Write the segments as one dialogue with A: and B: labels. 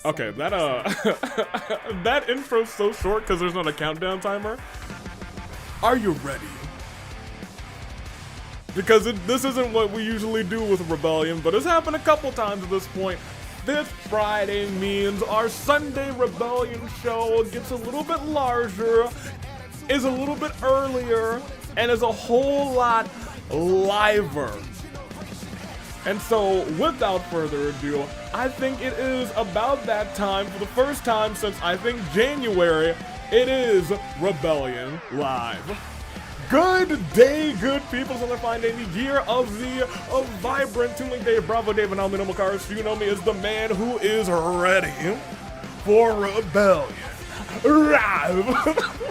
A: Okay, that that intro's so short because there's not a countdown timer. Are you ready? Because this isn't what we usually do with Rebellion, but it's happened a couple times at this point. This Friday means our Sunday Rebellion show gets a little bit larger, is a little bit earlier, and is a whole lot liver. And so, without further ado, I think it is about that time, for the first time since I think January, it is Rebellion Live. Good day, good people. It's another fine day in the year of the vibrant Toon Day. Bravo, Dave, and Almin Omakars. You know me as the man who is ready for Rebellion Live.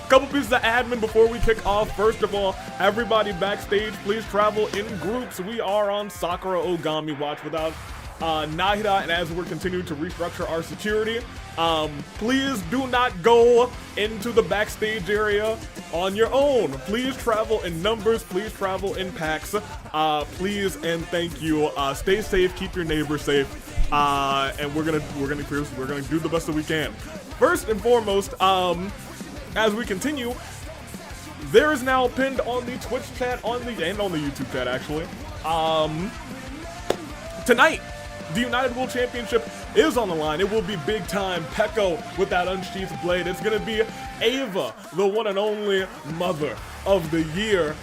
A: Couple pieces of admin before we kick off. First of all, everybody backstage, please travel in groups. We are on Sakura Ogami watch without Nahida, and as we're continuing to restructure our security, please do not go into the backstage area on your own. Please travel in numbers, please travel in packs, please and thank you. Stay safe, keep your neighbors safe, and we're gonna do the best that we can. First and foremost, as we continue, there is now pinned on the Twitch chat, and on the YouTube chat actually, tonight, the United World Championship is on the line. It will be big time. Peko with that unsheathed blade. It's gonna be Ava, the one and only mother of the year,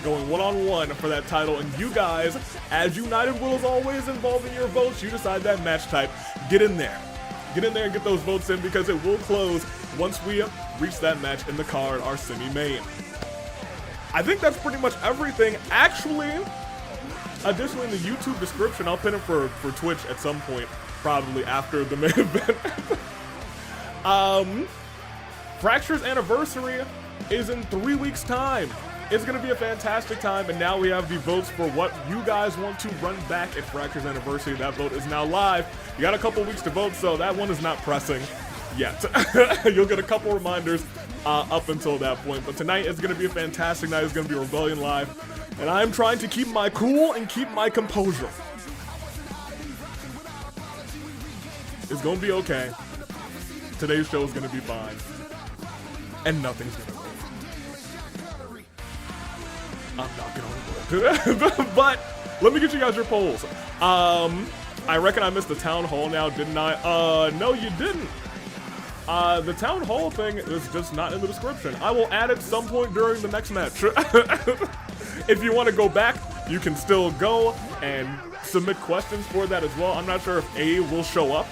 A: going one-on-one for that title. And you guys, as United Will is always involved in your votes, you decide that match type. Get in there. Get in there and get those votes in, because it will close once we reach that match in the card, our semi-main. I think that's pretty much everything. Actually, additionally in the YouTube description, I'll pin it for Twitch at some point, probably after the main event. Fracture's anniversary is in 3 weeks' time. It's gonna be a fantastic time, and now we have the votes for what you guys want to run back at Fracture's anniversary. That vote is now live. You got a couple weeks to vote, so that one is not pressing yet. You'll get a couple reminders up until that point, but tonight is gonna be a fantastic night. It's gonna be Rebellion Live, and I'm trying to keep my cool and keep my composure. It's gonna be okay. Today's show is gonna be fine, and nothing's gonna wait. I'm knocking on wood. But let me get you guys your polls. I reckon I missed the town hall now, didn't I? No, you didn't. The town hall thing is just not in the description. I will add it some point during the next match. If you want to go back, you can still go and submit questions for that as well. I'm not sure if A will show up,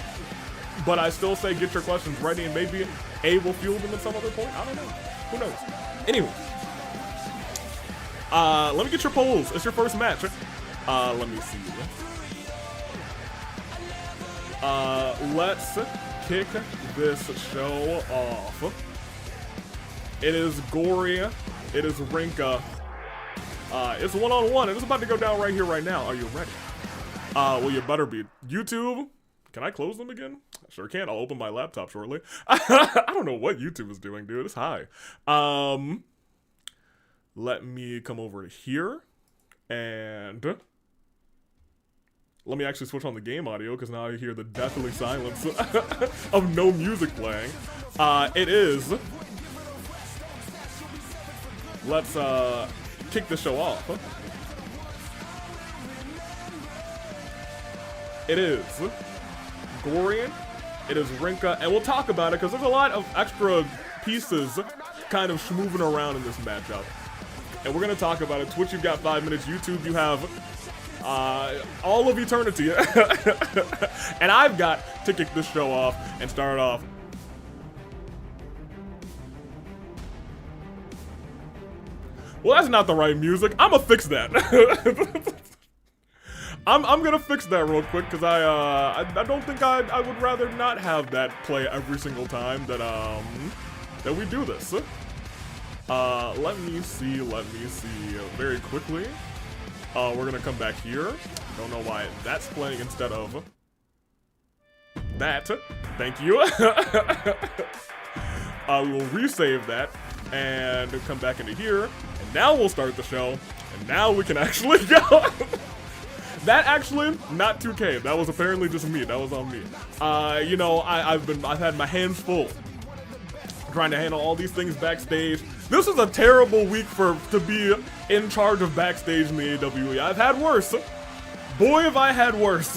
A: but I still say get your questions ready, and maybe A will field them at some other point. I don't know. Who knows? Anyway. Let me get your polls. It's your first match. Let me see. Let's kick this show off. It is Gorey. It is Rinkah. It's one-on-one, and it's about to go down right here, right now. Are you ready? Well, you better be. YouTube, can I close them again? I sure can. I'll open my laptop shortly. I don't know what YouTube is doing, dude. It's high. Let me come over to here, and let me actually switch on the game audio, because now I hear the deathly silence of no music playing. It is. Let's kick the show off. It is Gorey. It is Rinkah, and we'll talk about it because there's a lot of extra pieces kind of moving around in this matchup. And we're going to talk about it. Twitch, you've got 5 minutes. YouTube, you have all of eternity. And I've got to kick this show off and start off. Well, that's not the right music. I'm going to fix that. I'm going to fix that real quick because I don't think I would rather not have that play every single time that that we do this. Let me see very quickly. We're gonna come back here. Don't know why that's playing instead of that. Thank you. We will resave that and come back into here. And now we'll start the show. And now we can actually go. That actually, not 2K. That was apparently just me. That was on me. You know, I've had my hands full trying to handle all these things backstage. This is a terrible week to be in charge of backstage in the AWE. I've had worse. Boy, have I had worse.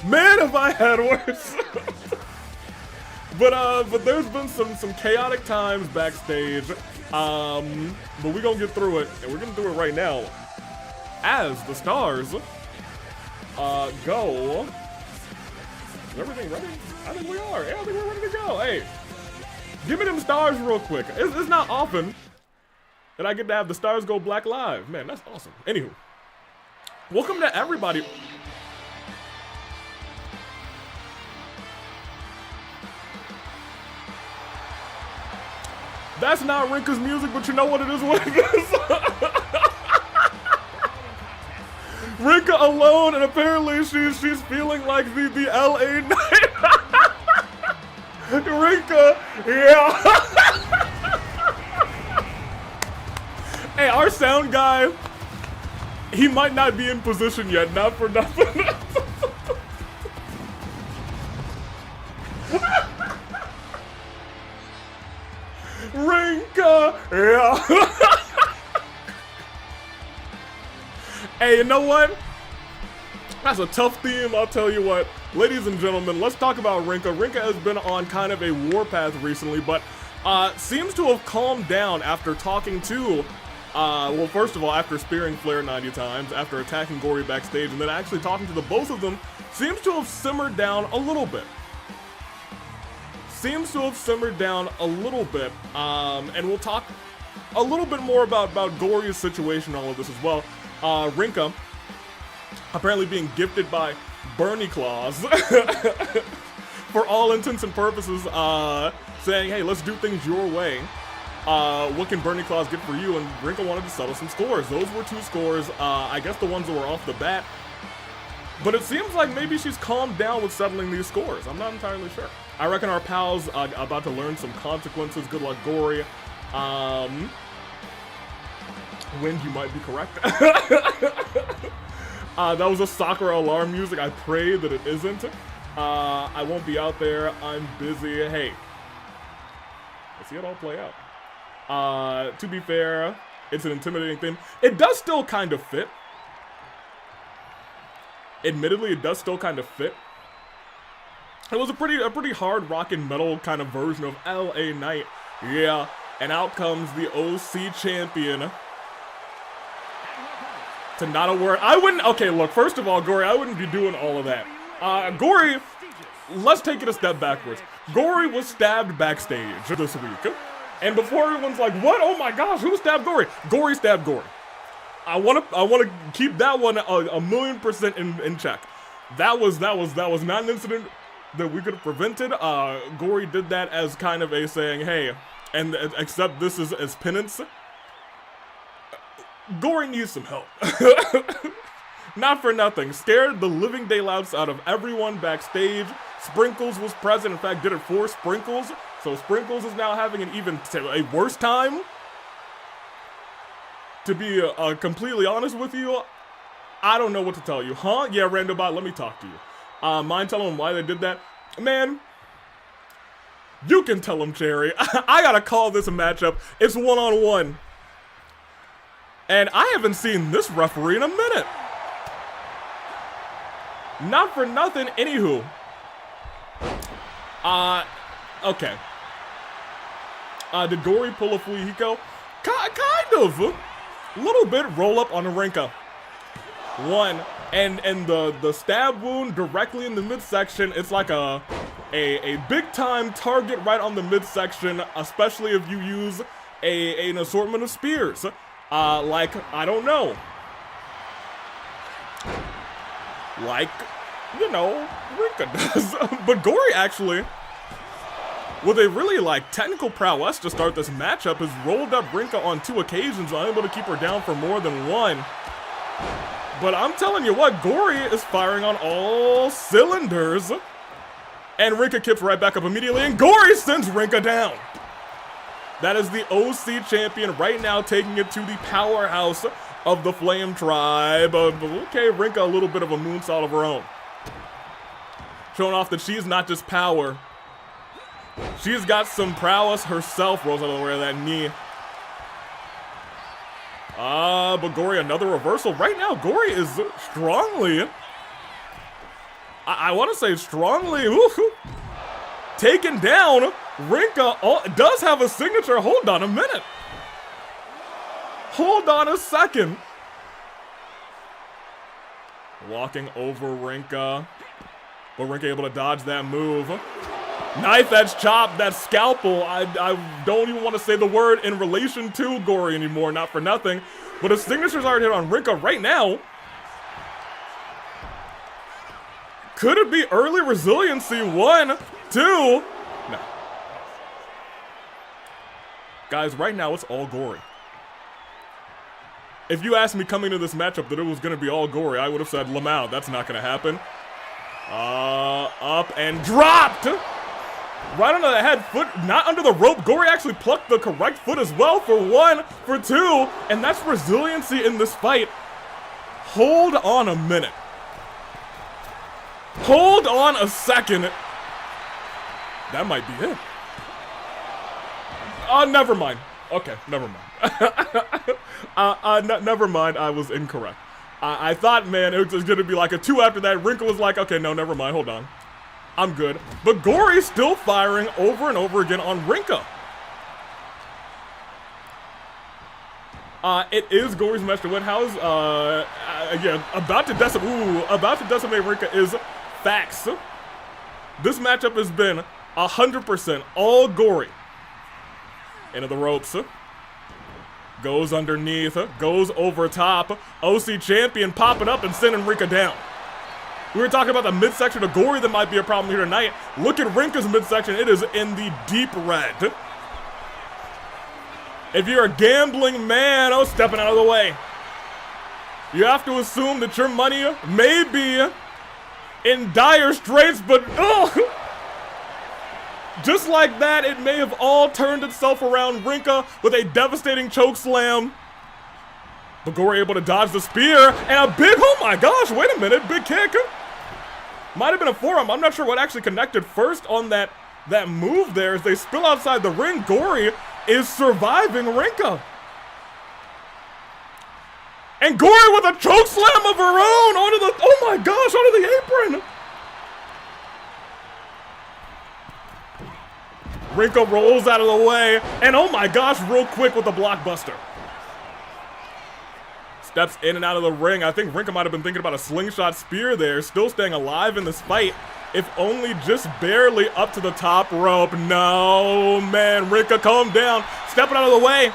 A: Man, have I had worse. But there's been some chaotic times backstage. But we're gonna get through it, and we're gonna do it right now. As the stars go. Is everything ready? I think we are. Yeah, I think we're ready to go. Hey, give me them stars real quick. It's not often that I get to have the stars go black live. Man, that's awesome. Anywho, welcome to everybody. That's not Rinkah's music, but you know what it is, what it is. Rinkah alone, and apparently she's feeling like the LA night. Rinkah, yeah. Hey, our sound guy, he might not be in position yet, not for nothing. Rinkah, yeah. Hey, you know what? That's a tough theme, I'll tell you what. Ladies and gentlemen, let's talk about Rinkah. Rinkah has been on kind of a warpath recently, but seems to have calmed down after talking to, well, first of all, after spearing Flair 90 times, after attacking Gorey backstage, and then actually talking to the both of them, seems to have simmered down a little bit. And we'll talk a little bit more about Gorey's situation and all of this as well. Rinkah apparently being gifted by Bernie Claus for all intents and purposes, saying, hey, let's do things your way. What can Bernie Claus get for you? And Rinkah wanted to settle some scores. Those were 2 scores, I guess the ones that were off the bat. But it seems like maybe she's calmed down with settling these scores. I'm not entirely sure. I reckon our pals are about to learn some consequences. Good luck, Gorey. Wind, you might be correct. That was a soccer alarm music. I pray that it isn't. I won't be out there. I'm busy. Hey, let's see it all play out. To be fair, it's an intimidating thing. It does still kind of fit. Admittedly, it does still kind of fit. It was a pretty hard rock and metal kind of version of LA Knight. Yeah, and out comes the OC champion. To not a word. I wouldn't. Okay, look. First of all, Gorey, I wouldn't be doing all of that. Gorey, let's take it a step backwards. Gorey was stabbed backstage this week, and before everyone's like, "What? Oh my gosh, who stabbed Gorey?" Gorey stabbed Gorey. I want to keep that one a 1,000,000% in check. That was not an incident that we could have prevented. Gorey did that as kind of a saying, hey, and accept this as penance. Gorey needs some help. Not for nothing. Scared the living daylights out of everyone backstage. Sprinkles was present. In fact, did it for Sprinkles. So Sprinkles is now having an even a worse time. To be completely honest with you, I don't know what to tell you. Huh? Yeah, Randobot, let me talk to you. Mind telling them why they did that? Man, you can tell them, Cherry. I gotta call this a matchup. It's one-on-one. And I haven't seen this referee in a minute. Not for nothing, anywho. Okay. Did Gorey pull a Fujihiko? Kind of. A little bit roll up on Rinkah. One. And the stab wound directly in the midsection, it's like a big time target right on the midsection, especially if you use an assortment of spears. Like, I don't know. Like, you know, Rinkah does. But Gorey actually with a really, like, technical prowess to start this matchup, has rolled up Rinkah on 2 occasions, unable to keep her down for more than 1. But I'm telling you what, Gorey is firing on all cylinders. And Rinkah kicks right back up immediately, and Gorey sends Rinkah down. That is the OC champion right now, taking it to the powerhouse of the Flame Tribe. Okay, Rinkah, a little bit of a moonsault of her own. Showing off that she's not just power. She's got some prowess herself. Rolls out of the way of that knee. But Gorey, another reversal. Right now, Gorey is strongly, I want to say strongly, taken down. Rinkah does have a signature. Hold on a minute. Hold on a second. Walking over Rinkah. But Rinkah able to dodge that move. Knife edge chop, that scalpel. I don't even want to say the word in relation to Gorey anymore, not for nothing. But his signature's already hit on Rinkah right now. Could it be early resiliency? 1, 2. No. Guys, right now it's all Gorey. If you asked me coming into this matchup that it was going to be all Gorey, I would have said Lamau. That's not going to happen. Up and dropped! Right under the head, foot, not under the rope. Gorey actually plucked the correct foot as well for 1, for 2, and that's resiliency in this fight. Hold on a minute. Hold on a second. That might be it. Never mind. Okay, never mind. Never mind, I was incorrect. I thought, man, it was gonna be like a 2 after that. Rinkah was like, okay, no, never mind, hold on. I'm good. But Gorey's still firing over and over again on Rinkah. It is Gorey's match to win. How's, again, about to decimate Rinkah is facts. This matchup has been 100% all Gorey. Into the ropes. Goes underneath, goes over top. OC champion popping up and sending Rinkah down. We were talking about the midsection of Gorey that might be a problem here tonight. Look at Rinkah's midsection. It is in the deep red. If you're a gambling man, stepping out of the way. You have to assume that your money may be in dire straits, but just like that, it may have all turned itself around. Rinkah with a devastating choke slam. But Gorey able to dodge the spear, and a big, oh my gosh, wait a minute, big kick. Might have been a forearm. I'm not sure what actually connected first on that move there. As they spill outside the ring, Gorey is surviving Rinkah. And Gorey with a choke slam of her own onto the, oh my gosh, onto the apron. Rinkah rolls out of the way, and oh my gosh, real quick with the blockbuster. Steps in and out of the ring. I think Rinkah might have been thinking about a slingshot spear there, still staying alive in this fight, if only just barely up to the top rope. No, man, Rinkah, calm down. Stepping out of the way.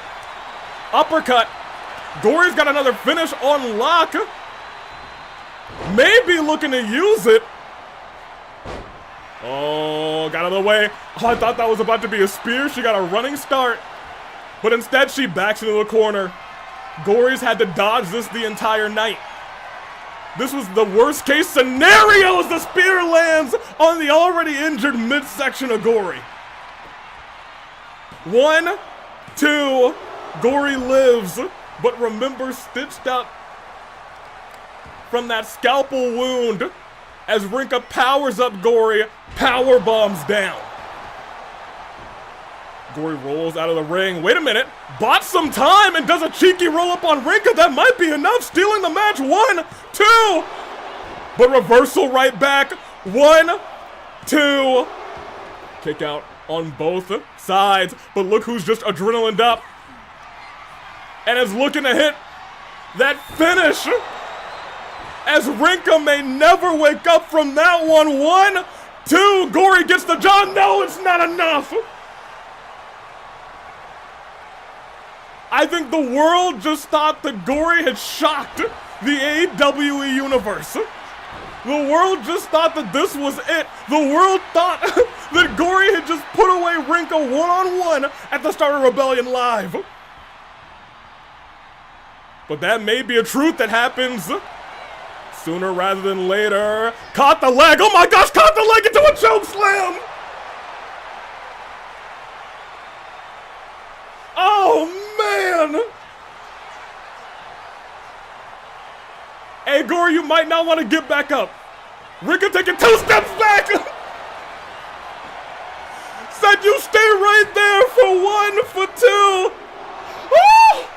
A: Uppercut. Gorey's got another finish on lock. Maybe looking to use it. Oh, got out of the way. Oh, I thought that was about to be a spear. She got a running start, but instead she backs into the corner. Gorey's had to dodge this the entire night. This was the worst case scenario as the spear lands on the already injured midsection of Gorey. 1, 2, Gorey lives, but remember, stitched up from that scalpel wound as Rinkah powers up Gorey, power bombs down. Gorey rolls out of the ring. Wait a minute. Bought some time and does a cheeky roll up on Rinkah. That might be enough. Stealing the match. 1, 2. But reversal right back. 1, 2. Kick out on both sides. But look who's just adrenalined up. And is looking to hit that finish. As Rinkah may never wake up from that one. 1, 2. Gorey gets the job. No, it's not enough. I think the world just thought that Gorey had shocked the AWE universe The world just thought that this was it. The world thought that Gorey had just put away Rinkah one-on-one at the start of Rebellion Live. But that may be a truth that happens sooner rather than later. Caught the leg. Oh my gosh, caught the leg into a choke slam. Oh man. Hey, Gorey, you might not want to get back up. Rinkah taking 2 steps back. Said you stay right there for 1, for 2. Oh!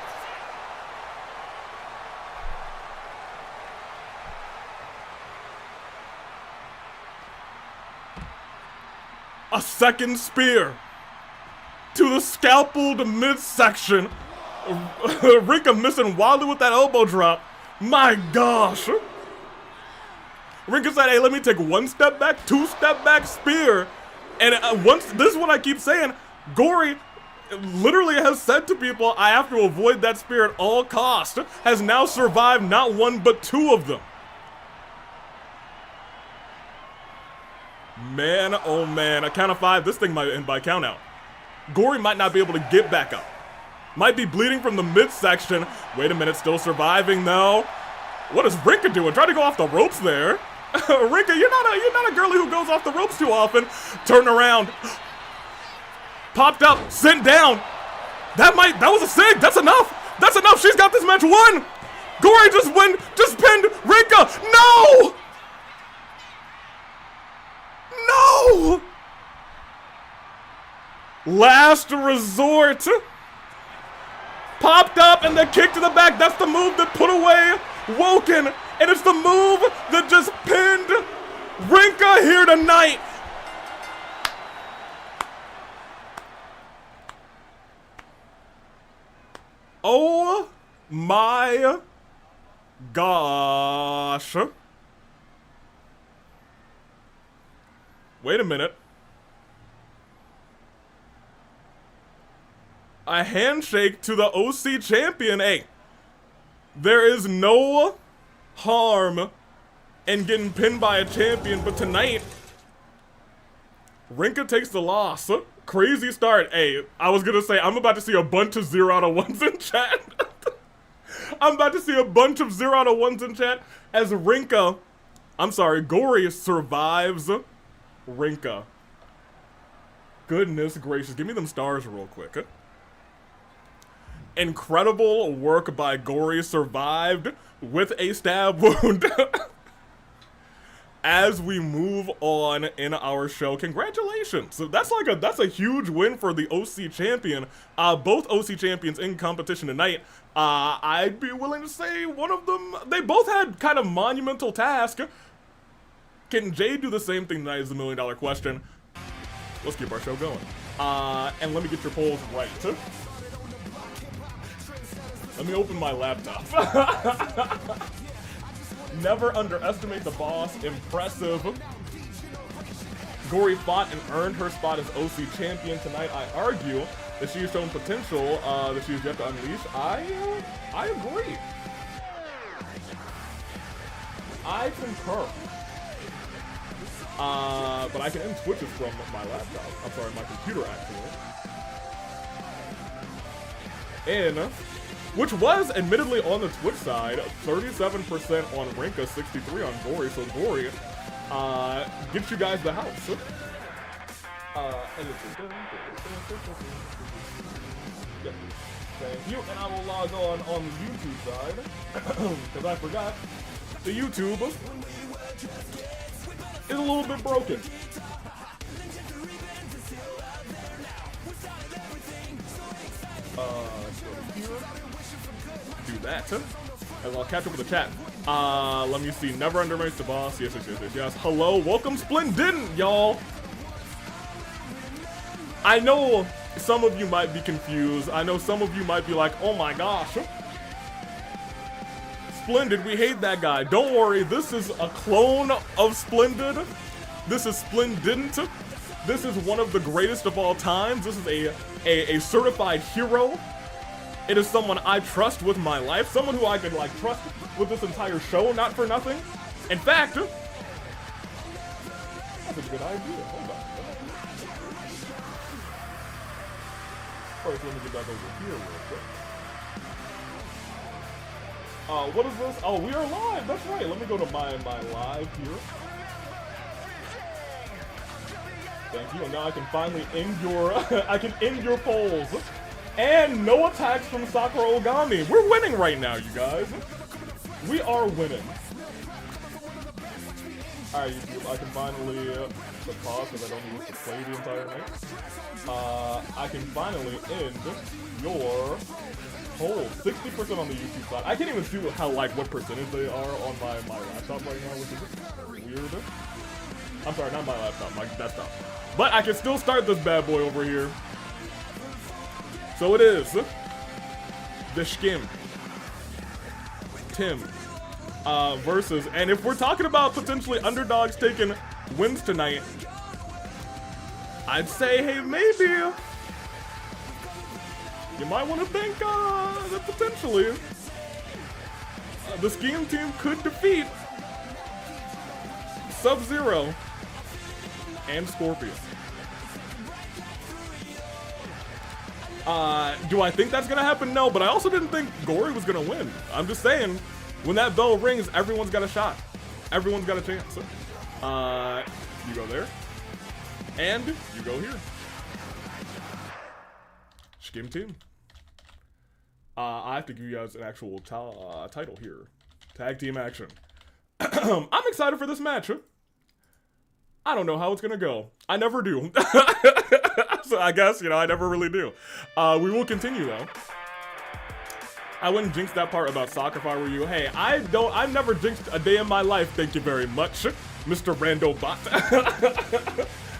A: A second spear to the scalpeled midsection. Rinkah missing wildly with that elbow drop. My gosh. Rinkah said, hey, let me take 1 step back, 2 step back spear. And this is what I keep saying. Gorey literally has said to people, I have to avoid that spear at all costs. Has now survived not 1, but 2 of them. Man, oh man, a count of 5, this thing might end by count out. Gorey might not be able to get back up. Might be bleeding from the midsection. Wait a minute, still surviving though. What is Rinkah doing? Trying to go off the ropes there. Rinkah, you're not a girlie who goes off the ropes too often. Turn around. Popped up, sent down. That was a sig, that's enough. That's enough, she's got this match won. Gorey just pinned Rinkah, no! No! Last resort. Popped up and then kick to the back. That's the move that put away Woken. And it's the move that just pinned Rinkah here tonight. Oh my gosh. Wait a minute. A handshake to the OC champion. Hey, there is no harm in getting pinned by a champion, but tonight, Rinkah takes the loss. Crazy start. Hey, I was gonna say, I'm about to see a bunch of 0 out of 1s in chat. I'm about to see a bunch of 0 out of 1s in chat as Gorey survives Rinkah. Goodness gracious, give me them stars real quick. Incredible work by Gorey, survived with a stab wound. As we move on in our show, congratulations. So that's a huge win for the OC champion. Both OC champions in competition tonight. I'd be willing to say one of them, they both had kind of monumental task. Can Jade do the same thing tonight is the $1 million question. Let's keep our show going. And let me get your polls right. Let me open my laptop. Never underestimate the boss. Impressive. Gorey fought and earned her spot as OC champion tonight. I argue that she has shown potential that she has yet to unleash. I agree. I concur. But I can end Twitches from my laptop. I'm sorry, my computer actually. Which was admittedly on the Twitch side, 37% on Rinkah, 63 on Gorey. So Gorey gets you guys the house. Thank you, and I will log on the YouTube side because I forgot the YouTube is a little bit broken. Do that. And I'll catch up with the chat. Let me see. Never underestimate the boss. Yes. Hello, welcome, Splendid, y'all. I know some of you might be confused. I know some of you might be like, oh my gosh. Splendid, we hate that guy. Don't worry, this is a clone of Splendid. This is Splendident. This is one of the greatest of all times. This is a certified hero. It is someone I trust with my life. Someone who I could, like, trust with this entire show, not for nothing. In fact, good idea. Hold on. First, let me get back over here real quick. What is this? Oh, we are live. That's right. Let me go to my live here. Thank you. And now I can finally end your I can end your polls. And no attacks from Sakura Ogami. We're winning right now, you guys. We are winning. Alright, YouTube, I can finally pause because I don't need to play the entire night. I can finally end your poll. 60% on the YouTube side. I can't even see how, like, what percentage they are on my laptop right now, which is weird. I'm sorry, not my laptop, my desktop. But I can still start this bad boy over here. So it is the Skim Tim versus, and if we're talking about potentially underdogs taking wins tonight, I'd say, hey, maybe you might want to think that potentially the Skim team could defeat Sub-Zero and Scorpion. Do I think that's gonna happen? No, but I also didn't think Gorey was gonna win. I'm just saying, when that bell rings, everyone's got a shot. Everyone's got a chance. You go there, and you go here. Skim team. I have to give you guys an actual title here. Tag team action. I'm excited for this match. I don't know how it's gonna go. I never do. So I guess, you know, I never really do. We will continue though. I wouldn't jinx that part about soccer if I were you. Hey, I've never jinxed a day in my life, thank you very much, Mr. Rando Bot.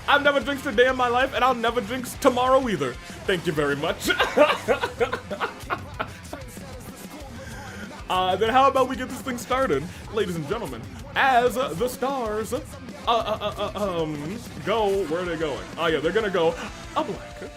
A: I've never jinxed a day in my life, and I'll never jinx tomorrow either. Thank you very much. Then how about we get this thing started, ladies and gentlemen, as the stars go, where are they going? Oh yeah, they're gonna go a black.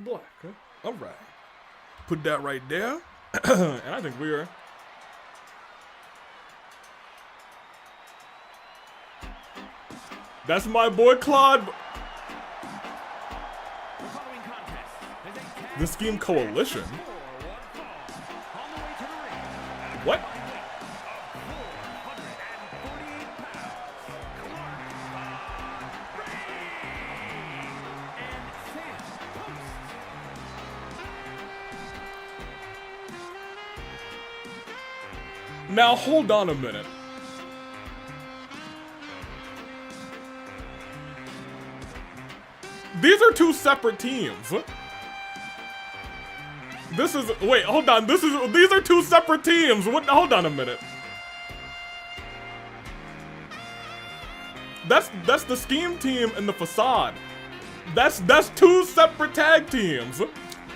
A: Black, huh? Alright. Put that right there. And I think we are. That's my boy Claude.
B: The following contest is a
A: The Scheme Coalition? What? Now, hold on a minute. These are two separate teams. This is, wait, hold on, these are two separate teams. What, hold on a minute. That's the Scheme team and the Facade. That's two separate tag teams.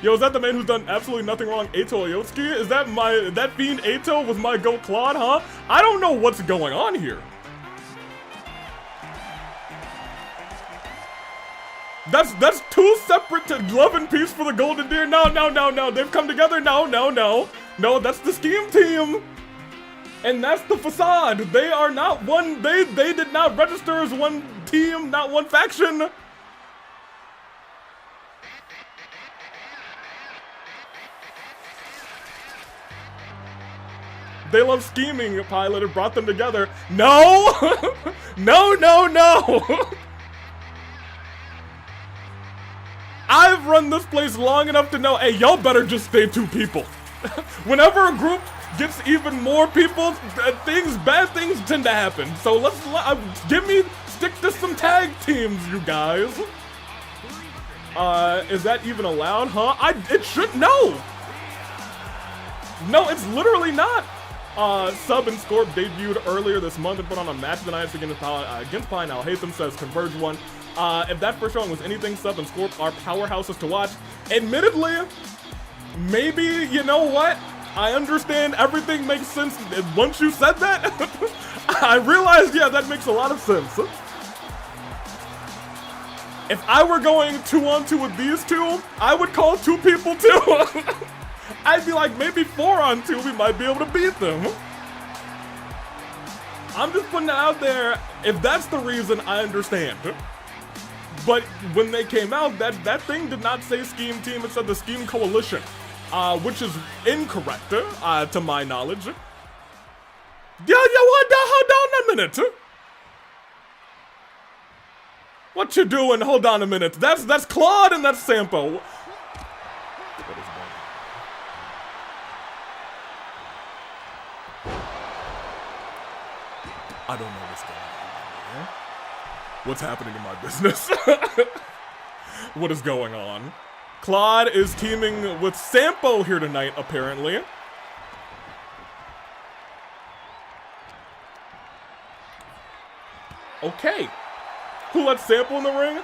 A: Yo, is that the man who's done absolutely nothing wrong, Eito Oyotsuki? Is that that fiend Eito with my goat Claude, huh? I don't know what's going on here. That's two separate love and peace for the Golden Deer. No, they've come together. No, that's the Scheme team. And that's the Facade. They are not one, they did not register as one team, not one faction. They love scheming, Pilot. It brought them together. No! No! I've run this place long enough to know, hey, y'all better just stay two people. Whenever a group gets even more people, bad things tend to happen. So stick to some tag teams, you guys. Is that even allowed, huh? It should, no, it's literally not. Sub and Scorp debuted earlier this month and put on a match tonight against Pine. I'll hate them, says Converge 1. If that first showing was anything, Sub and Scorp are powerhouses to watch. Admittedly, maybe, you know what? I understand everything makes sense. Once you said that, I realized, yeah, that makes a lot of sense. If I were going 2-on-2 with these two, I would call two people too. I'd be like, maybe 4-on-2, we might be able to beat them. I'm just putting it out there. If that's the reason, I understand. But when they came out, that thing did not say Scheme Team, it said the Scheme Coalition, which is incorrect, to my knowledge. Yeah, hold on a minute. What you doing? Hold on a minute. That's Claude and that's Sampo. I don't know what's going on. What's happening in my business? What is going on? Claude is teaming with Sampo here tonight, apparently. Okay. Who let Sampo in the ring?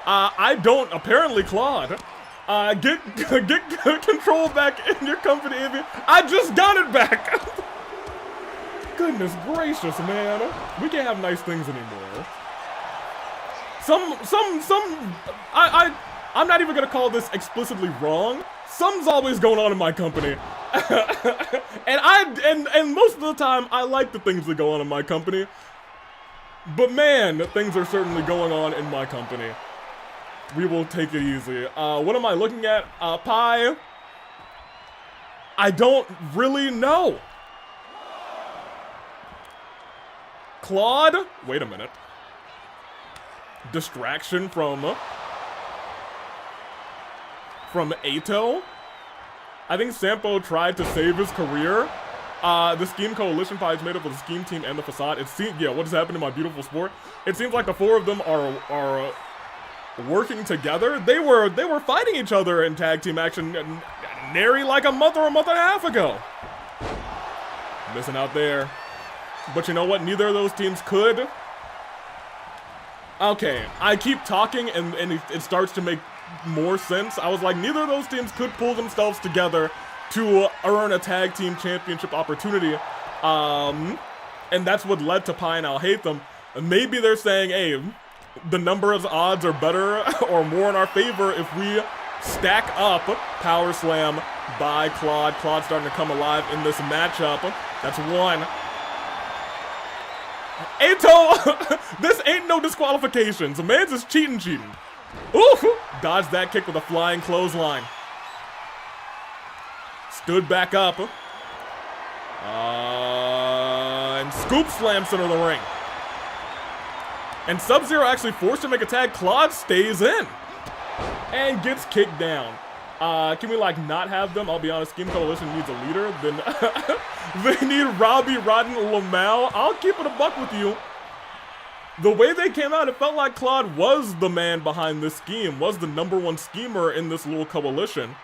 A: I don't. Apparently, Claude. Get control back in your company, Ivy. I just got it back. Goodness gracious, man. We can't have nice things anymore. I'm not even gonna call this explicitly wrong. Something's always going on in my company. and most of the time, I like the things that go on in my company. But man, things are certainly going on in my company. We will take it easy. What am I looking at? Pi? I don't really know. Claude? Wait a minute. Distraction from Eito? I think Sampo tried to save his career. The Scheme Coalition pie is made up of the Scheme Team and the Facade. It seems, yeah, what has happened in my beautiful sport? It seems like the four of them are working together. They were fighting each other in tag team action nary like a month or a month and a half ago. Missing out there. But you know what? Neither of those teams could. Okay, I keep talking and it starts to make more sense. I was like, neither of those teams could pull themselves together to earn a tag team championship opportunity. And that's what led to Pi and I'll hate them. Maybe they're saying, hey, the number of odds are better or more in our favor if we stack up Power Slam by Claude. Claude starting to come alive in this matchup. That's one. Eito, this ain't no disqualifications. Man's is cheating. Ooh, dodged that kick with a flying clothesline. Stood back up. And scoop slams into the ring. And Sub-Zero actually forced to make a tag. Claude stays in. And gets kicked down. Can we, like, not have them? I'll be honest, Scheme Coalition needs a leader. Then they need Robbie, Rodden, Lamau. I'll keep it a buck with you. The way they came out, it felt like Claude was the man behind this scheme, was the #1 schemer in this little coalition.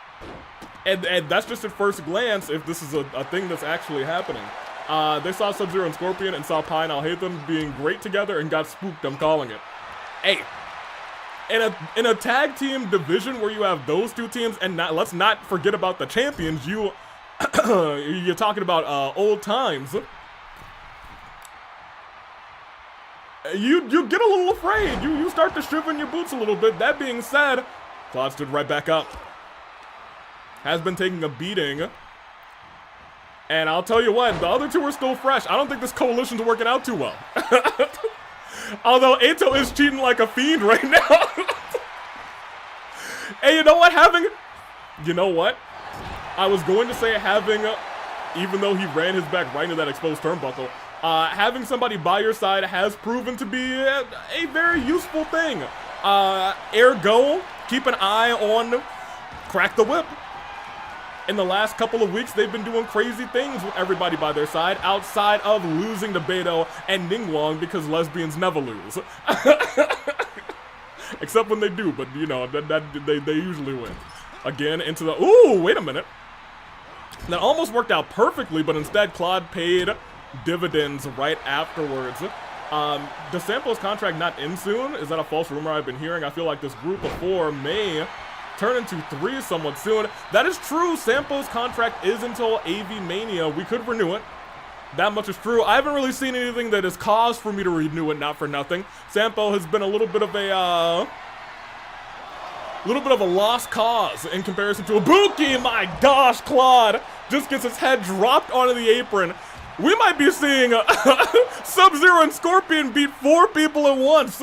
A: And that's just at first glance if this is a thing that's actually happening. They saw Sub-Zero and Scorpion and saw Pi and I'll Hate Them being great together and got spooked, I'm calling it. Hey, in a tag team division where you have those two teams, and let's not forget about the champions, you're talking about old times. You get a little afraid. You start to shiver in your boots a little bit. That being said, Claude stood right back up. Has been taking a beating. And I'll tell you what, the other two are still fresh. I don't think this coalition's working out too well. Although Eto is cheating like a fiend right now. And you know what? You know what? I was going to say having, even though he ran his back right into that exposed turnbuckle, having somebody by your side has proven to be a very useful thing. Ergo, keep an eye on Crack the Whip. In the last couple of weeks, they've been doing crazy things with everybody by their side, outside of losing to Beto and Ningguang, because lesbians never lose. Except when they do, but you know, they usually win. Again, into the, ooh, wait a minute. That almost worked out perfectly, but instead Claude paid dividends right afterwards. Does Sampo's contract not end soon? Is that a false rumor I've been hearing? I feel like this group of 4 may turn into 3 somewhat soon. That is true. Sampo's contract is until AV Mania. We could renew it. That much is true. I haven't really seen anything that is cause for me to renew it, not for nothing. Sampo has been a little bit of a lost cause in comparison to Ibuki. My gosh, Claude just gets his head dropped onto the apron. We might be seeing Sub-Zero and Scorpion beat 4 people at once.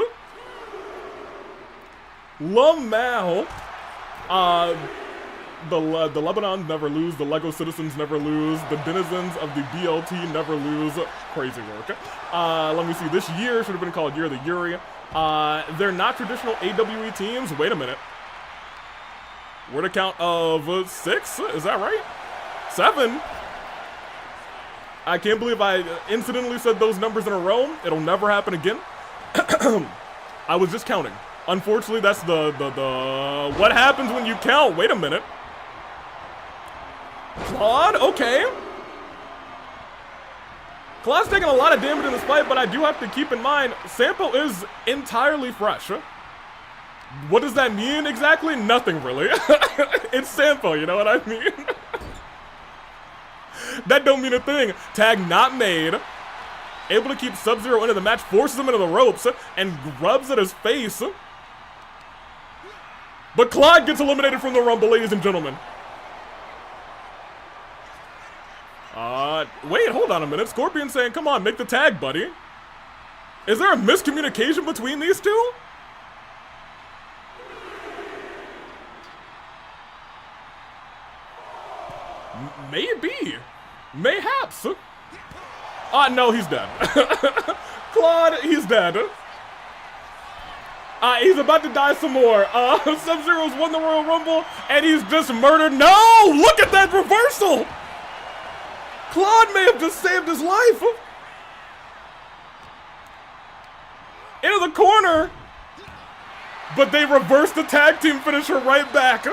A: Lamau. The Lebanons never lose, the Lego citizens never lose, the denizens of the BLT never lose. Crazy work. Let me see, this year should have been called Year of the Yuri. They're not traditional AWE teams. Wait a minute. We're at a count of 6? Is that right? 7? I can't believe I incidentally said those numbers in a row. It'll never happen again. I was just counting. Unfortunately, that's the what happens when you count. Wait a minute. Claude, okay. Claude's taking a lot of damage in this fight, but I do have to keep in mind, Sampo is entirely fresh. What does that mean exactly? Nothing really. It's Sampo, you know what I mean? That don't mean a thing. Tag not made. Able to keep Sub-Zero into the match, forces him into the ropes, and rubs at his face. But Claude gets eliminated from the Rumble, ladies and gentlemen. Wait, hold on a minute. Scorpion saying, come on, make the tag, buddy. Is there a miscommunication between these two? Maybe. Mayhaps. No, he's dead. Claude, he's dead. He's about to die some more. Sub-Zero's won the Royal Rumble, and he's just murdered. No! Look at that reversal! Claude may have just saved his life. Into the corner. But they reversed the tag team finisher right back.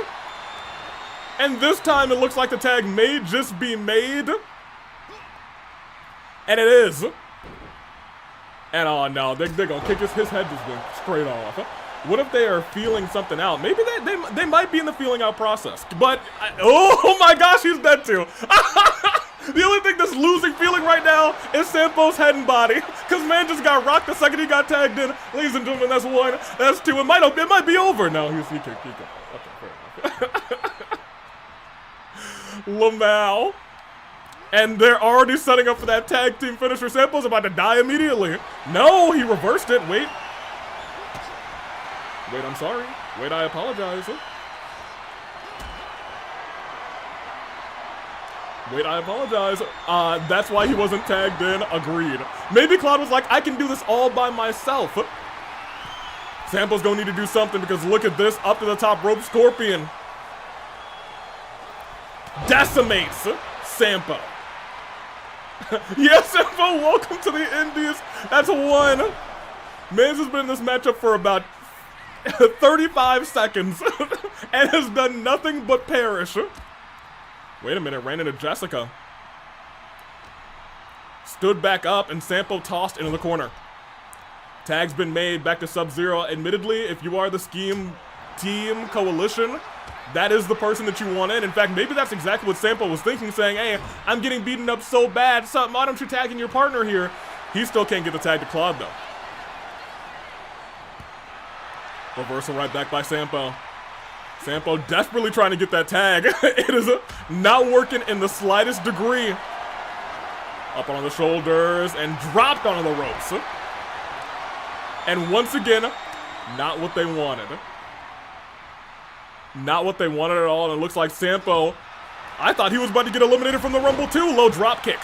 A: And this time it looks like the tag may just be made. And it is. And oh no, they're gonna kick his head just went straight off. What if they are feeling something out? Maybe they might be in the feeling out process. But, oh my gosh, he's dead too. The only thing that's losing feeling right now is Sampo's head and body. Because man just got rocked the second he got tagged in. Ladies and gentlemen, that's 1, that's 2. It might be over. No, he kicked. Okay, fair enough. Lamau. And they're already setting up for that tag team finisher. Sampo's about to die immediately. No, he reversed it. Wait, I'm sorry. Wait, I apologize. Wait, I apologize. That's why he wasn't tagged in. Agreed. Maybe Claude was like, I can do this all by myself. Sampo's gonna need to do something because look at this. Up to the top rope, Scorpion. Decimates Sampo. Yes, Sampo, welcome to the Indies. That's one. Mans has been in this matchup for about 35 seconds and has done nothing but perish. Wait a minute, ran into Jessica. Stood back up and Sampo tossed into the corner. Tag's been made back to Sub-Zero. Admittedly, if you are the Scheme Team Coalition, that is the person that you want in. In fact, maybe that's exactly what Sampo was thinking, saying, hey, I'm getting beaten up so bad, why don't you tag in your partner here? He still can't get the tag to Claude, though. Reversal right back by Sampo. Sampo desperately trying to get that tag. It is not working in the slightest degree. Up on the shoulders and dropped onto the ropes. And once again, not what they wanted. Not what they wanted at all, and it looks like Sampo, I thought he was about to get eliminated from the Rumble too. Low drop kick.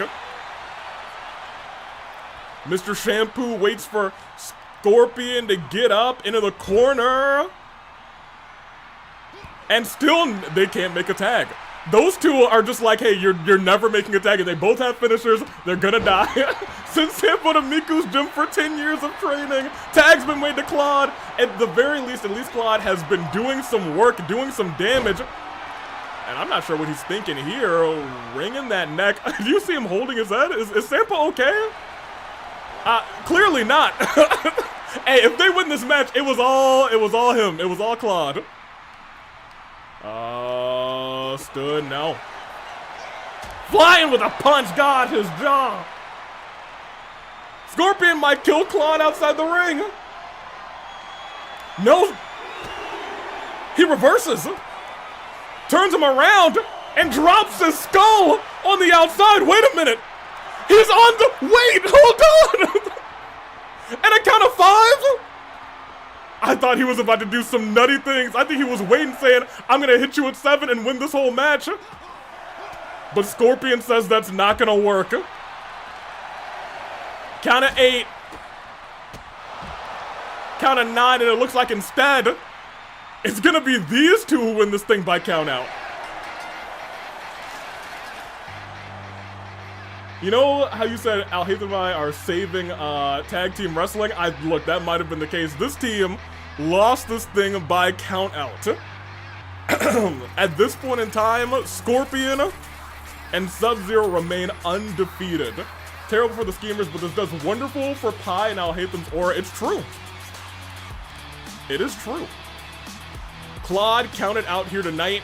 A: Mr. Shampoo waits for Scorpion to get up into the corner. And still, they can't make a tag. Those two are just like, hey, you're never making a tag, and they both have finishers. They're gonna die. Since Sampo to Miku's gym for 10 years of training, tag's been made to Claude. At the very least, at least Claude has been doing some work, doing some damage. And I'm not sure what he's thinking here. Wringing that neck. Do you see him holding his head? Is Sampo okay? Clearly not. Hey, if they win this match, it was all him. It was all Claude. Stood, no. Flying with a punch, God, his jaw. Scorpion might kill Claude outside the ring. No. He reverses. Turns him around and drops his skull on the outside. Wait a minute. He's on the, wait, hold on. And a count of 5. I thought he was about to do some nutty things. I think he was waiting, saying, I'm gonna hit you at 7 and win this whole match. But Scorpion says that's not gonna work. Count of 8. Count of 9, and it looks like instead, it's gonna be these two who win this thing by count out. You know how you said Al Haytham and I are saving tag team wrestling? Look, that might have been the case. This team lost this thing by count out. At this point in time, Scorpion and Sub-Zero remain undefeated. Terrible for the Schemers, but this does wonderful for Pi and Al Haytham's aura. It's true. It is true. Claude counted out here tonight.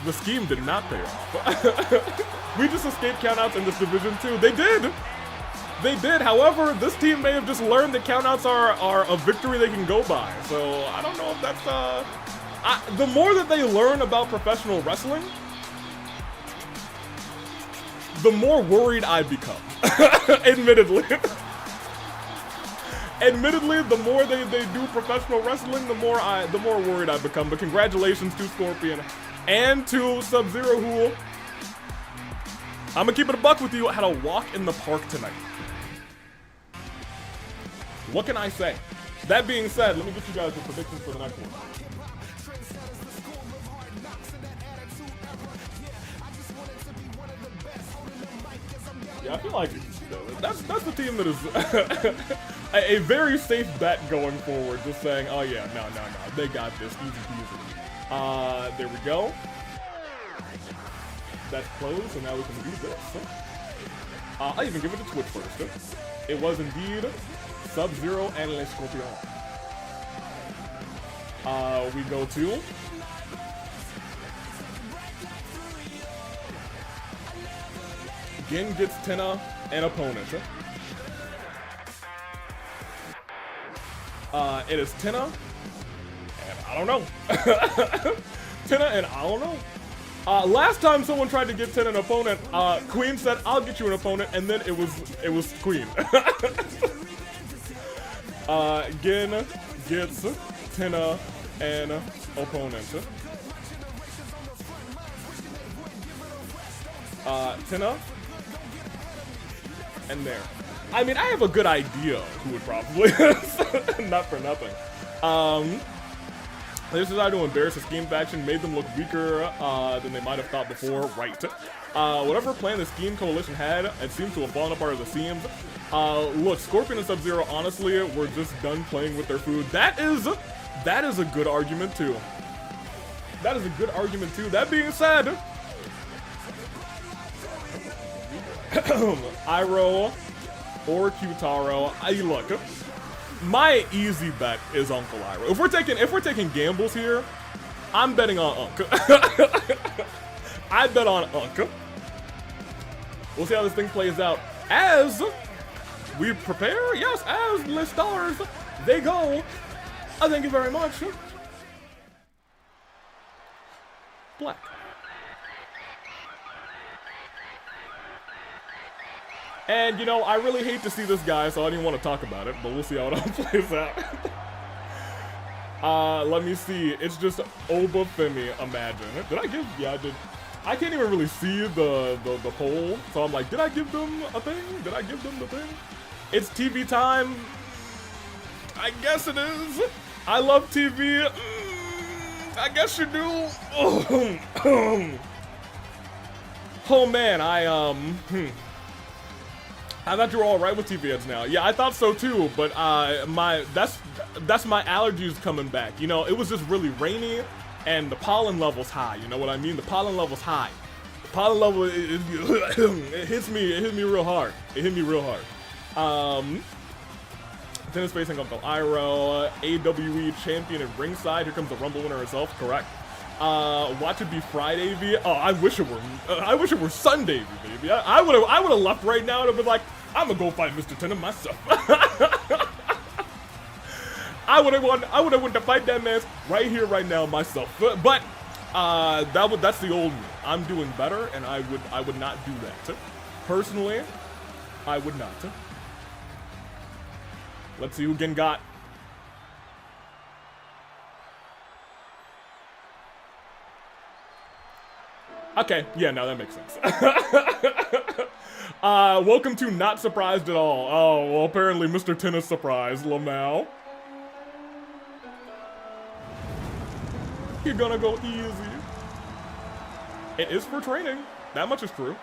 A: The scheme did not pay off. We just escaped countouts in this division too. They did. They did. However, this team may have just learned that countouts are a victory they can go by. So I don't know if that's the more that they learn about professional wrestling, the more worried I become. Admittedly. Admittedly, the more they do professional wrestling, the more worried I become. But congratulations to Scorpion and to Sub-Zero, who, I'm gonna keep it a buck with you, had a walk in the park tonight. What can I say? That being said, let me get you guys the predictions for the next one. Yeah, I feel like that's the team that is a very safe bet going forward. Just saying, oh yeah, no, they got this, easy peasy. There we go. That's closed, so now we can do this. I'll even give it to Twitch first. It was indeed Sub-Zero and Le Scorpion. We go to Gin gets Tenna an opponent. It is Tenna, and I don't know. Tenna and I don't know. Last time someone tried to get Tenna an opponent, Queen said, "I'll get you an opponent," and then it was Queen. Gin gets Tenna an opponent. Tenna. And there. I mean, I have a good idea who it probably is. Not for nothing. This is how to embarrass the Scheme faction, made them look weaker than they might have thought before. Right. Whatever plan the Scheme Coalition had, it seems to have fallen apart as it seems. Look, Scorpion and Sub-Zero, honestly, were just done playing with their food. That is a good argument, too. That is a good argument, too. That being said, Iroh or Q-Taro, look, my easy bet is Uncle Iroh. If we're taking gambles here, I'm betting on Uncle. I bet on Uncle. We'll see how this thing plays out as we prepare. Yes, as the stars they go. Thank you very much. Black. And, you know, I really hate to see this guy, so I didn't want to talk about it, but we'll see how it all plays out. Let me see. It's just Obafemi, imagine. Did I give? Yeah, I did. I can't even really see the poll, so I'm like, did I give them a thing? Did I give them the thing? It's TV time. I guess it is. I love TV. I guess you do. Oh man, I thought you were all right with TV ads now. Yeah, I thought so too, but that's my allergies coming back. You know, it was just really rainy and the pollen level's high. You know what I mean? The pollen level's high. The pollen level it hits me real hard. It hit me real hard. Tennis facing Uncle Iroh, AWE champion at ringside. Here comes the Rumble winner herself. Correct. Watch it be Friday, V. Oh, I wish it were Sunday, V, baby. I would have left right now and have been like, I'm gonna go fight Mr. Tenna myself. I would have went to fight that man right here, right now myself. But that's the old me. I'm doing better, and I would not do that. Personally, I would not. Let's see who again got. Okay, yeah, no, that makes sense. Welcome to Not Surprised at All. Oh, well, apparently Mr. Tenna's surprised, Lamau. You're gonna go easy. It is for training. That much is true.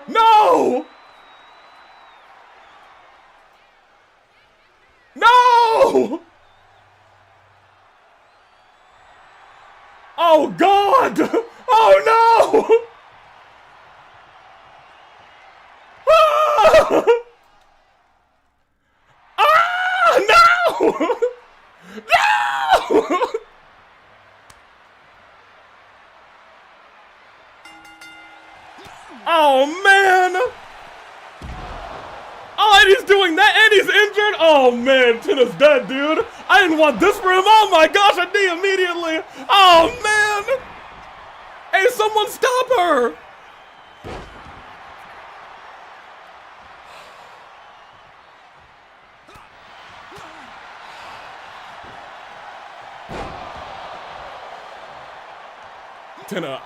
A: No! No! Oh God! Oh no! Ah! Ah! No! No! Oh man! Oh, and he's doing that, and he's injured. Oh man, Tenna's dead, dude. I didn't want this for him. Oh my gosh, I did immediately. Oh man! Hey, someone stop her! Tenna,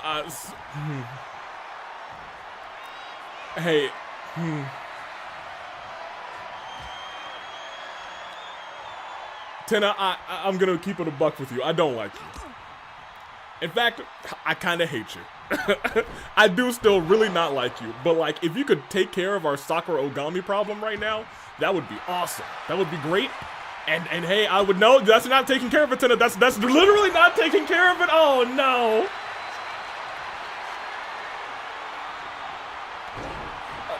A: hey. Tenna, I'm gonna keep it a buck with you. I don't like you. In fact, I kind of hate you. I do still really not like you. But like, if you could take care of our Sakura Ogami problem right now, that would be awesome. That would be great. And hey, I would know that's not taking care of it, Tenna. That's literally not taking care of it. Oh no.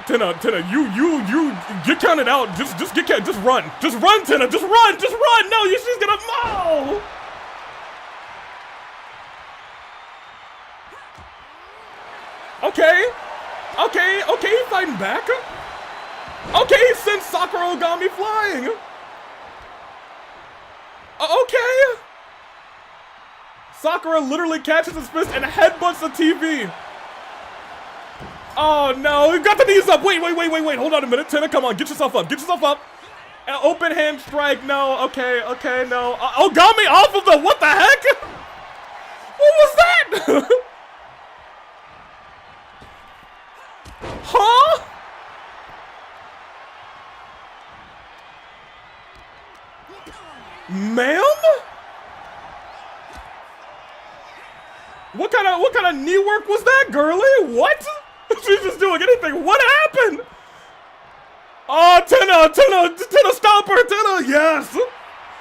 A: Tenna, you get counted out. Just run. Just run, Tenna. Just run. No, she's gonna mow. Okay, he's fighting back. Okay, he sent Sakura Ogami flying. Okay. Sakura literally catches his fist and headbutts the TV. Oh no, he got the knees up. Wait. Hold on a minute. Tenna, come on. Get yourself up. An open hand strike, no, okay, no. Ogami off of the, what the heck? What was that? Huh? Ma'am? What kind of knee work was that, girlie? What? She's just doing anything. What happened? Oh, Tenna, stop her, Tenna, yes.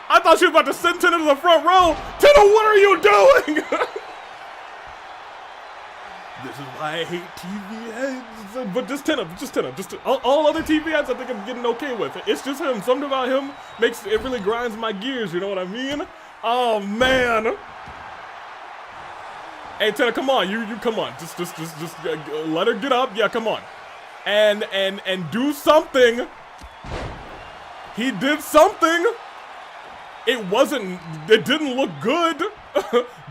A: I thought she was about to send Tenna to the front row. Tenna, what are you doing? This is why I hate TV heads. But just Tenna. All other TV heads I think I'm getting okay with. It's just him. Something about him makes it really grinds my gears, you know what I mean? Oh, man. Hey, Tenna, come on. You come on. Just let her get up. Yeah, come on. And do something. He did something. It didn't look good,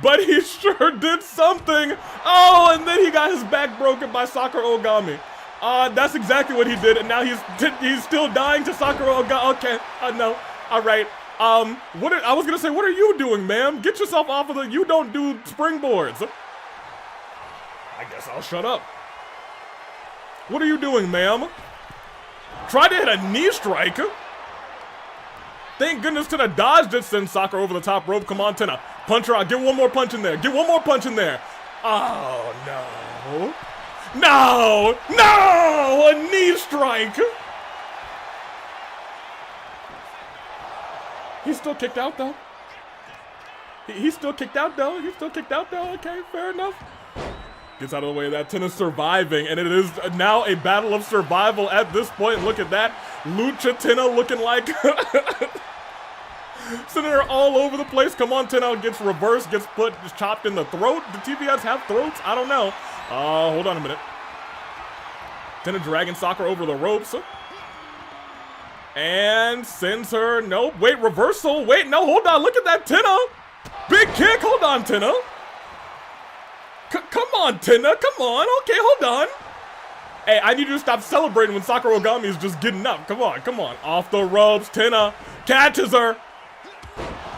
A: but he sure did something. Oh, and then he got his back broken by Sakura Ogami. That's exactly what he did, and now he's still dying to Sakura Ogami. Okay, no, all right. I was gonna say, what are you doing, ma'am? Get yourself off of you don't do springboards. I guess I'll shut up. What are you doing, ma'am? Try to hit a knee strike. Thank goodness Tenna dodged it, send Sakura over the top rope. Come on, Tenna. Punch her out. Get one more punch in there. Get one more punch in there. Oh, no. No! A knee strike! He's still kicked out, though. He's still kicked out, though. Okay, fair enough. Gets out of the way of that. Tenna's surviving, and it is now a battle of survival at this point. Look at that. Lucha Tenna looking like... sending her all over the place. Come on, Tenna gets reversed, gets chopped in the throat. Do TVS have throats? I don't know. Hold on a minute. Tenna dragging Sakura over the ropes. And sends her... Nope. Wait, reversal. Wait, no, hold on. Look at that, Tenna. Big kick. Hold on, Tenna. Come on, Tenna. Come on. Okay, hold on. Hey, I need you to stop celebrating when Sakura Ogami is just getting up. Come on. Off the ropes. Tenna catches her.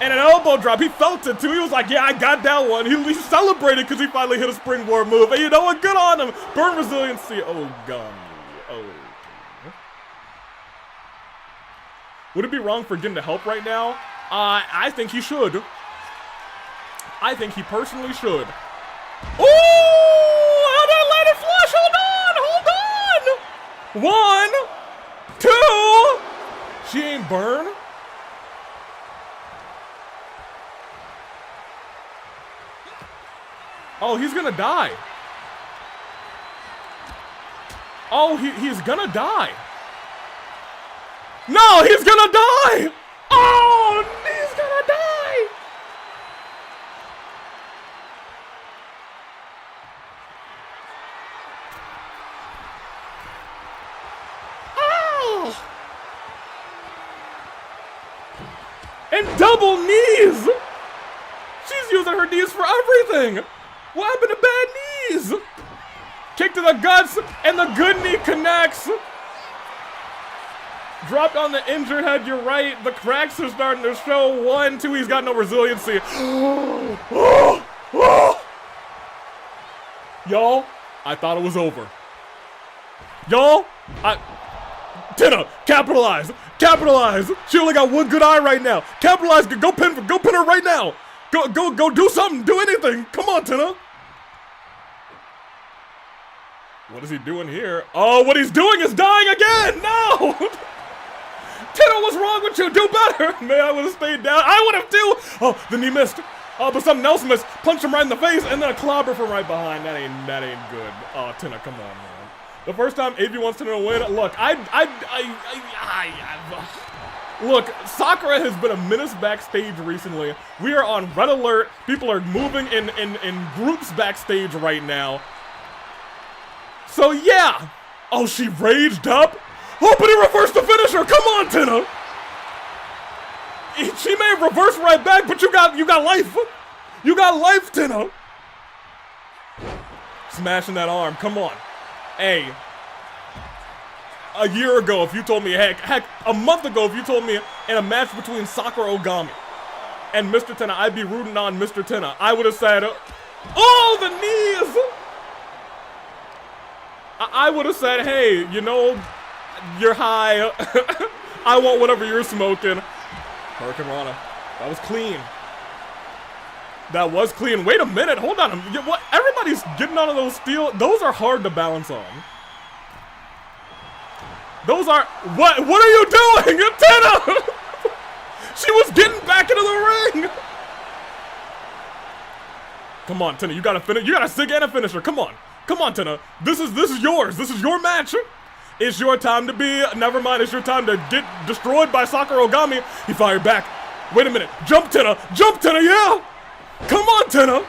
A: And an elbow drop. He felt it, too. He was like, yeah, I got that one. He celebrated because he finally hit a springboard move. And you know what? Good on him. Burn resiliency. Ogami. Oh. Would it be wrong for getting to help right now? I think he should. I think he personally should. Ooh! Atlantic flush! Hold on! 1, 2. She ain't burn. Oh, he's gonna die. Oh, he's gonna die. No, he's gonna die! Oh, he's gonna die! Oh! And double knees! She's using her knees for everything! What happened to bad knees? Kick to the guts, and the good knee connects. Dropped on the injured head, you're right. The cracks are starting to show. 1, 2, he's got no resiliency. Y'all, I thought it was over. Y'all, Tenna, capitalize. She only got one good eye right now. Capitalize, go pin her right now. Go do something, do anything. Come on, Tenna. What is he doing here? Oh, what he's doing is dying again! No! Tenna, what's wrong with you? Do better! Man, I would have stayed down. I would have too! Oh, the knee missed. Oh, but something else missed. Punch him right in the face and then a clobber from right behind. That ain't good. Oh, Tenna, come on, man. The first time AV wants Tenna to win, look, look, Sakura has been a menace backstage recently. We are on red alert. People are moving in groups backstage right now. So yeah. Oh, she raged up. Oh, but he reversed the finisher. Come on, Tenna. She may have reversed right back, but you got life. You got life, Tenna. Smashing that arm. Come on. Hey. a year ago if you told me, heck, a month ago if you told me in a match between Sakura Ogami and Mr. Tenna, I'd be rooting on Mr. Tenna. I would have said, oh, the knees! I would have said, hey, you know, you're high. I want whatever you're smoking. Hurricane Rana. That was clean. That was clean. Wait a minute. Hold on. What? Everybody's getting out of those steel. Those are hard to balance on. Those are... What are you doing? Tenna! She was getting back into the ring. Come on, Tenna. You gotta finish. You gotta sig and a finisher. Come on. Come on, Tenna. This is yours. This is your match. It's your time to be. Never mind. It's your time to get destroyed by Sakura Ogami. He fired back. Wait a minute. Jump, Tenna. Jump, Tenna. Yeah. Come on, Tenna.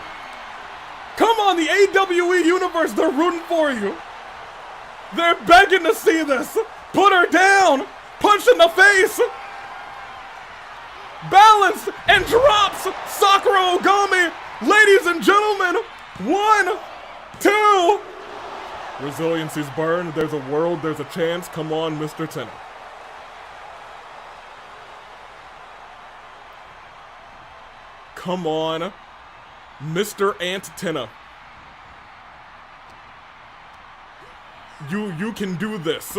A: Come on. The AWE universe. They're rooting for you. They're begging to see this. Put her down. Punch in the face. Balance and drops Sakura Ogami. Ladies and gentlemen. 1, 2. Resiliency's burned. There's a world. There's a chance. Come on, Mr. Tenna. Come on, Mr. Ant Tenna. You can do this.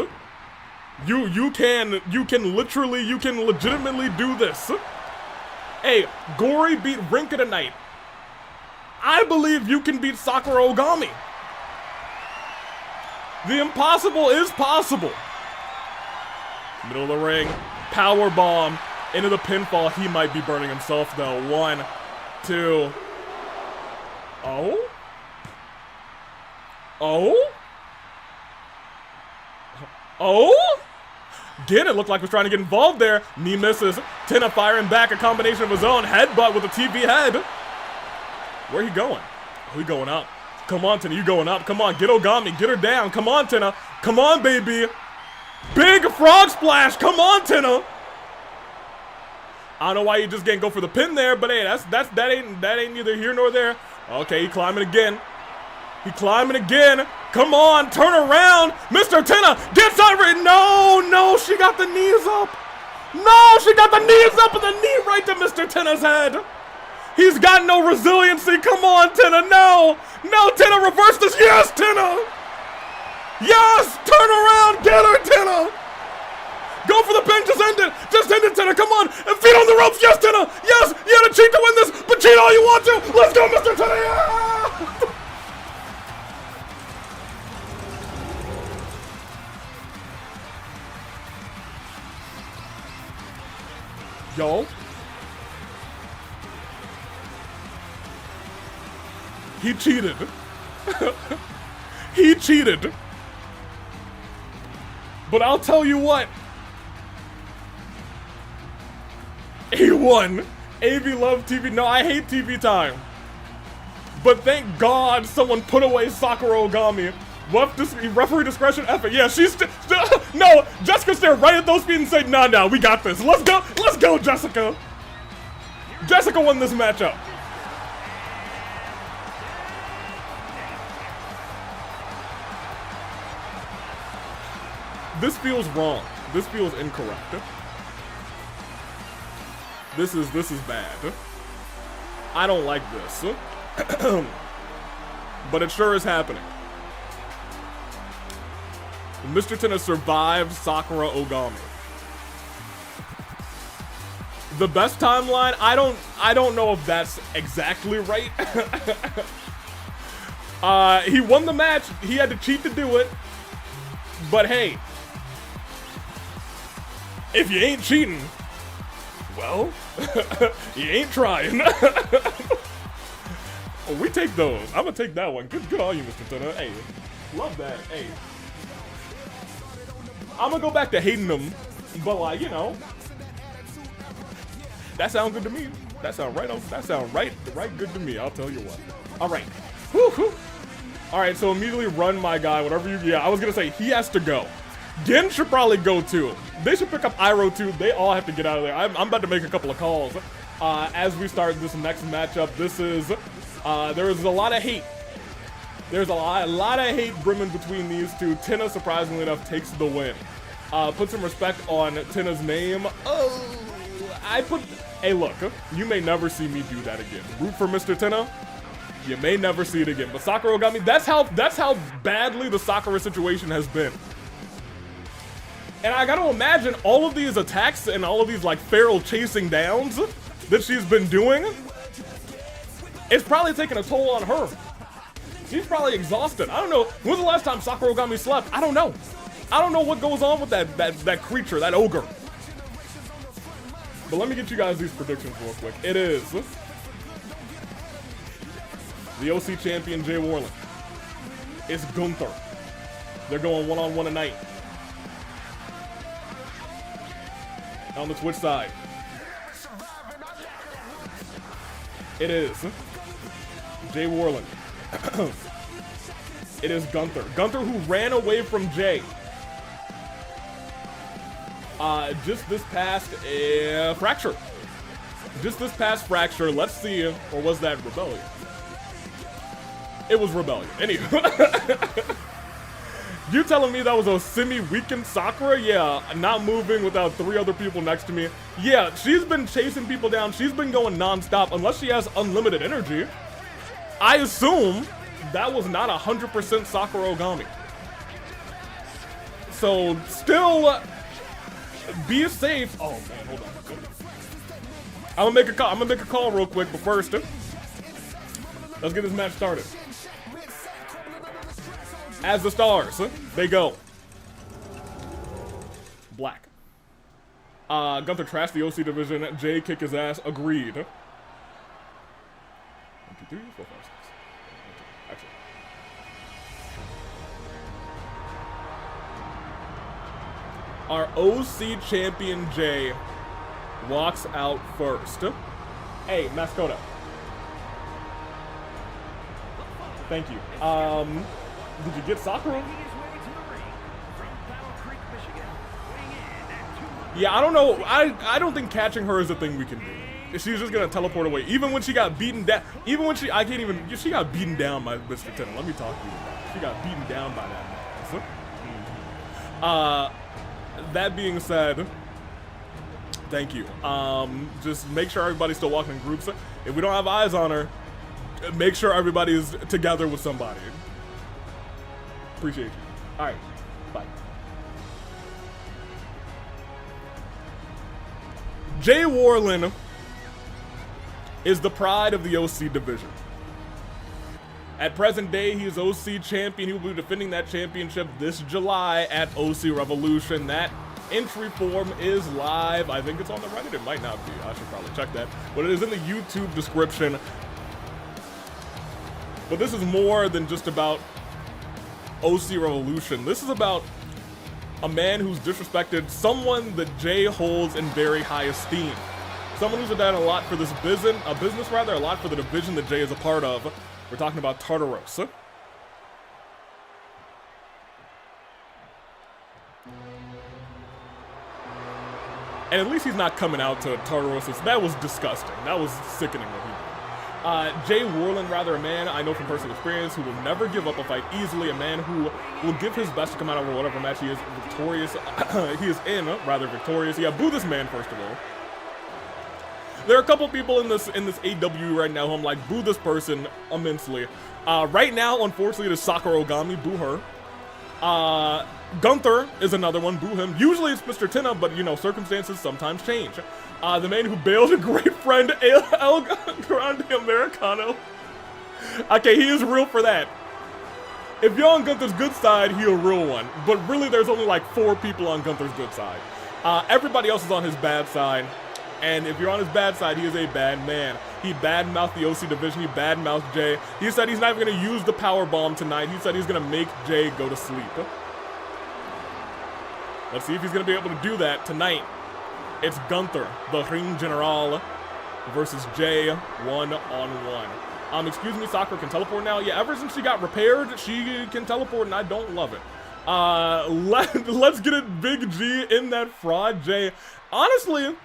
A: You can legitimately do this. Hey, Gorey beat Rinkah tonight. I believe you can beat Sakura Ogami. The impossible is possible. Middle of the ring, power bomb into the pinfall. He might be burning himself though. 1, 2. Oh? Oh? Oh? Again, it looked like we're trying to get involved there. Knee misses. Tenna firing back a combination of his own headbutt with a TV head. Where he going? Oh, he going up. Come on, Tenna, you going up. Come on, get Ogami, get her down. Come on, Tenna. Come on, baby. Big frog splash. Come on, Tenna. I don't know why you just can't go for the pin there, but hey, that ain't neither here nor there. Okay, he climbing again. He climbing again. Come on, turn around. Mr. Tenna gets over it. No, she got the knees up. No, she got the knees up and the knee right to Mr. Tenna's head. He's got no resiliency. Come on, Tenna. No, Tenna, reverse this. Yes, Tenna. Yes, turn around. Get her, Tenna. Go for the pin. Just end it. Just end it, Tenna. Come on. And feet on the ropes. Yes, Tenna. Yes, you had to cheat to win this, but cheat all you want to. Let's go, Mr. Tenna. Yeah! Yo. He cheated. He cheated. But I'll tell you what. He won. AV love TV. No, I hate TV time. But thank God someone put away Sakura Ogami. Referee discretion effort. Yeah, she's no, Jessica stared right at those feet and said, nah, we got this. Let's go, Jessica. Jessica won this matchup. This feels wrong. This feels incorrect. This is bad. I don't like this. But it sure is happening. Mr. Tenna survived Sakura Ogami. The best timeline, I don't know if that's exactly right. He won the match. He had to cheat to do it. But hey, if you ain't cheating, well, you ain't trying. Oh, we take those. I'm gonna take that one. Good on you, Mr. Tenna. Hey, love that. Hey, I'm gonna go back to hating them, but like, you know, that sounds good to me. That sound right good to me. I'll tell you what. All right. Whew. All right. So immediately run my guy. Whatever you. Yeah, I was gonna say he has to go. Gen should probably go too. They should pick up Iroh too. They all have to get out of there. I'm about to make a couple of calls as we start this next matchup. This is there is a lot of hate There's a lot of hate brimming between these two. Tenna, surprisingly enough, takes the win. Put some respect on Tenna's name. Oh, hey, look, you may never see me do that again. Root for Mr. Tenna. You may never see it again. But Sakura Ogami, that's how badly the Sakura situation has been. And I gotta imagine all of these attacks and all of these like feral chasing downs that she's been doing, it's probably taking a toll on her. She's probably exhausted. I don't know. When's the last time Sakura Ogami slept? I don't know. I don't know what goes on with that creature, that ogre. But let me get you guys these predictions real quick. It is the OC champion, Jay Warlen. It's Gunther. They're going one-on-one tonight. On the Twitch side, it is Jay Warlen. It is Gunther. Gunther, who ran away from Jay. Just this past Fracture. Just this past Fracture. Let's see, or was that Rebellion? It was Rebellion. Anyway. You telling me that was a semi-weakened Sakura? Yeah, not moving without 3 other people next to me. Yeah, she's been chasing people down. She's been going non-stop unless she has unlimited energy. I assume that was not 100% Sakura Ogami. So, still, be safe. Oh, man, hold on. I'm gonna make a call real quick, but first, let's get this match started. As the stars, they go. Black. Gunther trashed the OC division. Jay kick his ass. Agreed. 1, 2, 3, 4, 5, 6. Actually. Our OC champion Jay walks out first. Hey, Mascota. Thank you. Did you get Sakura? Yeah, I don't know. I don't think catching her is a thing we can do. She's just gonna teleport away. Even when she got beaten down. Even when she got beaten down by Mr. Tenna. Let me talk to you about it. She got beaten down by that man. That being said, thank you. Just make sure everybody's still walking in groups. If we don't have eyes on her, make sure everybody's together with somebody. Appreciate you. All right, bye. Jay Warlen is the pride of the OC division. At present day, he is OC champion. He will be defending that championship this July at OC Revolution. That entry form is live. I think it's on the Reddit. It might not be. I should probably check that. But it is in the YouTube description. But this is more than just about OC Revolution. This is about a man who's disrespected someone that Jay holds in very high esteem. Someone who's done a lot for this business, a lot for the division that Jay is a part of. We're talking about Tartaros. And at least he's not coming out to Tartaros. That was disgusting. That was sickening what he did. Jay Warlen, a man I know from personal experience who will never give up a fight easily, a man who will give his best to come out over whatever match he is victorious. victorious. Yeah, boo this man first of all. There are a couple people in this AW right now who I'm like, boo this person immensely. Right now, unfortunately, it is Sakura Ogami, boo her. Gunther is another one, boo him. Usually it's Mr. Tenna, but you know, circumstances sometimes change. The man who bailed a great friend, El Grande Americano. Okay, he is real for that. If you're on Gunther's good side, he a real one. But really, there's only like 4 people on Gunther's good side. Everybody else is on his bad side. And if you're on his bad side, he is a bad man. He badmouthed the OC division. He badmouthed Jay. He said he's not even going to use the power bomb tonight. He said he's going to make Jay go to sleep. Let's see if he's going to be able to do that tonight. It's Gunther, the Ring General, versus Jay one-on-one. Excuse me, Sakura can teleport now? Yeah, ever since she got repaired, she can teleport, and I don't love it. Let's get it, Big G in that fraud, Jay. Honestly,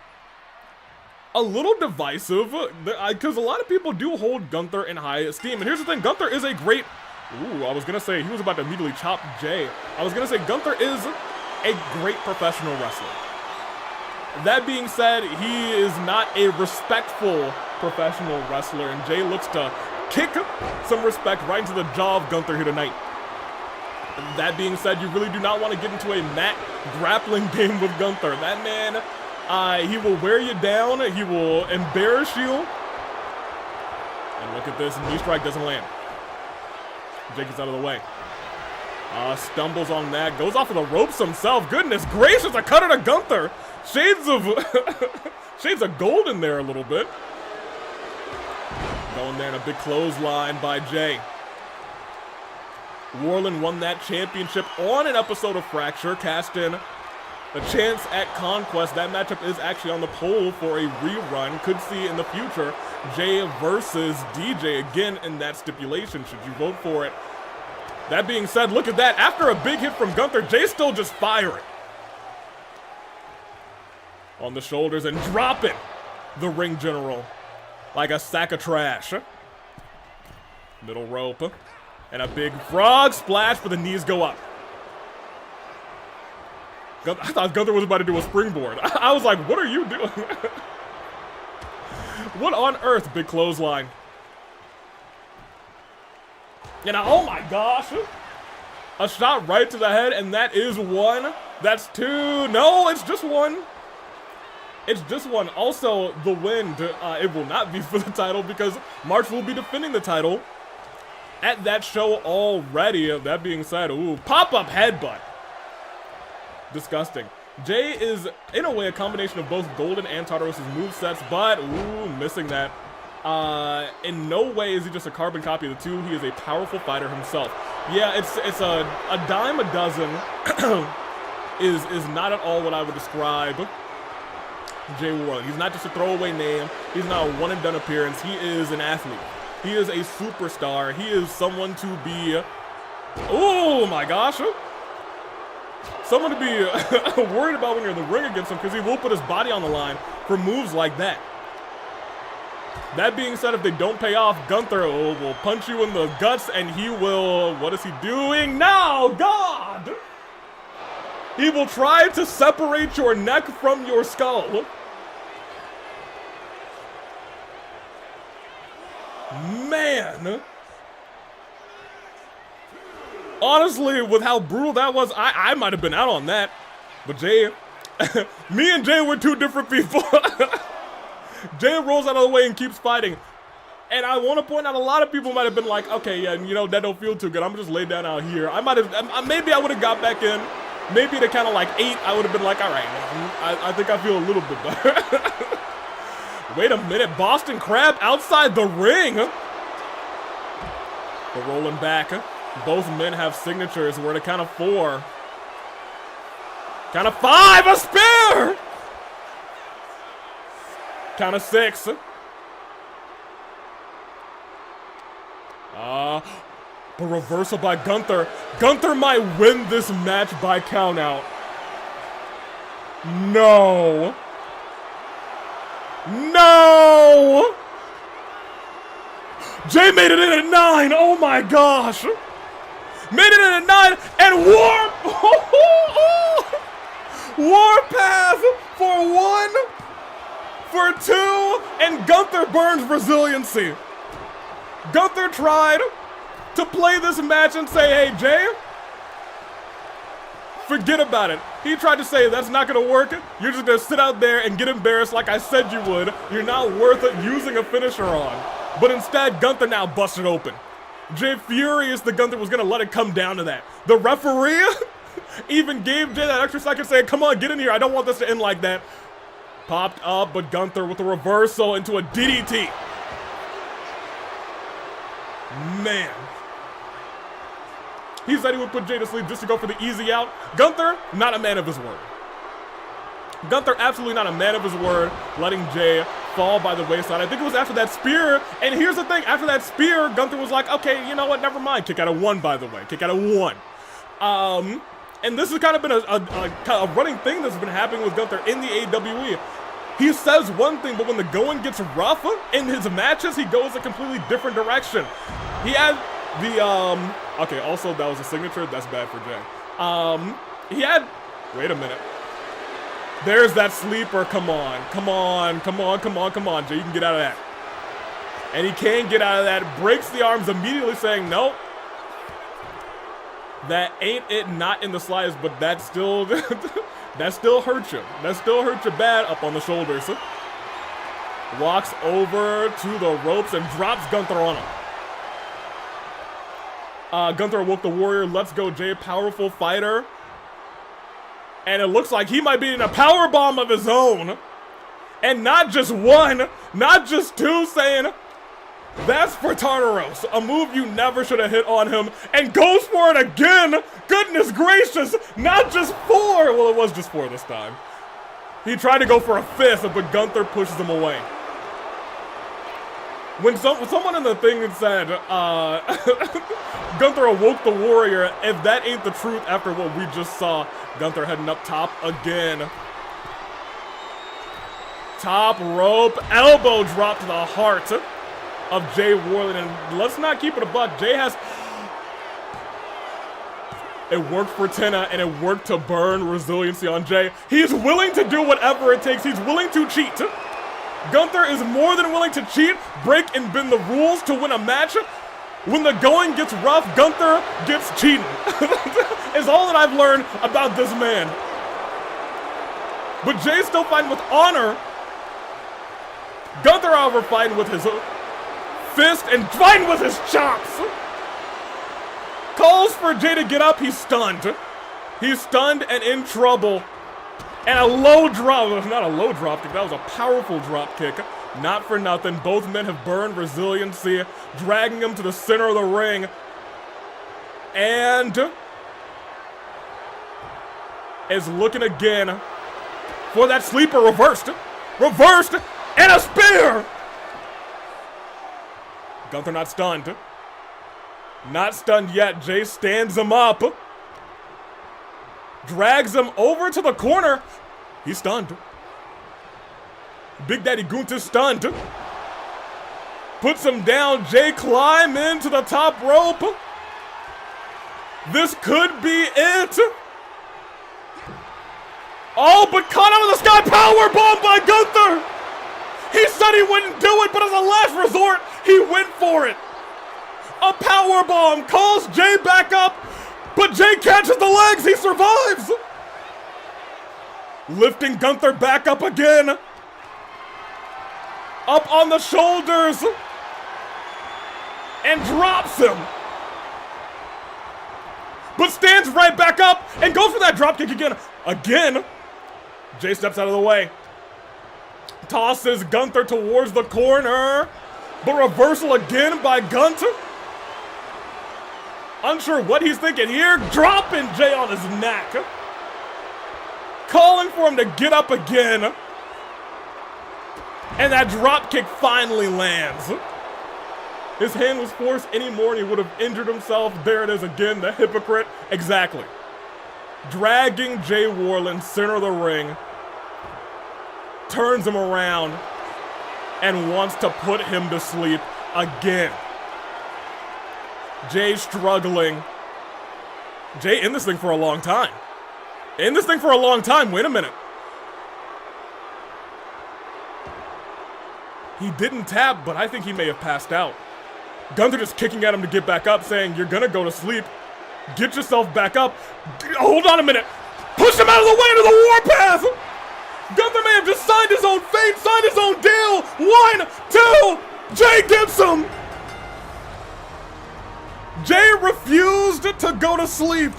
A: a little divisive, because a lot of people do hold Gunther in high esteem. And here's the thing, Gunther is a great Ooh, I was gonna say he was about to immediately chop Jay. I was gonna say Gunther is a great professional wrestler. That being said, he is not a respectful professional wrestler, and Jay looks to kick some respect right into the jaw of Gunther here tonight. That being said, you really do not want to get into a mat grappling game with Gunther. That man, he will wear you down, he will embarrass you. And look at this, knee strike doesn't land. Jake is out of the way. Stumbles on that, goes off of the ropes himself. Goodness gracious, a cutter to Gunther. Shades of shades of gold in there a little bit. Going there in a big clothesline by Jay. Warlen won that championship on an episode of Fracture, cast in a chance at Conquest. That matchup is actually on the poll for a rerun. Could see in the future Jay versus DJ again in that stipulation, should you vote for it. That being said, look at that. After a big hit from Gunther, Jay's still just firing. On the shoulders and dropping the ring general like a sack of trash. Middle rope. And a big frog splash, but the knees go up. I thought Gunther was about to do a springboard. I was like, what are you doing? What on earth, big clothesline. And oh my gosh. A shot right to the head, and that is one. That's two. No, it's just one. It's just one. Also, the win, it will not be for the title because March will be defending the title at that show already. That being said, ooh, pop-up headbutt. Disgusting. Jay is, in a way, a combination of both Golden and Tartaros' movesets, but, ooh, missing that. In no way is he just a carbon copy of the two. He is a powerful fighter himself. Yeah, it's a dime a dozen is not at all what I would describe Jay Warlen. He's not just a throwaway name. He's not a one-and-done appearance. He is an athlete. He is a superstar. He is someone to be, oh my gosh, someone to be worried about when you're in the ring against him, because he will put his body on the line for moves like that. That being said, if they don't pay off, Gunther will punch you in the guts, and he will, what is he doing now? God! He will try to separate your neck from your skull. Man. Honestly, with how brutal that was, I might have been out on that. But Jay, me and Jay were two different people. Jay rolls out of the way and keeps fighting. And I want to point out, a lot of people might have been like, okay, yeah, you know, that don't feel too good. I'm just laid down out here. I might have, maybe I would have got back in. Maybe to kind of like 8, I would have been like, all right, I think I feel a little bit better. Wait a minute, Boston Crab outside the ring. The rolling back. Both men have signatures. We're at a count of 4. Count of 5, a spear! Count of 6. A reversal by Gunther. Gunther might win this match by countout. No. No! Jay made it in at 9. Oh my gosh. Made it in at 9 and warp. Warpath for 1, for 2, and Gunther burns resiliency. Gunther tried to play this match and say, hey, Jay, forget about it. He tried to say, that's not going to work. You're just going to sit out there and get embarrassed like I said you would. You're not worth it using a finisher on. But instead, Gunther now busted open. Jay furious that Gunther was going to let it come down to that. The referee even gave Jay that extra second saying, come on, get in here. I don't want this to end like that. Popped up, but Gunther with a reversal into a DDT. Man. He said he would put Jay to sleep just to go for the easy out. Gunther, not a man of his word. Gunther, absolutely not a man of his word, letting Jay fall by the wayside. I think it was after that spear. And here's the thing, after that spear, Gunther was like, okay, you know what, never mind. Kick out of 1, by the way. Kick out of 1. And this has kind of been a running thing that's been happening with Gunther in the AWE. He says one thing, but when the going gets rough in his matches, he goes a completely different direction. He had Okay, also that was a signature. That's bad for Jay. He had, wait a minute. There's that sleeper. Come on. Jay, you can get out of that. And he can't get out of that. Breaks the arms immediately, saying, nope. That ain't it, not in the slightest, but that still, that still hurts you. That still hurts you bad up on the shoulders. Walks over to the ropes and drops Gunther on him. Gunther awoke the warrior. Let's go, Jay. Powerful fighter. And it looks like he might be in a power bomb of his own. And not just one, not just two, saying, that's for Tartaros. A move you never should have hit on him. And goes for it again. Goodness gracious. Not just four. Well, it was just four this time. He tried to go for a fifth, but Gunther pushes him away. When someone in the thing said, Gunther awoke the warrior, if that ain't the truth after what we just saw, Gunther heading up top again. Top rope, elbow drop to the heart of Jay Warlen, and let's not keep it a buck. Jay has... It worked for Tenna, and it worked to burn resiliency on Jay. He's willing to do whatever it takes. He's willing to cheat. Gunther is more than willing to cheat, break and bend the rules to win a match. When the going gets rough, Gunther gets cheating. Is all that I've learned about this man. But Jay's still fighting with honor. Gunther, however, fighting with his fist and fighting with his chops. Calls for Jay to get up, he's stunned. He's stunned and in trouble. And a low drop, not a low drop kick, that was a powerful drop kick. Not for nothing, both men have burned resiliency, dragging him to the center of the ring. And is looking again for that sleeper. Reversed, and a spear! Gunther not stunned. Not stunned yet, Jay stands him up. Drags him over to the corner. He's stunned. Big Daddy Gunther stunned. Puts him down. Jay climb into the top rope. This could be it. Oh, but caught out of the sky. Powerbomb by Gunther. He said he wouldn't do it, but as a last resort, he went for it. A powerbomb calls Jay back up. But Jay catches the legs, he survives! Lifting Gunther back up again. Up on the shoulders. And drops him. But stands right back up and goes for that dropkick again. Jay steps out of the way. Tosses Gunther towards the corner. But reversal again by Gunther. Unsure what he's thinking here. Dropping Jay on his neck. Calling for him to get up again. And that drop kick finally lands. His hand was forced anymore and he would have injured himself. There it is again, the hypocrite. Exactly. Dragging Jay Warlen, center of the ring. Turns him around. And wants to put him to sleep again. Jay struggling. Jay in this thing for a long time. Wait a minute. He didn't tap, but I think he may have passed out. Gunther just kicking at him to get back up, saying, you're gonna go to sleep. Get yourself back up. Hold on a minute. Push him out of the way to the warpath. Gunther may have just signed his own fate, signed his own deal. 1, 2, Jay gets him. Jay refused to go to sleep.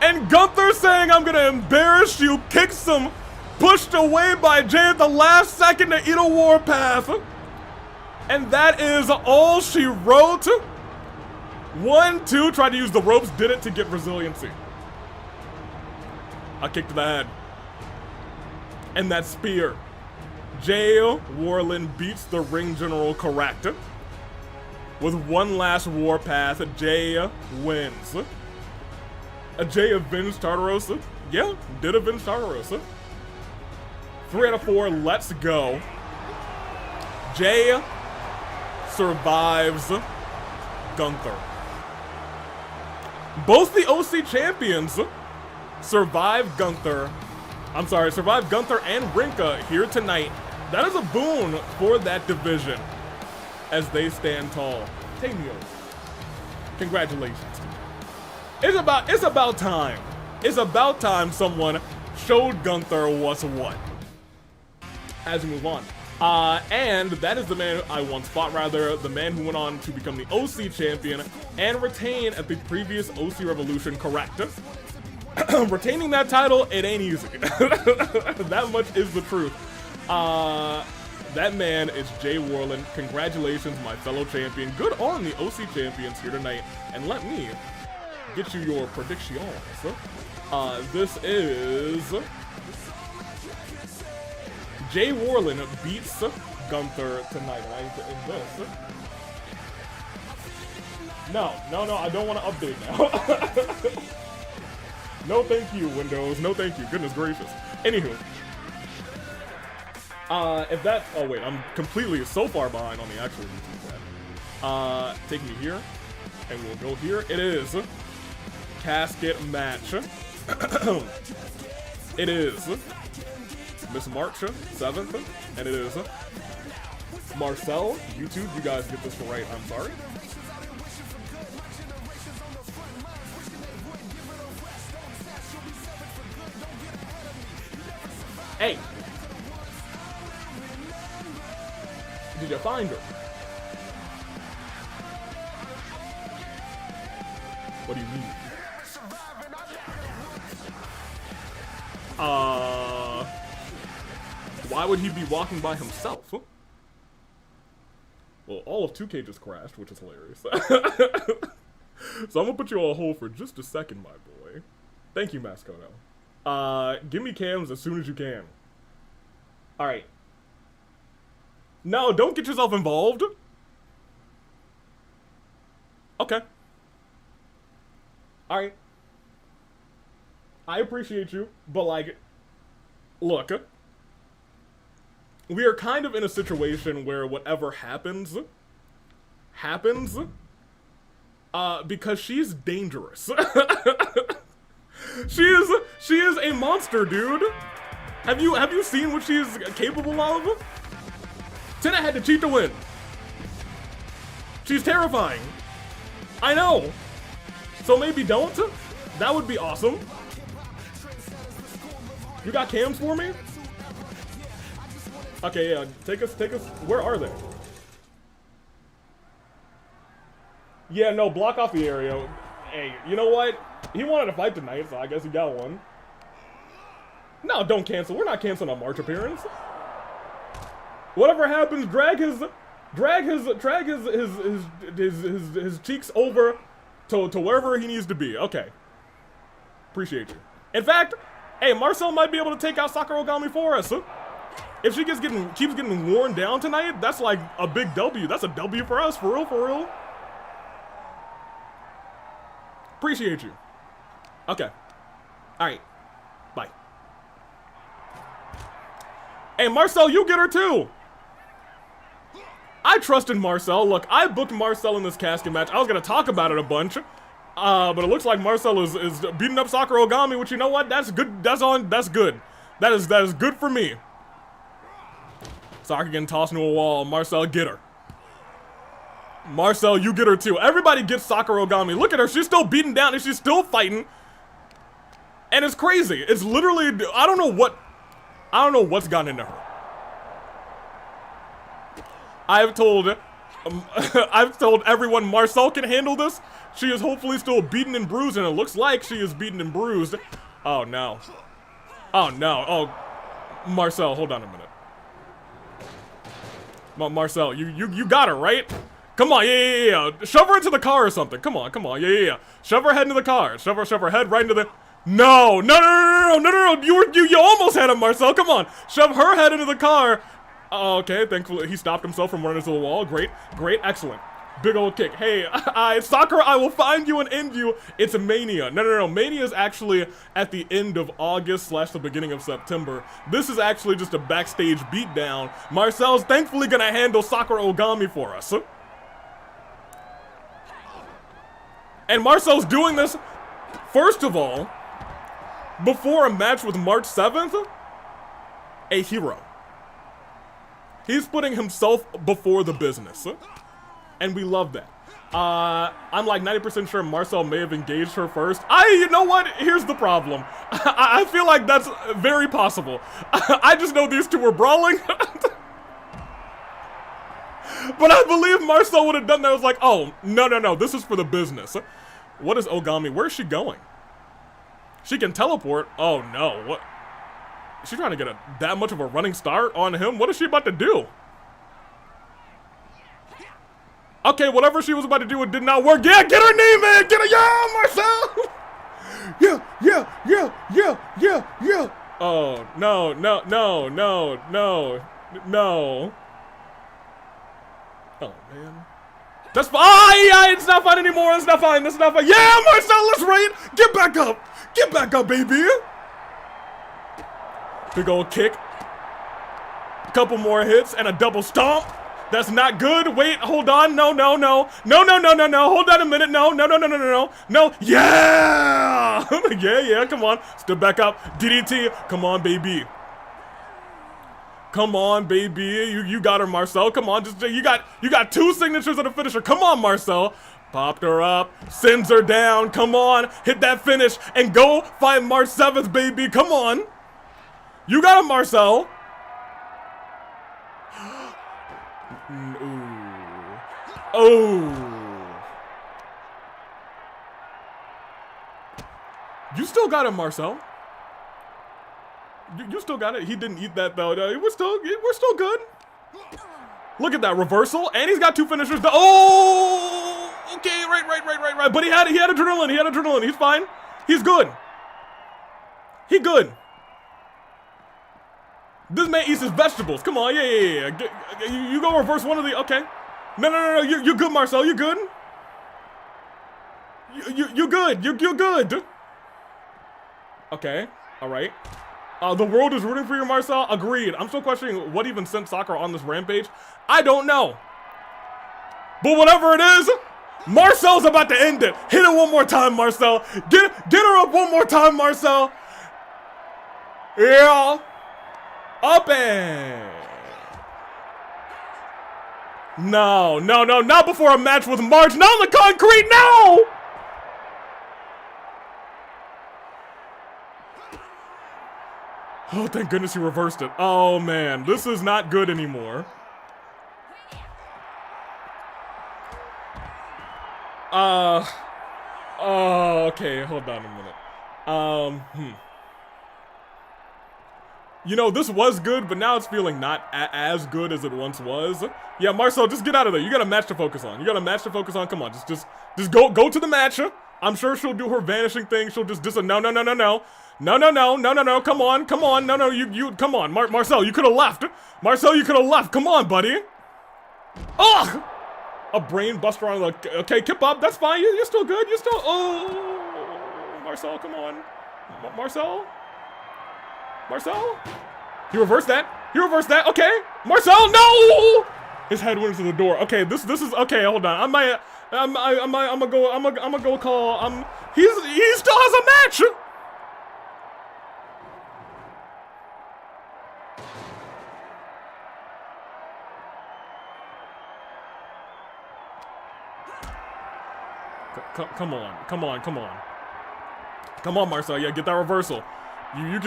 A: And Gunther saying, I'm gonna embarrass you, kicks him, pushed away by Jay at the last second to eat a warpath. And that is all she wrote. 1, 2, tried to use the ropes, did it to get resiliency. A kick to the head. And that spear. Jay Warlen beats the ring general correct. With one last warpath, Jay wins. Jay avenged Tartaros. Yeah, did avenge Tartaros. 3 out of 4, let's go. Jay survives Gunther. Both the OC champions survived Gunther and Rinkah here tonight. That is a boon for that division as they stand tall. Hey, Neil. Congratulations. It's about time. It's about time someone showed Gunther what's what. As we move on. And that is the man I once fought, the man who went on to become the OC champion and retain at the previous OC Revolution, correct? Retaining that title, it ain't easy. That much is the truth. That man is Jay Warlen. Congratulations, my fellow champion. Good on the OC champions here tonight. And let me get you your predictions. This is... Jay Warlen beats Gunther tonight. And I need to end this. No, I don't want to update now. No thank you, Windows. No thank you. Goodness gracious. Anywho. If that... Oh, wait. I'm completely so far behind on the actual YouTube chat. Take me here. And we'll go here. It is Casket match. It is Miss March 7th. And it is Marcel. YouTube, you guys get this right. I'm sorry. Hey! Did you find her? What do you mean? Why would he be walking by himself? Well, all of 2K just crashed, which is hilarious. So I'm gonna put you on hold for just a second, my boy. Thank you, Mascoto. Give me cams as soon as you can. Alright. No, don't get yourself involved. Okay. Alright. I appreciate you, but like, look. We are kind of in a situation where whatever happens, because she's dangerous. She is a monster, dude. Have you seen what she's capable of? Tenna had to cheat to win. She's terrifying. I know. So maybe don't. That would be awesome. You got cams for me? Okay, yeah. Take us. Where are they? Yeah, no. Block off the area. Hey, you know what? He wanted to fight tonight, so I guess he got one. No, don't cancel. We're not canceling a March appearance. Whatever happens, drag his cheeks over to wherever he needs to be. Okay. Appreciate you. In fact, hey, Marcel might be able to take out Sakura Ogami for us. If she keeps getting worn down tonight, that's like a big W. That's a W for us, for real, for real. Appreciate you. Okay. Alright. Bye. Hey, Marcel, you get her too! I trusted Marcel. Look, I booked Marcel in this casket match. I was gonna talk about it a bunch. But it looks like Marcel is beating up Sakura Ogami, which, you know what? That's good. That's good. That is good for me. Sakura getting tossed into a wall. Marcel, get her. Marcel, you get her too. Everybody gets Sakura Ogami. Look at her. She's still beaten down and she's still fighting. And it's crazy. It's literally, I don't know what's gotten into her. I've told everyone Marcel can handle this. She is hopefully still beaten and bruised, and it looks like she is beaten and bruised. Oh no. Oh no. Oh, Marcel, hold on a minute. Marcel, you got her, right? Come on, yeah. Shove her into the car or something. Come on, yeah. Shove her head into the car. Shove her head right into the... No. You almost had him, Marcel. Come on. Shove her head into the car. Oh, okay, thankfully he stopped himself from running into the wall. Great, excellent. Big old kick. Hey, Sakura, I will find you and end you. It's Mania. No. Mania is actually at the end of August / the beginning of September. This is actually just a backstage beatdown. Marcel's thankfully gonna handle Sakura Ogami for us. And Marcel's doing this, first of all, before a match with March 7th, a hero. He's putting himself before the business. And we love that. I'm like 90% sure Marcel may have engaged her first. You know what? Here's the problem. I feel like that's very possible. I just know these two were brawling. But I believe Marcel would have done that. I was like, oh, no, this is for the business. What is Ogami? Where's she going? She can teleport. Oh no, what? Is she trying to get that much of a running start on him? What is she about to do? Okay, whatever she was about to do, it did not work. Yeah, get her knee, man! Get her, yeah, Marcel! Yeah. Oh, no. Oh, man. That's fine. Yeah, it's not fine anymore. It's not fine. Yeah, Marcel, let's raid. Get back up. Get back up, baby. Big old kick. Couple more hits and a double stomp. That's not good. Wait, hold on. No. Hold on a minute. No. Yeah. yeah. Come on. Step back up. DDT. Come on, baby. You got her, Marcel. Come on. Just you got two signatures of the finisher. Come on, Marcel. Popped her up. Sends her down. Come on. Hit that finish and go find March 7th, baby. Come on. You got him, Marcel. Oh. You still got him, Marcel. You still got it. He didn't eat that though. We're still good. Look at that reversal, and he's got two finishers. Oh, okay, right. But he had adrenaline. He's fine. He's good. He good. This man eats his vegetables. Come on, yeah. You go reverse one of the. Okay. No. You're good, Marcel. You good? You good. You're good. Okay. All right. The world is rooting for you, Marcel. Agreed. I'm still questioning what even sent Sakura on this rampage. I don't know. But whatever it is, Marcel's about to end it. Hit it one more time, Marcel. Get her up one more time, Marcel. Yeah. Up and... No. Not before a match with March. Not on the concrete, no! Oh, thank goodness he reversed it. Oh, man. This is not good anymore. Okay. Hold on a minute. You know, this was good, but now it's feeling not as good as it once was. Yeah, Marcel, just get out of there. You got a match to focus on. Come on, just go to the match. I'm sure she'll do her vanishing thing. She'll just no. Come on. No. You come on, Marcel. You could have left. Come on, buddy. Ugh! A brain buster on the. Okay, kip up. That's fine. You're still good. Oh, Marcel, come on, Marcel. He reversed that. Okay, Marcel, no! His head went into the door. Okay, this is okay. Hold on. I'm gonna go call. He still has a match. Come on, Marcel. Yeah, get that reversal. You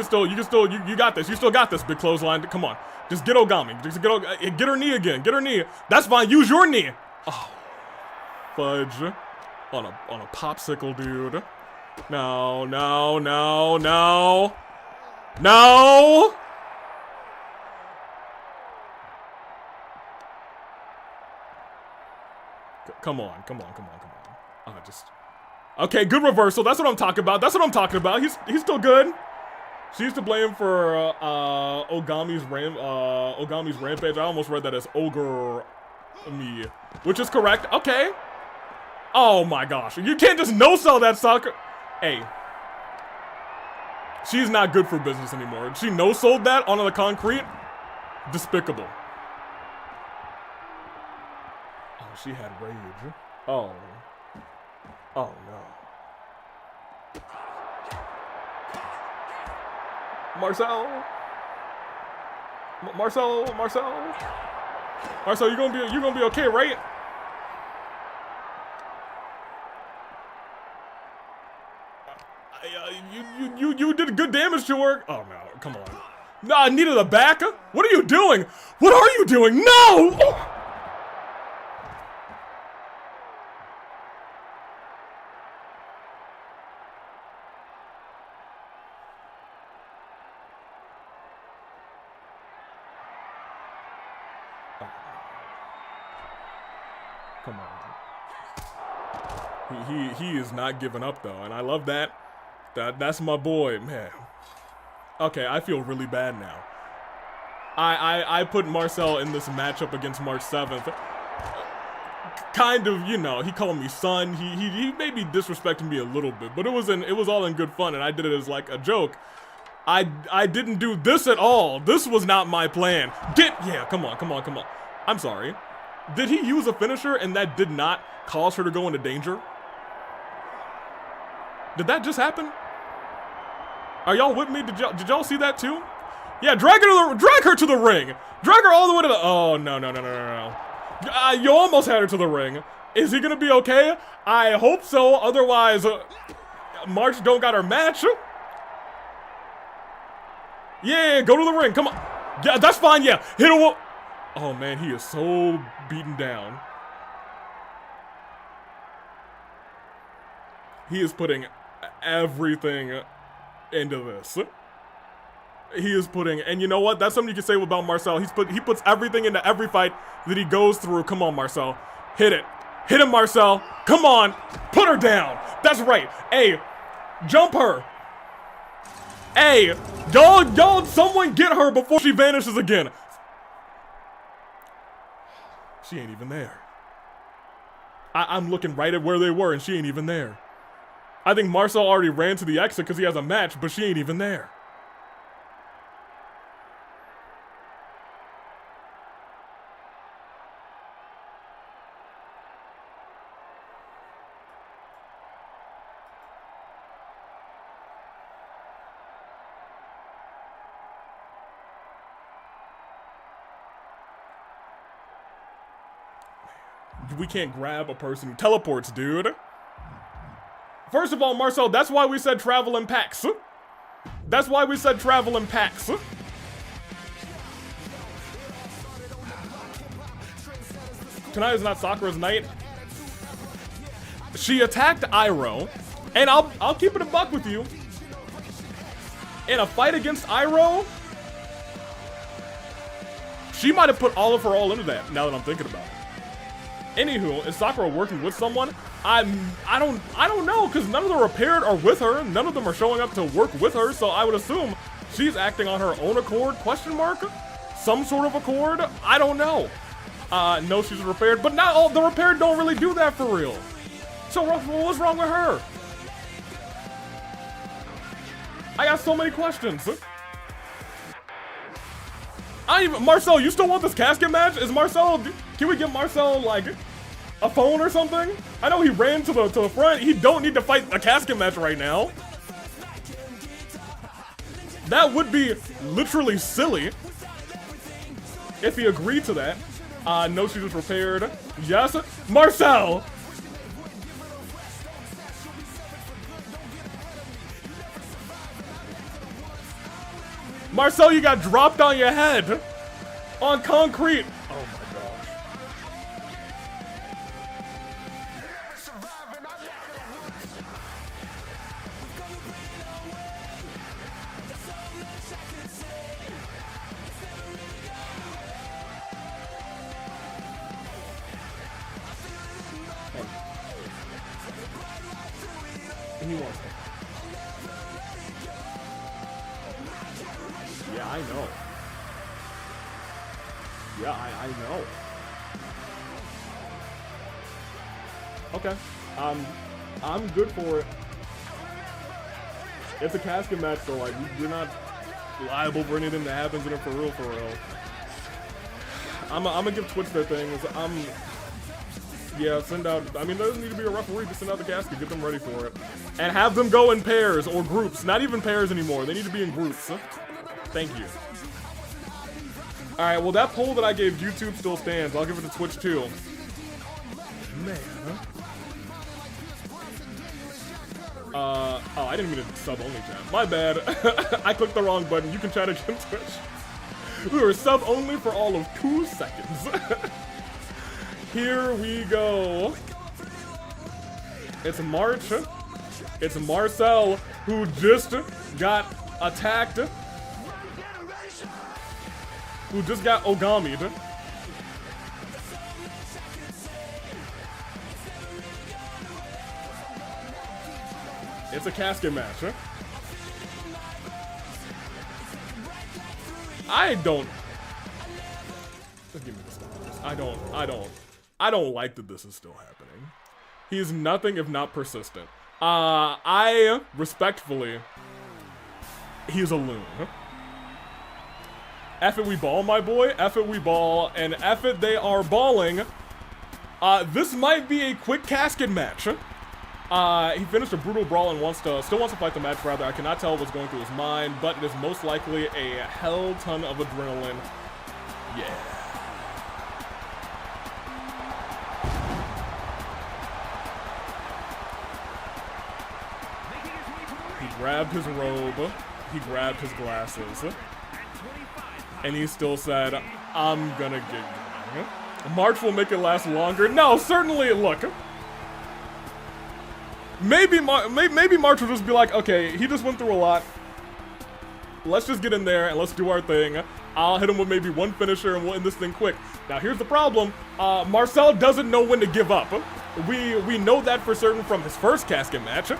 A: got this. You still got this, big clothesline. Come on. Just get Ogami. Get her knee again. Get her knee. That's fine. Use your knee. Oh. Fudge. On a popsicle, dude. No. Come on. Okay, good reversal. That's what I'm talking about. He's still good. She used to blame for Ogami's rampage. I almost read that as Ogre me, which is correct. Okay. Oh my gosh. You can't just no-sell that sucker. Hey. She's not good for business anymore. She no-sold that onto the concrete. Despicable. Oh, she had rage. Oh. Oh no. Marcel, you gonna be okay, right? You did good damage to her. Oh no, come on. Nah, knee to the back. What are you doing? What are you doing? No! Oh. Come on. He is not giving up though, and I love that. That's my boy, man. Okay, I feel really bad now. I put Marcel in this matchup against March 7th. Kind of, you know, he called me son. He may be disrespecting me a little bit, but it was all in good fun, and I did it as like a joke. I didn't do this at all. This was not my plan. Yeah, come on. I'm sorry. Did he use a finisher and that did not cause her to go into danger? Did that just happen? Are y'all with me? Did y'all see that too? Yeah, drag her to the ring. Drag her all the way to the. Oh no. You almost had her to the ring. Is he gonna be okay? I hope so. Otherwise, March don't got her match. Yeah, go to the ring. Come on. Yeah, that's fine. Yeah, hit her. Oh man, he is so beaten down. He is putting everything into this. He is putting, and you know what? That's something you can say about Marcel. He puts everything into every fight that he goes through. Come on, Marcel. Hit it. Hit him, Marcel. Come on. Put her down. That's right. Hey, jump her. Hey, y'all, someone get her before she vanishes again. She ain't even there. I'm looking right at where they were, and she ain't even there. I think Marcel already ran to the exit because he has a match, but she ain't even there. We can't grab a person who teleports, dude. First of all, Marcel, that's why we said travel in packs. That's why we said travel in packs. Tonight is not Sakura's night. She attacked Iroh, and I'll keep it a buck with you. In a fight against Iroh, she might have put all of her all into that, now that I'm thinking about it. Anywho, is Sakura working with someone? I don't know, because none of them are paired or with her. None of them are showing up to work with her, so I would assume she's acting on her own accord, question mark? Some sort of accord? I don't know. No, she's repaired, but not all the repaired don't really do that for real. So what's wrong with her? I got so many questions. Marcel, you still want this casket match? Is Marcel, can we get Marcel, like, a phone or something? I know he ran to the front. He don't need to fight a casket match right now. That would be literally silly if he agreed to that. No, she just repaired. Yes, Marcel! Marcel, you got dropped on your head. On concrete. Oh my gosh. He wants it. Yeah, I know. Yeah, I know. Okay. I'm good for it. It's a casket match, so like you're not liable for anything that happens in it for real. I'm gonna give Twitch their things. Yeah, send out, I mean, there doesn't need to be a referee, just send out the casket, get them ready for it. And have them go in pairs or groups, not even pairs anymore, they need to be in groups. Thank you. Alright, well that poll that I gave YouTube still stands, I'll give it to Twitch too. Man. Oh, I didn't mean to sub-only chat. My bad. I clicked the wrong button. You can chat again, Twitch. We were sub-only for all of 2 seconds. Here we go. It's March. It's Marcel, who just got attacked. Who just got Ogami'd. It's a casket match, huh? I don't. Just give me this. I don't like that this is still happening. He's nothing if not persistent. I respectfully. He's a loon. Huh? F it, we ball, my boy. F it, we ball, and F it, they are balling. This might be a quick casket match. He finished a brutal brawl and still wants to fight the match, rather. I cannot tell what's going through his mind, but it is most likely a hell ton of adrenaline. Yeah. He grabbed his robe, he grabbed his glasses, and he still said, I'm gonna get going. March will make it last longer. No, certainly, look. Maybe March will just be like, okay, he just went through a lot. Let's just get in there and let's do our thing. I'll hit him with maybe one finisher and we'll end this thing quick. Now here's the problem. Marcel doesn't know when to give up. We know that for certain from his first casket match.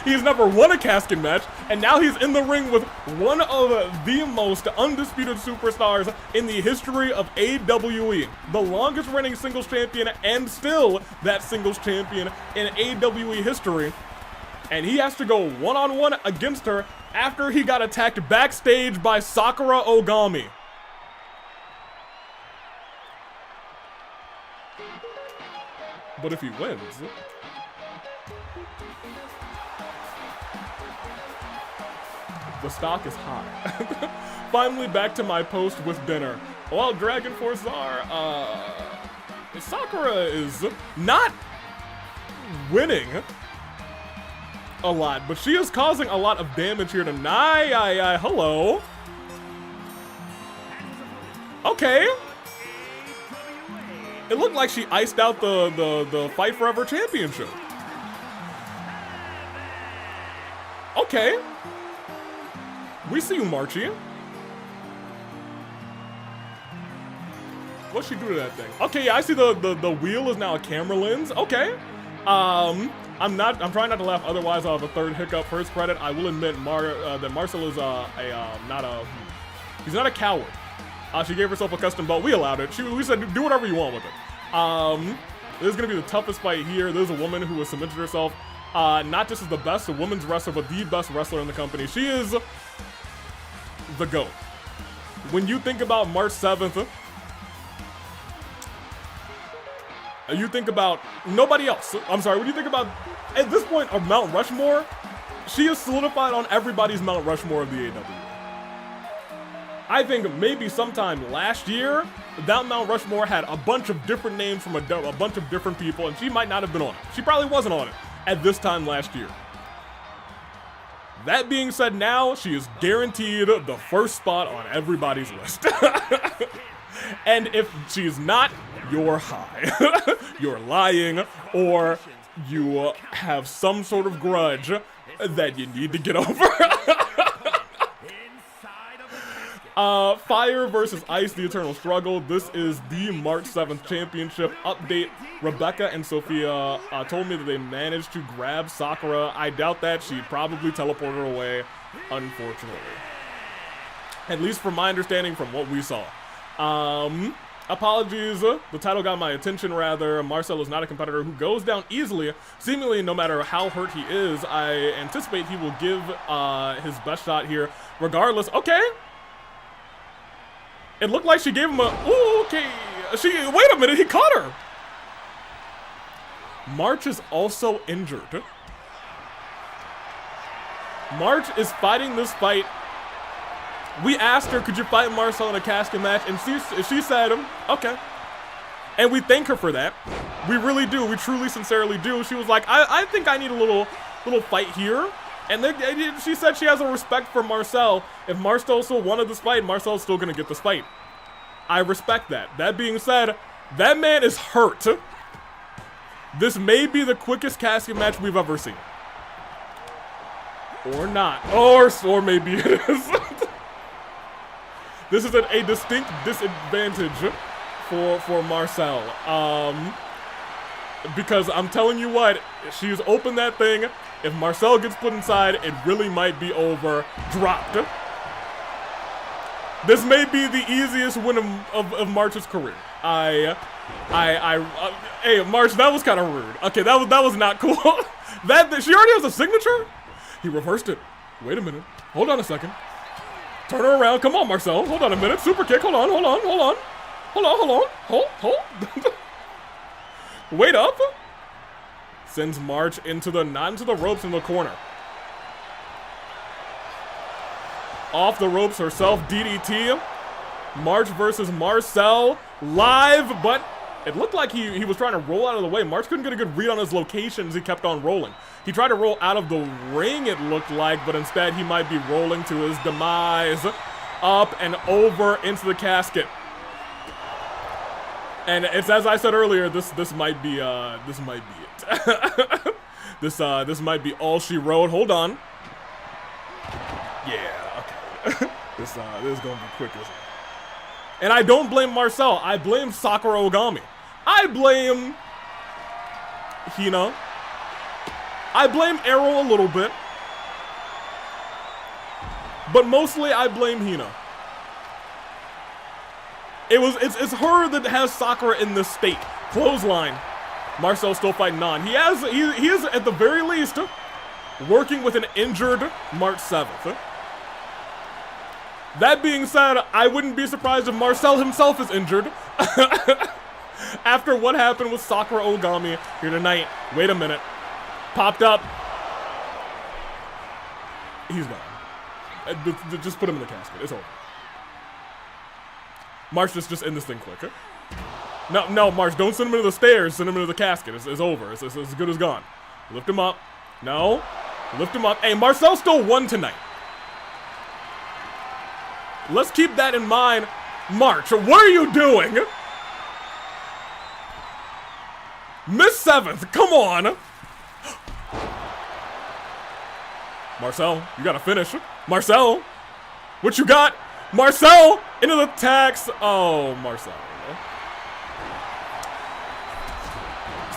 A: He's never won a casket match, and now he's in the ring with one of the most undisputed superstars in the history of AWE. The longest reigning singles champion and still that singles champion in AWE history. And he has to go one-on-one against her after he got attacked backstage by Sakura Ogami. But if he wins... the stock is high. Finally back to my post with dinner. While Dragon Force are, Sakura is not winning a lot, but she is causing a lot of damage here tonight. Hello. Okay. It looked like she iced out the Fight Forever Championship. Okay. We see you, Marchie. What'd she do to that thing? Okay, yeah, I see the wheel is now a camera lens. Okay. I'm trying not to laugh, otherwise I'll have a third hiccup. For his credit, I will admit that Marcel is he's not a coward. She gave herself a custom belt. We allowed it. We said do whatever you want with it. This is gonna be the toughest fight here. There's a woman who has cemented herself not just as the best women's wrestler, but the best wrestler in the company. She is the GOAT. When you think about March 7th, you think about nobody else. I'm sorry, when you think about, at this point, of Mount Rushmore, she is solidified on everybody's Mount Rushmore of the AW. I think maybe sometime last year, that Mount Rushmore had a bunch of different names from a bunch of different people, and she might not have been on it. She probably wasn't on it at this time last year. That being said, now she is guaranteed the first spot on everybody's list. And if she's not, you're high. You're lying, or you have some sort of grudge that you need to get over. Fire versus Ice, the Eternal Struggle. This is the March 7th championship update. Rebecca and Sophia told me that they managed to grab Sakura. I doubt that. She probably teleported her away, unfortunately. At least from my understanding from what we saw. Apologies. The title got my attention, rather. Marcel is not a competitor who goes down easily, seemingly no matter how hurt he is. I anticipate he will give his best shot here regardless. Okay. It looked like she gave him a... Ooh, okay. Wait a minute, he caught her. March is also injured. March is fighting this fight. We asked her, could you fight Marcel in a casket match? And she said, okay. And we thank her for that. We really do. We truly, sincerely do. She was like, I think I need a little fight here. And then she said she has a respect for Marcel. If Marcel still wanted this fight, Marcel's still going to get this fight. I respect that. That being said, that man is hurt. This may be the quickest casket match we've ever seen. Or not. Or maybe it is. This is a distinct disadvantage for Marcel. Because I'm telling you what, she's opened that thing. If Marcel gets put inside, it really might be over. Dropped. This may be the easiest win of March's career. Hey, March, that was kind of rude. Okay, that was not cool. She already has a signature? He reversed it. Wait a minute. Hold on a second. Turn her around. Come on, Marcel. Hold on a minute. Super kick. Hold on. Hold. Wait up. Sends March not into the ropes in the corner. Off the ropes herself, DDT. March versus Marcel. Live, but it looked like he was trying to roll out of the way. March couldn't get a good read on his locations. He kept on rolling. He tried to roll out of the ring, it looked like, but instead he might be rolling to his demise. Up and over into the casket. And it's as I said earlier, this might be it. this might be all she wrote. Hold on. Yeah, okay. This is gonna be quick, isn't it? And I don't blame Marcel. I blame Sakura Ogami. I blame Hina. I blame Arrow a little bit. But mostly I blame Hina. It's her that has Sakura in this state. Clothesline. Marcel's still fighting on. He is at the very least working with an injured March 7th. That being said, I wouldn't be surprised if Marcel himself is injured. After what happened with Sakura Ogami here tonight. Wait a minute. Popped up. He's gone. Just put him in the casket. It's over. March, just end this thing quick. No, March, don't send him into the stairs. Send him into the casket. It's over. It's as good as gone. Lift him up. No. Lift him up. Hey, Marcel still won tonight. Let's keep that in mind. March, what are you doing? Miss 7th, come on. Marcel, you gotta finish. Marcel, what you got? Marcel, into the tax. Oh, Marcel.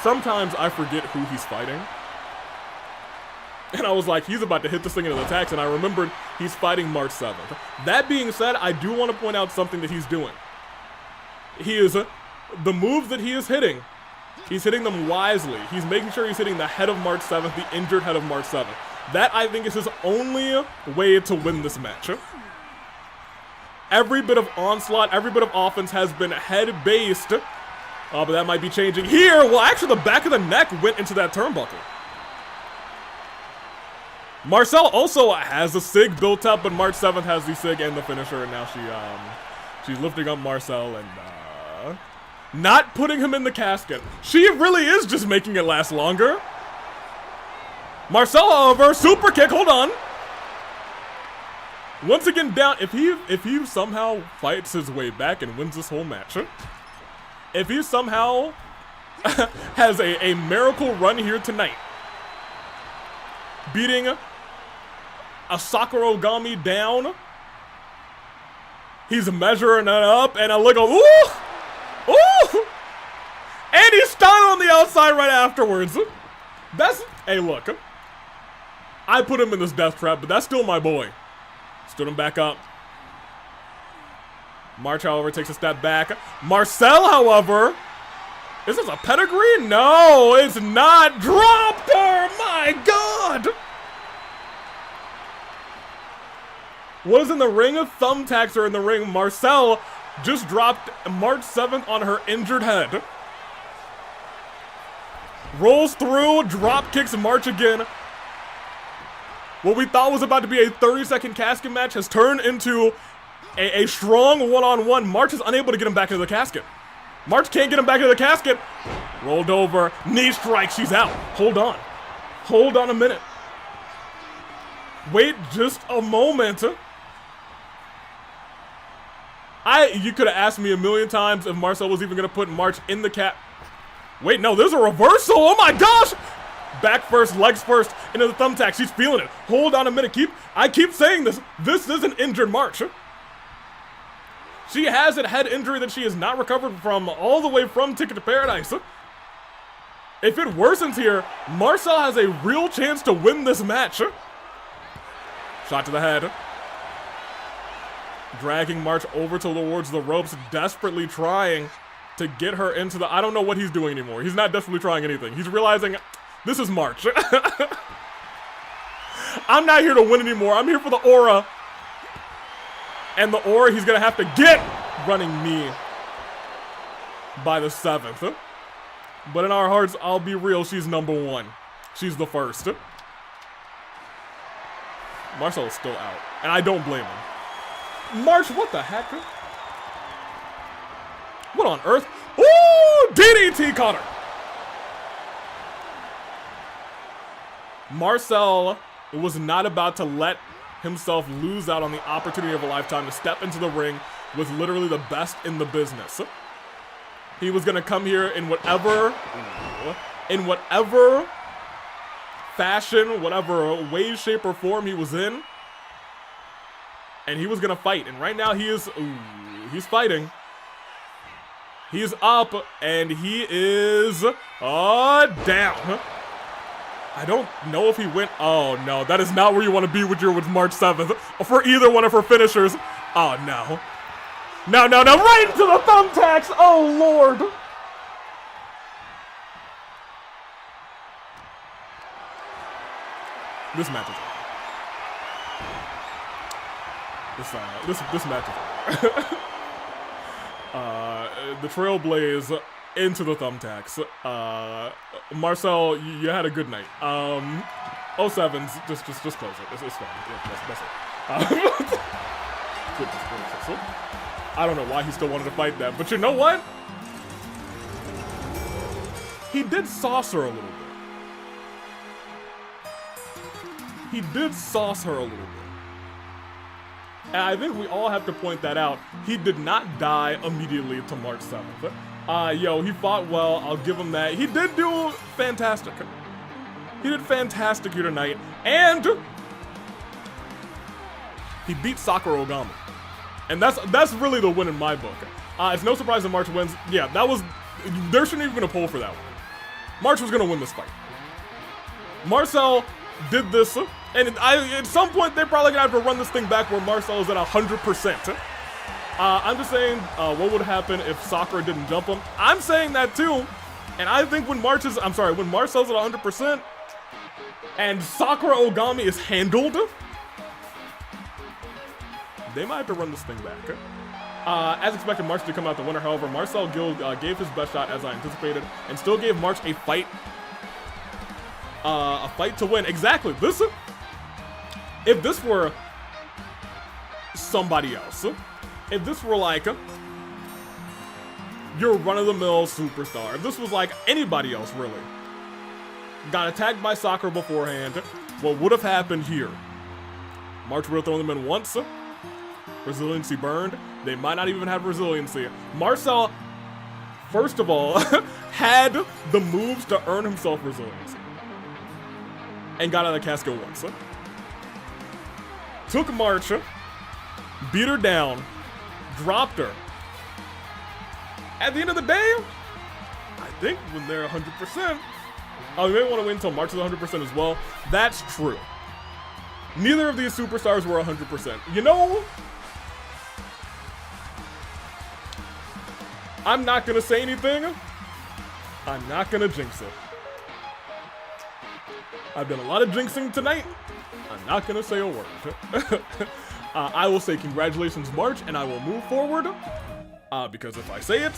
A: Sometimes I forget who he's fighting. And I was like, he's about to hit this thing into the tax, and I remembered he's fighting March 7th. That being said, I do want to point out something that he's doing. The moves that he is hitting, he's hitting them wisely. He's making sure he's hitting the head of March 7th, the injured head of March 7th. That, I think, is his only way to win this match. Every bit of onslaught, every bit of offense has been head-based. Oh, but that might be changing here. Well, actually, the back of the neck went into that turnbuckle. Marcel also has a SIG built up, but March 7th has the SIG and the finisher, and now she's lifting up Marcel and not putting him in the casket. She really is just making it last longer. Marcel, however, super kick, hold on. Once again down, if he somehow fights his way back and wins this whole match, if he somehow has a miracle run here tonight, beating a Sakura Ogami down, he's measuring it up, and I look, ooh! And he's stunned on the outside right afterwards. Hey, look. I put him in this death trap, but that's still my boy. Stood him back up. March, however, takes a step back. Marcel, however, is this a pedigree? No, it's not. Dropped her! My God! Was in the ring. Thumbtacks her in the ring. Marcel just dropped March 7th on her injured head. Rolls through, drop kicks March again. What we thought was about to be a 30-second casket match has turned into a strong one-on-one. March is unable to get him back into the casket. March can't get him back into the casket. Rolled over, knee strike, she's out. Hold on. Hold on a minute. Wait just a moment. You could have asked me a million times if Marcel was even going to put March in the cap. Wait, no, there's a reversal. Oh my gosh. Back first, legs first, into the thumbtack. She's feeling it. Hold on a minute. I keep saying this. This is an injured March. She has a head injury that she has not recovered from all the way from Ticket to Paradise. If it worsens here, Marcel has a real chance to win this match. Shot to the head. Dragging March over towards the ropes, desperately trying to get her into the... I don't know what he's doing anymore. He's not desperately trying anything. He's realizing, this is March. I'm not here to win anymore. I'm here for the aura. And the aura he's going to have to get. Running knee by the 7th. But in our hearts, I'll be real, she's number 1. She's the first. Marcel is still out. And I don't blame him. March, what the heck? What on earth? Ooh, DDT caught her. Marcel was not about to let himself lose out on the opportunity of a lifetime to step into the ring with literally the best in the business. He was gonna come here in whatever fashion, whatever way, shape, or form he was in. And he was gonna fight. And right now he's fighting. He's up, and he is down. I don't know if he went. Oh no, that is not where you want to be with March 7th for either one of her finishers. Oh no. No, right into the thumbtacks. Oh Lord. This match is this match is the Trailblaze into the thumbtacks. Marcel, you had a good night. 07s, just close it. It's fine. Yeah, that's it. Goodness gracious. I don't know why he still wanted to fight that, but you know what? He did sauce her a little bit. He did sauce her a little bit. And I think we all have to point that out. He did not die immediately to March 7th. He fought well. I'll give him that. He did do fantastic. He did fantastic here tonight. And he beat Sakura Ogami. And that's really the win in my book. It's no surprise that March wins. Yeah, there shouldn't even been a poll for that one. March was going to win this fight. Marcel did this. And at some point, they're probably going to have to run this thing back where Marcel is at 100%. I'm just saying, what would happen if Sakura didn't jump him? I'm saying that too. And I think when Marcel's at 100% and Sakura Ogami is handled, they might have to run this thing back. As expected, March did come out the winner. However, Marcel gave his best shot as I anticipated and still gave March a fight to win. Exactly. If this were somebody else, if this were like your run-of-the-mill superstar, if this was like anybody else really, got attacked by Sakura beforehand, what would have happened here? March would have thrown them in once. Resiliency burned. They might not even have resiliency. Marcel, first of all, had the moves to earn himself resiliency. And got out of the casket once. Took March, beat her down, dropped her. At the end of the day, I think when they're 100%, we may want to wait until March is 100% as well. That's true. Neither of these superstars were 100%. You know, I'm not going to say anything. I'm not going to jinx it. I've done a lot of jinxing tonight. I'm not going to say a word. I will say congratulations, March, and I will move forward. Because if I say it,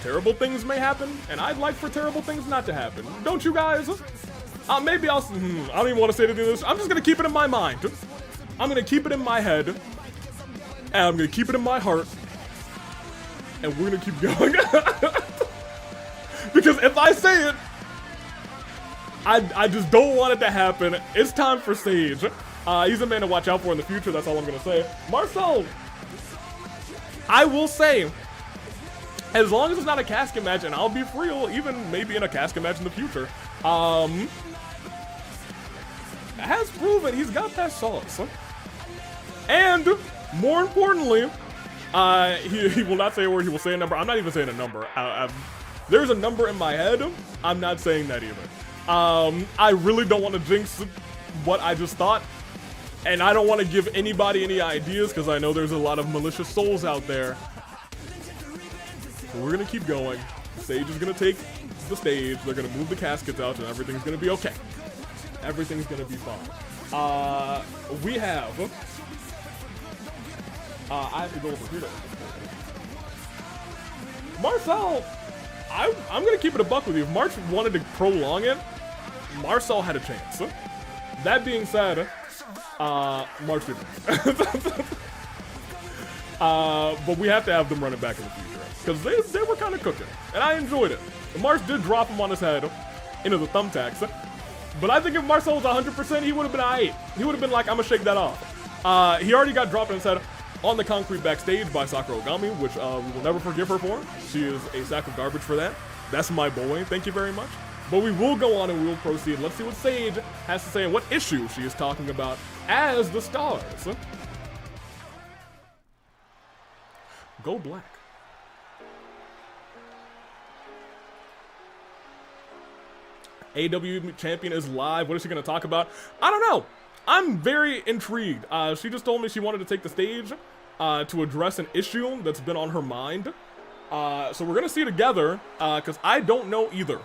A: terrible things may happen, and I'd like for terrible things not to happen. Don't you guys? Maybe I don't even want to say anything to this. I'm just gonna keep it in my mind. I'm gonna keep it in my head, and I'm gonna keep it in my heart, and we're gonna keep going. Because if I say it, I just don't want it to happen. It's time for Sage. He's a man to watch out for in the future, that's all I'm gonna say. Marcel, I will say, as long as it's not a casket match, and I'll be for real, even maybe in a casket match in the future, has proven he's got that sauce. And, more importantly, he will not say a word, he will say a number. I'm not even saying a number. There's a number in my head, I'm not saying that either. I really don't want to jinx what I just thought, and I don't want to give anybody any ideas, because I know there's a lot of malicious souls out there. So we're going to keep going. Sage is going to take the stage, they're going to move the caskets out, and everything's going to be okay. Everything's going to be fine. We have... I have to go over here. Marcel, I'm going to keep it a buck with you. If March wanted to prolong it, Marcel had a chance. That being said, March didn't. But we have to have them running back in the future, because they were kind of cooking, and I enjoyed it. And March did drop him on his head into the thumbtacks, but I think if Marcel was 100%, he would have been aight. He would have been like, I'm gonna shake that off. He already got dropped on his head on the concrete backstage by Sakura Ogami, which we will never forgive her for. She is a sack of garbage for that. That's my boy, thank you very much. But we will go on and we will proceed. Let's see what Sage has to say and what issue she is talking about as the stars. Go black. AW champion is live. What is she going to talk about? I don't know. I'm very intrigued. She just told me she wanted to take the stage to address an issue that's been on her mind. So we're going to see together, because I don't know either.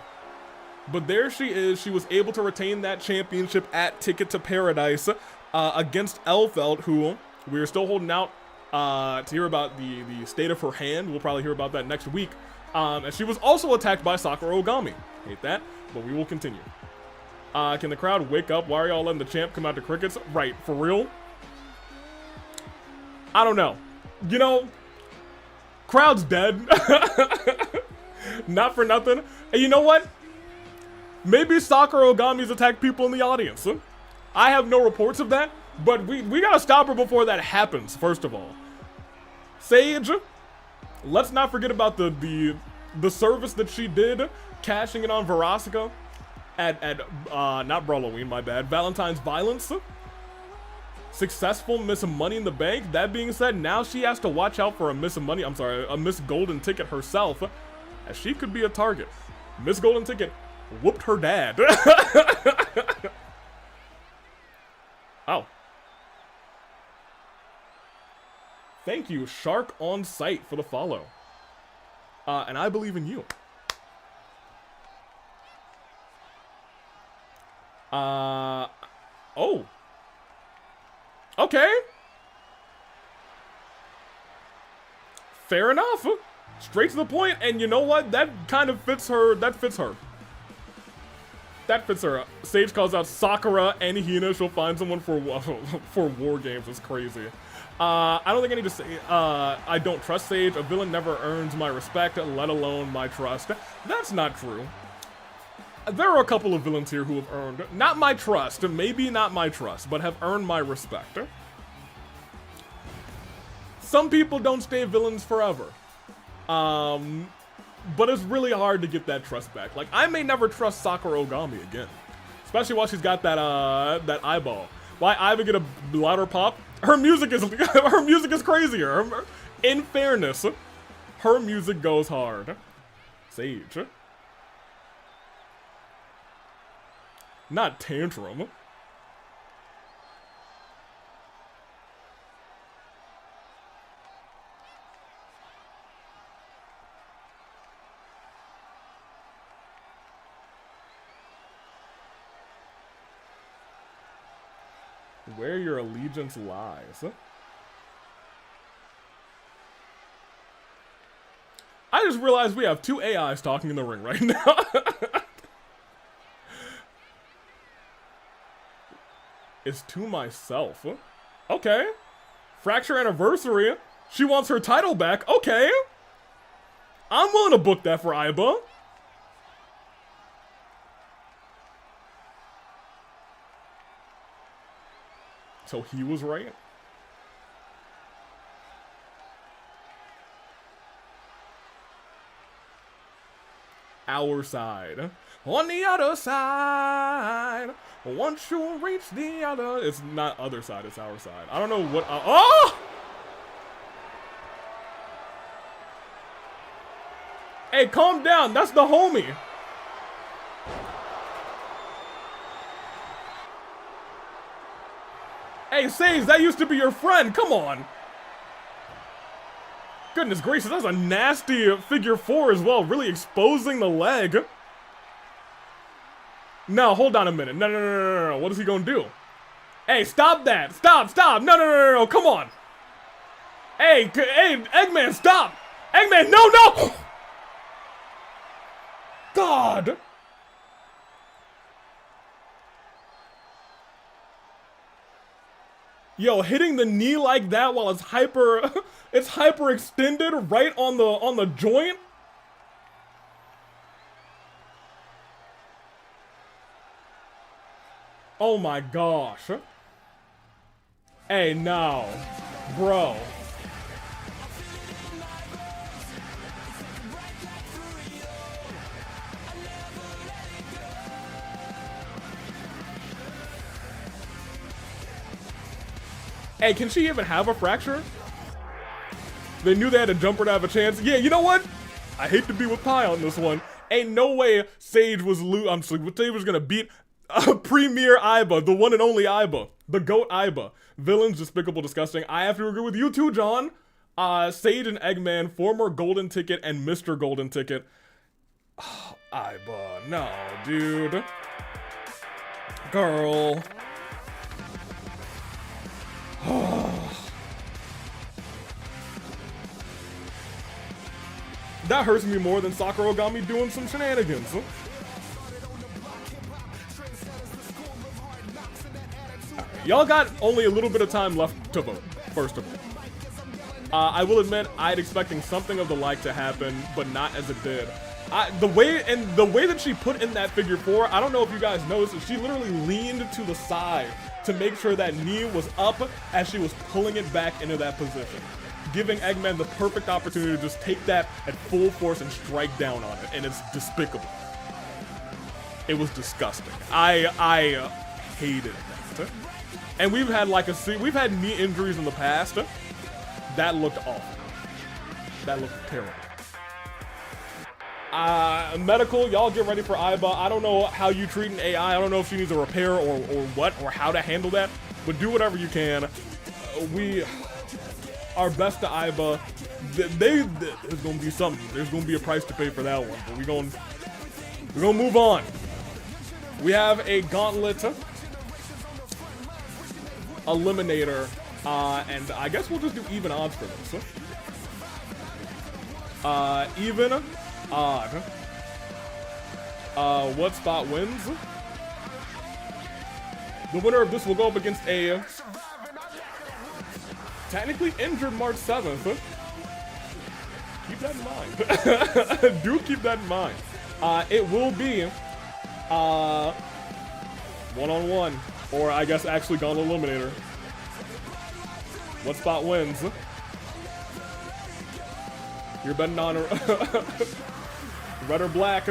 A: But there she is. She was able to retain that championship at Ticket to Paradise against Elfeld, who we are still holding out to hear about the state of her hand. We'll probably hear about that next week. And she was also attacked by Sakura Ogami. Hate that, but we will continue. Can the crowd wake up? Why are y'all letting the champ come out to crickets? Right, for real? I don't know. You know, crowd's dead. Not for nothing. And you know what? Maybe Sakura Ogami's attacked people in the audience. I have no reports of that, but we gotta stop her before that happens, first of all. Sage, let's not forget about the service that she did, cashing it on Verasica at not Brawloween, my bad, Valentine's Violence. Successful Miss Money in the Bank. That being said, now she has to watch out for a Miss Golden Ticket herself, as she could be a target. Miss Golden Ticket whooped her dad. Oh. Thank you, Shark on Sight, for the follow. And I believe in you. Oh. Okay. Fair enough. Straight to the point, and you know what? That kind of fits her. That fits her. That fits her. Sage calls out Sakura and Hina. She'll find someone for war games. It's crazy. I don't think I need to say, I don't trust Sage. A villain never earns my respect, let alone my trust. That's not true. There are a couple of villains here who have earned, not my trust, maybe not my trust, but have earned my respect. Some people don't stay villains forever. But it's really hard to get that trust back. Like, I may never trust Sakura Ogami again. Especially while she's got that eyeball. Why Ivy get a louder pop? Her music is crazier. In fairness, her music goes hard. Sage. Not tantrum. Where your allegiance lies. I just realized we have 2 AIs talking in the ring right now. It's to myself. Okay. Fracture anniversary. She wants her title back. Okay. I'm willing to book that for Aiba. So he was right. Our side. On the other side. Once you reach the other. It's not other side, it's our side. I don't know what. Oh! Hey, calm down. That's the homie. Hey, Sage, that used to be your friend. Come on. Goodness gracious, that's a nasty figure 4 as well. Really exposing the leg. No, hold on a minute. No. What is he gonna do? Hey, stop that. Stop. No. Come on. Hey, Eggman, stop. Eggman, no. God. Yo, hitting the knee like that while it's hyper extended right on the joint. Oh my gosh. Hey, no. Bro. Hey, can she even have a fracture? They knew they had a jumper to have a chance. Yeah, you know what? I hate to be with Pi on this one. Ain't no way Sage was gonna beat Premier Aiba, the one and only Aiba, the GOAT Aiba. Villains, despicable, disgusting. I have to agree with you too, John. Sage and Eggman, former Golden Ticket and Mr. Golden Ticket. Oh, Aiba, no, dude. Girl. That hurts me more than Sakura Ogami doing some shenanigans. Y'all got only a little bit of time left to vote, first of all. I will admit, I'd expecting something of the like to happen, but not as it did. The way that she put in that figure 4, I don't know if you guys noticed, she literally leaned to the side to make sure that knee was up as she was pulling it back into that position, giving Eggman the perfect opportunity to just take that at full force and strike down on it, and it's despicable. It was disgusting. I hated that. And we've had we've had knee injuries in the past. That looked awful. That looked terrible. Medical, y'all get ready for Aiba. I don't know how you treat an AI. I don't know if she needs a repair or what, or how to handle that, but do whatever you can. Our best to Aiba. There's gonna be something. There's gonna be a price to pay for that one, but we're gonna move on. We have a Gauntlet, Eliminator, and I guess we'll just do even odds for this. Even odd. What spot wins? The winner of this will go up against a technically injured March 7th. Keep that in mind. Do keep that in mind. It will be one-on-one, or I guess actually Gauntlet Eliminator. What spot wins? You're betting on red or black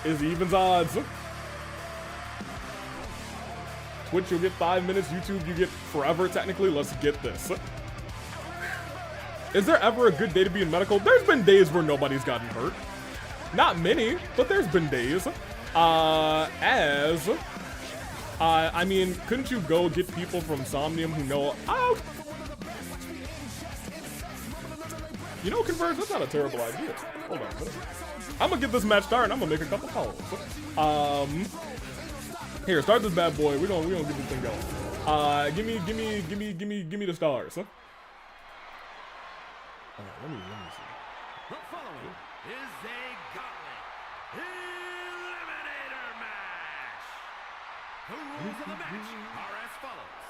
A: is evens odds. Twitch, you'll get 5 minutes. YouTube, you get forever, technically. Let's get this. Is there ever a good day to be in medical? There's been days where nobody's gotten hurt. Not many, but there's been days. I mean, couldn't you go get people from Somnium who know... Oh, you know, Converge, that's not a terrible idea. Hold on a minute. I'm gonna get this match started. I'm gonna make a couple calls. Here, start this bad boy. We're gonna get this thing going. Give me the stars. Let me see.
B: is a Gauntlet Eliminator match. The rules of the match are as follows.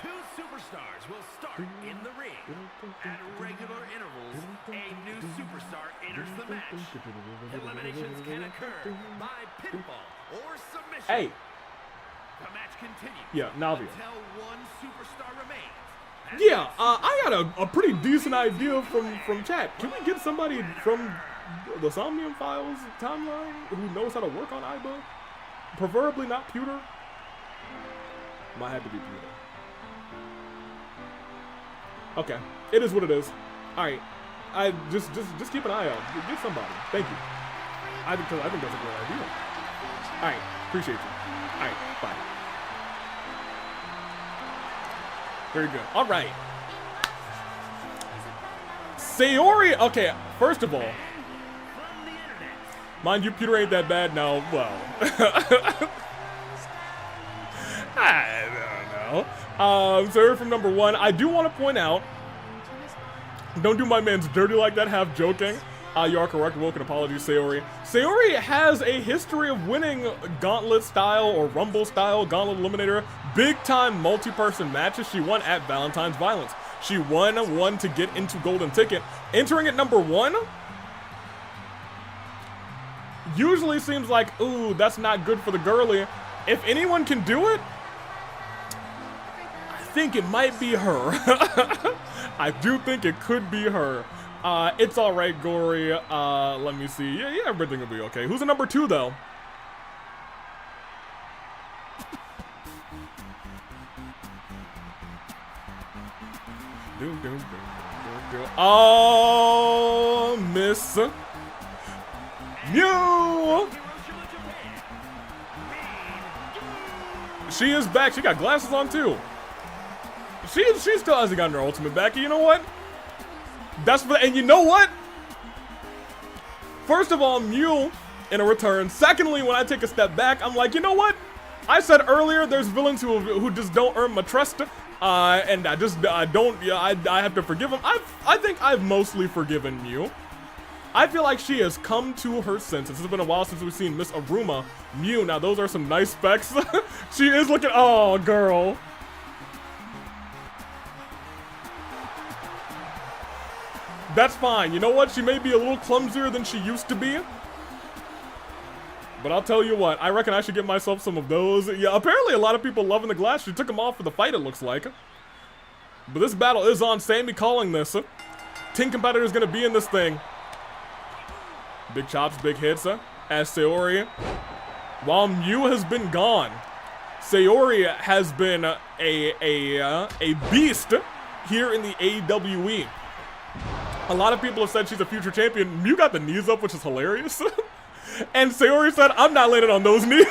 B: 2 superstars will start in the ring. At regular intervals, a new superstar enters the match. Eliminations can occur by pinfall or submission.
A: Hey.
B: The match continues.
A: Yeah, Navia.
B: Until 1 superstar remains.
A: Yeah, I got a pretty decent idea from chat. Can we get somebody from the Somnium Files timeline who knows how to work on Iba? Preferably not Pewter. Might have to be Pewter. Okay, it is what it is. All right, I just keep an eye out. Get somebody. Thank you. I think that's a great idea. All right, appreciate you. All right, bye. Very good. All right. Sayori. Okay, first of all, mind you, Pewter ain't that bad now. Well, I don't know. Sayori from number 1. I do want to point out, don't do my man's dirty like that, half joking. You are correct. Welcome, apologies, Sayori. Sayori has a history of winning Gauntlet style or Rumble style Gauntlet Eliminator big time multi-person matches. She won at Valentine's Violence. She won one to get into Golden Ticket. Entering at number 1 usually seems like, ooh, that's not good for the girly. If anyone can do it, I think it might be her. I do think it could be her. It's all right, Gorey. Let me see. Yeah, everything will be okay. Who's the number 2, though? Oh, Miss Mew. She is back. She got glasses on, too. She still hasn't gotten her ultimate back. You know what? That's for, and you know what? First of all, Mew in a return. Secondly, when I take a step back, I'm like, you know what? I said earlier, there's villains who just don't earn my trust, and I have to forgive them. I think I've mostly forgiven Mew. I feel like she has come to her senses. It's been a while since we've seen Miss Aruma. Mew, now those are some nice specs. She is looking, oh, girl. That's fine. You know what? She may be a little clumsier than she used to be. But I'll tell you what, I reckon I should get myself some of those. Yeah, apparently a lot of people loving the glass. She took them off for the fight, it looks like. But this battle is on. Sammy calling this. 10 competitors going to be in this thing. Big chops, big hits. As Sayori, while Mew has been gone, Sayori has been a beast here in the AWE. A lot of people have said she's a future champion. Mew got the knees up, which is hilarious. And Sayori said, I'm not landing on those knees.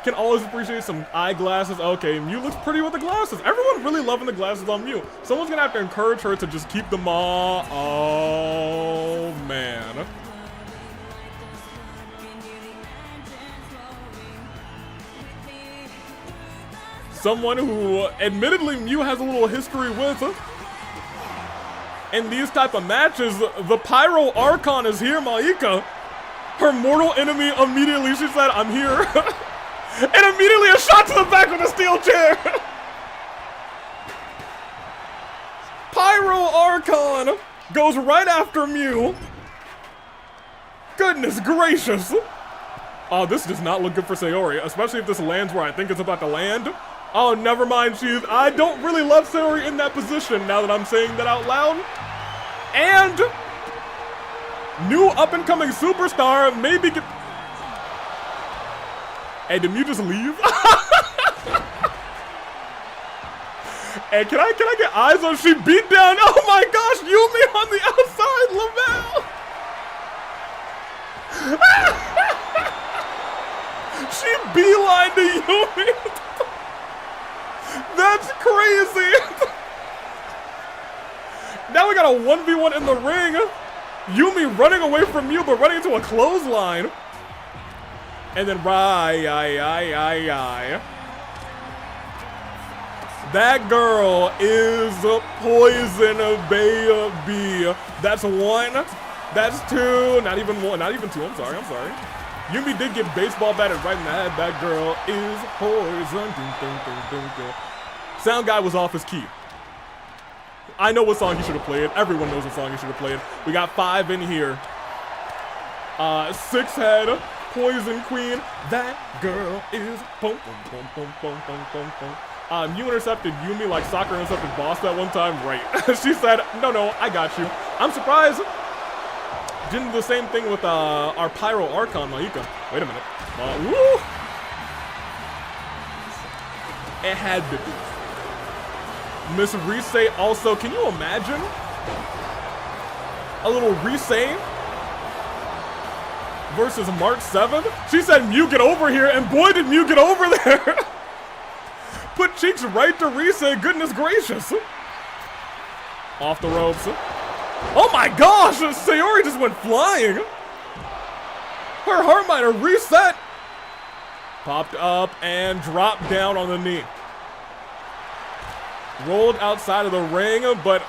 A: Can always appreciate some eyeglasses. Okay, Mew looks pretty with the glasses. Everyone's really loving the glasses on Mew. Someone's gonna have to encourage her to just keep them all. Oh, man. Someone who, admittedly, Mew has a little history with. In these type of matches, the Pyro Archon is here, Maika. Her mortal enemy immediately, she said, I'm here. And immediately a shot to the back with a steel chair. Pyro Archon goes right after Mew. Goodness gracious. Oh, this does not look good for Sayori, especially if this lands where I think it's about to land. Oh, never mind, I don't really love Sayori in that position now that I'm saying that out loud. And new up-and-coming superstar, maybe get... Hey, did Mew just leave? Hey, can I get eyes on? She beat down, oh my gosh, Yumi on the outside, Lavelle. She beelined to Yumi. That's crazy. Now we got a 1v1 in the ring. Yumi running away from Mew, but running into a clothesline. And then That girl is poison, baby. That's one. That's two. Not even one. Not even two. I'm sorry. Yumi did get baseball batted right in the head. That girl is poison. Sound guy was off his key. I know what song he should have played. Everyone knows what song he should have played. We got 5 in here. 6 head. Poison Queen. That girl is boom, boom, boom, boom, boom, boom, boom. You intercepted Yumi like soccer intercepted Boss that one time, right? She said, no, I got you. I'm surprised. Didn't do the same thing with our Pyro Archon, Maika. Wait a minute. Woo! It had to be. Miss Rise also, can you imagine? A little Rise versus March 7th? She said, Mew, get over here, and boy, did Mew get over there! Put cheeks right to Rise, goodness gracious. Off the ropes. Oh my gosh, Sayori just went flying. Her heart miner reset. Popped up and dropped down on the knee. Rolled outside of the ring, but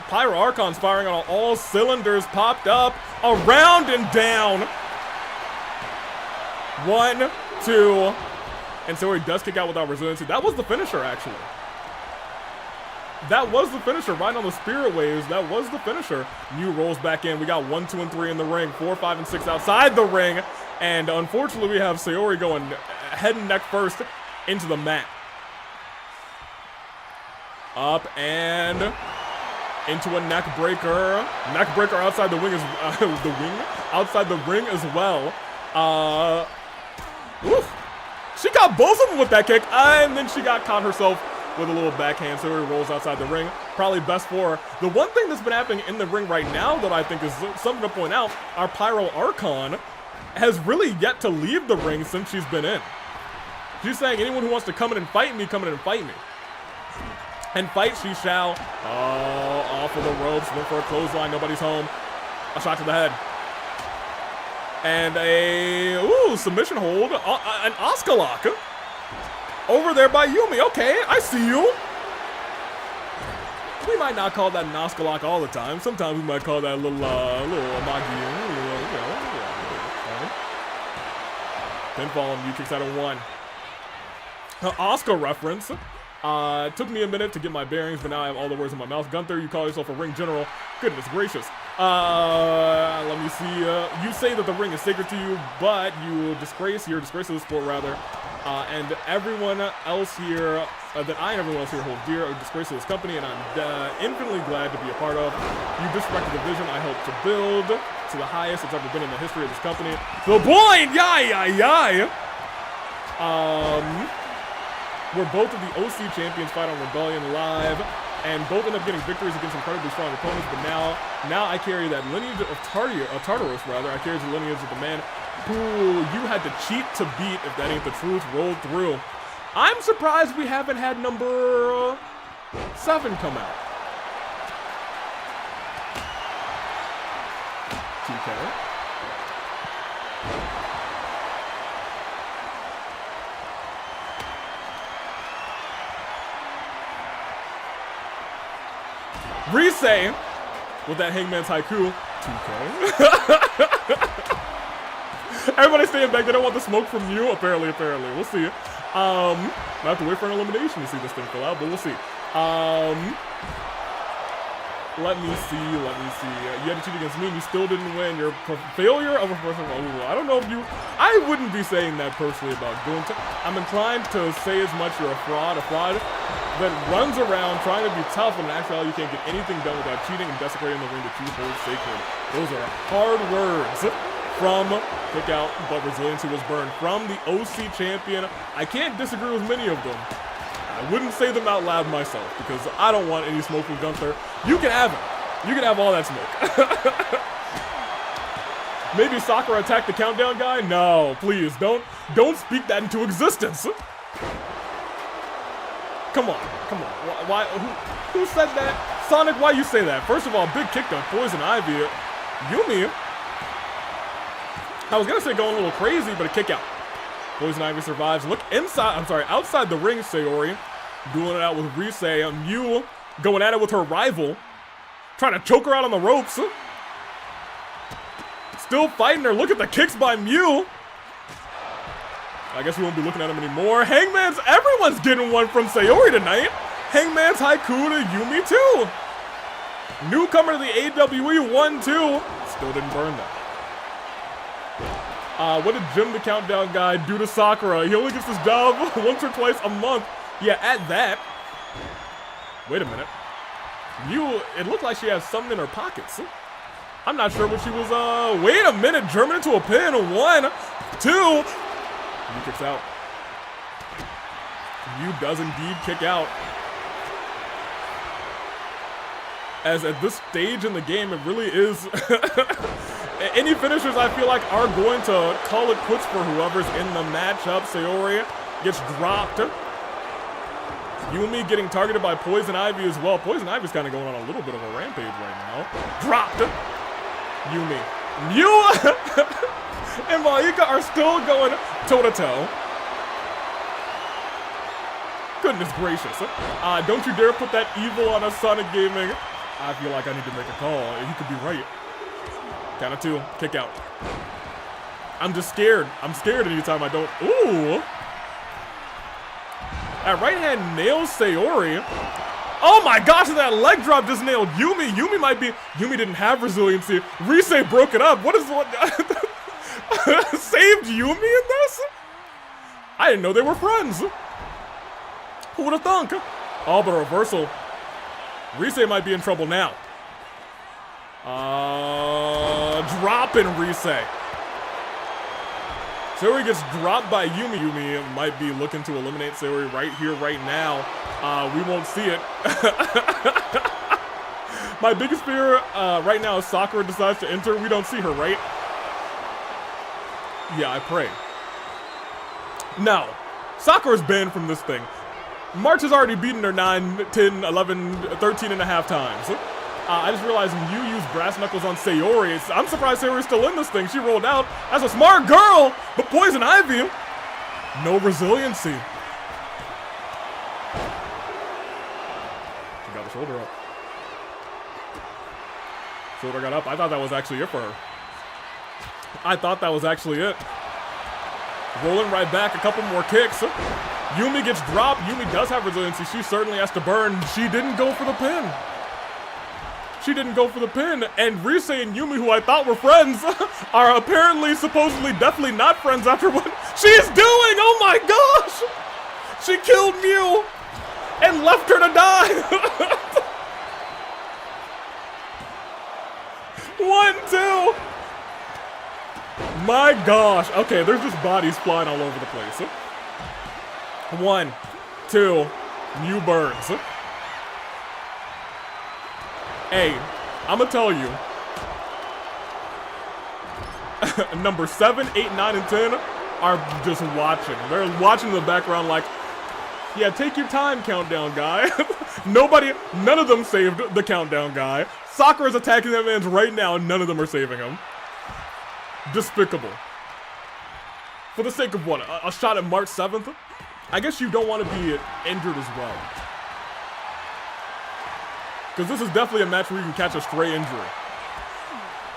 A: Pyro Archon's firing on all cylinders. Popped up, around and down. 1, 2, and Sayori does kick out without resiliency. That was the finisher, actually. That was the finisher, right on the spirit waves. That was the finisher. Mew rolls back in. We got 1, 2, and 3 in the ring. 4, 5, and 6 outside the ring. And unfortunately, we have Sayori going head and neck first into the mat. Up and into a neck breaker. Neck breaker outside the wing is outside the ring as well. Oof. She got both of them with that kick, and then she got caught herself with a little backhand. Sayori rolls outside the ring. Probably best for her. The one thing that's been happening in the ring right now that I think is something to point out, our Pyro Archon has really yet to leave the ring since she's been in. She's saying, anyone who wants to come in and fight me, come in and fight me. And fight she shall. Oh, off of the ropes. Went for a clothesline. Nobody's home. A shot to the head. And a, submission hold. An Oscar lock. Over there by Yumi. Okay, I see you. We might not call that an Oscar lock all the time. Sometimes we might call that a little Amagi. Pinfall and U-kicks out of 1. Oscar reference. Took me a minute to get my bearings, but now I have all the words in my mouth. Gunther, you call yourself a ring general. Goodness gracious. Let me see. You say that the ring is sacred to you, but you're a disgrace to the sport, rather. And everyone else here, that I and everyone else here hold dear, a disgrace to this company, and I'm infinitely glad to be a part of. You disrespected the vision I helped to build to the highest it's ever been in the history of this company. The blind, where both of the OC champions fight on Rebellion Live, and both end up getting victories against incredibly strong opponents, but now I carry that lineage of Tartarus, rather. I carry the lineage of the man who you had to cheat to beat, if that ain't the truth, rolled through. I'm surprised we haven't had number 7 come out. 2K. Rise with that Hangman's Haiku. 2K. Everybody staying back. They don't want the smoke from you. Apparently. We'll see. I have to wait for an elimination to see this thing fill out, but we'll see. Let me see. You had to cheat against me and you still didn't win. You're a failure of a person. I don't know if you... I wouldn't be saying that personally about Gunther. I'm inclined to say as much you're a fraud that runs around trying to be tough, and in actuality you can't get anything done without cheating and desecrating the ring that you hold sacred. Those are hard words from Kick Out, but Resiliency was burned. From the OC champion. I can't disagree with many of them. I wouldn't say them out loud myself, because I don't want any smoke with Gunther. You can have it. You can have all that smoke. Maybe Sakura attacked the countdown guy? No, please, don't speak that into existence. Come on. Why? Who said that? Sonic, why you say that? First of all, big kick to Poison Ivy. Yumi. I was gonna say going a little crazy, but a kick out. Poison Ivy survives. Look inside. I'm sorry, outside the ring, Sayori. Dueling it out with Rise. Mew going at it with her rival. Trying to choke her out on the ropes. Still fighting her. Look at the kicks by Mew. I guess we won't be looking at him anymore. Everyone's getting one from Sayori tonight. Hangman's haiku to Yumi too. Newcomer to the AWE 1-2. Still didn't burn that. What did Jim the Countdown guy do to Sakura? He only gets this job once or twice a month. Yeah, at that. Wait a minute. Mew, it looked like she has something in her pockets. I'm not sure what she was, wait a minute. German into a pin. 1, 2. Mew kicks out. Mew does indeed kick out. As at this stage in the game, it really is... Any finishers I feel like are going to call it quits for whoever's in the matchup. Sayori gets dropped. Yumi getting targeted by Poison Ivy as well. Poison Ivy's kind of going on a little bit of a rampage right now. Dropped. Yumi. Mew and Maika are still going toe-to-toe. Goodness gracious. Don't you dare put that evil on a Sonic Gaming. I feel like I need to make a call. You could be right. Count of 2. Kick out. I'm just scared. I'm scared anytime I don't. Ooh. That right hand nails Sayori. Oh my gosh, that leg drop just nailed Yumi. Yumi didn't have resiliency. Rise broke it up. What is what? Saved Yumi in this? I didn't know they were friends. Who would have thunk? Oh, but a reversal. Rise might be in trouble now. Dropping Rise. Sayori gets dropped by Yumi. Yumi might be looking to eliminate Sayori right here, right now. We won't see it. My biggest fear right now is Sakura decides to enter. We don't see her, right? Yeah, I pray. Now, Sakura's banned from this thing. March has already beaten her 9, 10, 11, 13 and a half times. I just realized when you use brass knuckles on Sayori, I'm surprised Sayori's still in this thing. She rolled out as a smart girl, but Poison Ivy, no resiliency. She got the shoulder up. Shoulder got up. I thought that was actually it for her. I thought that was actually it. Rolling right back, a couple more kicks. Yumi gets dropped. Yumi does have resiliency. She certainly has to burn. She didn't go for the pin. She didn't go for the pin. And Rise and Yumi, who I thought were friends, are apparently, supposedly, definitely not friends after what she's doing. Oh my gosh! She killed Mew and left her to die. 1, 2. My gosh. Okay, there's just bodies flying all over the place. 1, 2. Mew burns. Hey, I'ma tell you. Number 7, 8, 9, and 10 are just watching. They're watching in the background like, yeah, take your time, countdown guy. None of them saved the countdown guy. Sakura's attacking that man's right now, and none of them are saving him. Despicable. For the sake of what? A shot at March 7th? I guess you don't want to be injured as well. Because this is definitely a match where you can catch a stray injury.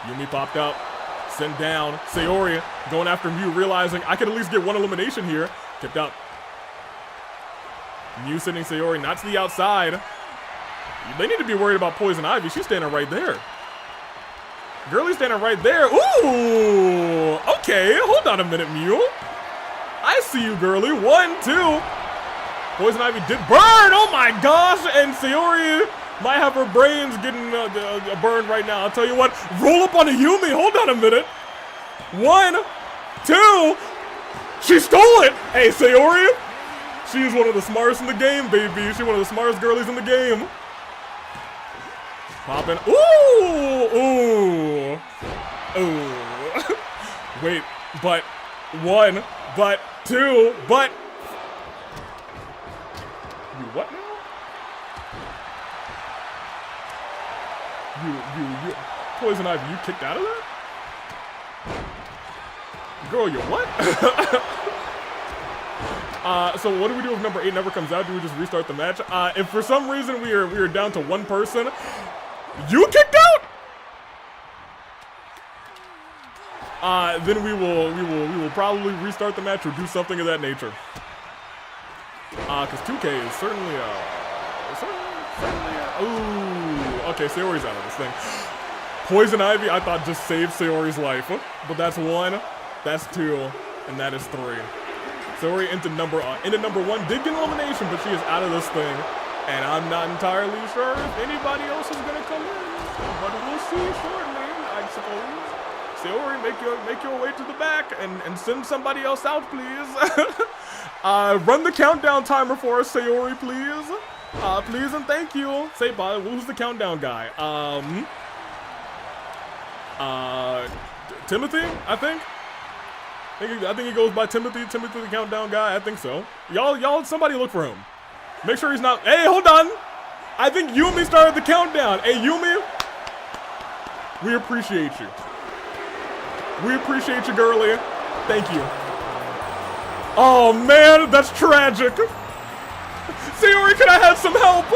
A: Yumi popped up, sent down. Sayori going after Mew, realizing I could at least get one elimination here. Kicked up. Mew sending Sayori not to the outside. They need to be worried about Poison Ivy. She's standing right there. Girlie's standing right there. Ooh! Okay, hold on a minute, Mew. I see you, girlie. 1, 2. Poison Ivy did burn! Oh my gosh! And Sayori might have her brains getting burned right now. I'll tell you what. Roll up on a Yumi. Hold on a minute. 1, 2. She stole it! Hey, Sayori. She's one of the smartest in the game, baby. She's one of the smartest girlies in the game. Popping. Ooh! Ooh! Ooh. Wait, but 1, but 2, but... You what now? You... Poison Ivy, you kicked out of that? Girl, you what? So what do we do if number 8 never comes out? Do we just restart the match? If for some reason we are down to one person, you kicked out? Then we will probably restart the match or do something of that nature. Cause 2K is certainly ooh, okay, Sayori's out of this thing. Poison Ivy, I thought just saved Sayori's life, but that's 1, that's 2, and that is 3. Sayori into number 1 did get an elimination, but she is out of this thing, and I'm not entirely sure if anybody else is gonna come in, but we'll see shortly, I suppose. Sayori, make your way to the back and send somebody else out, please. Run the countdown timer for us, Sayori, please. Please and thank you. Say bye. Who's the countdown guy? Timothy, I think. I think he goes by Timothy. Timothy, the countdown guy. I think so. Y'all, somebody look for him. Make sure he's not. Hey, hold on. I think Yumi started the countdown. Hey, Yumi, we appreciate you. We appreciate you, girlie. Thank you. Oh man, that's tragic. Sayori, could I have some help?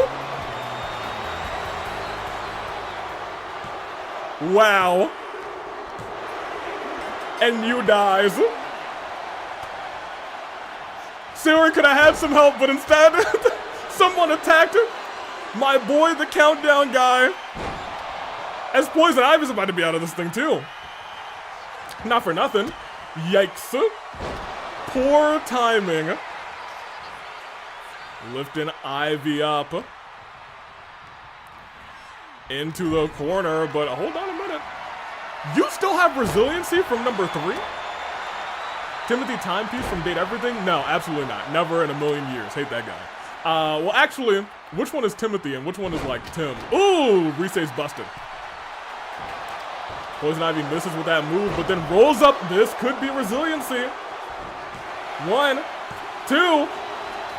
A: Wow. And you dies. Sayori, could I have some help? But instead, someone attacked my boy, the countdown guy. As Poison Ivy's about to be out of this thing too. Not for nothing. Yikes. Poor timing. Lifting Ivy up. Into the corner, but hold on a minute. You still have resiliency from number 3? Timothy Timepiece from Date Everything? No, absolutely not. Never in a million years. Hate that guy. Well, actually, which one is Timothy and which one is like Tim? Ooh, Rise's busted. Poison Ivy misses with that move, but then rolls up. This could be resiliency. 1, 2.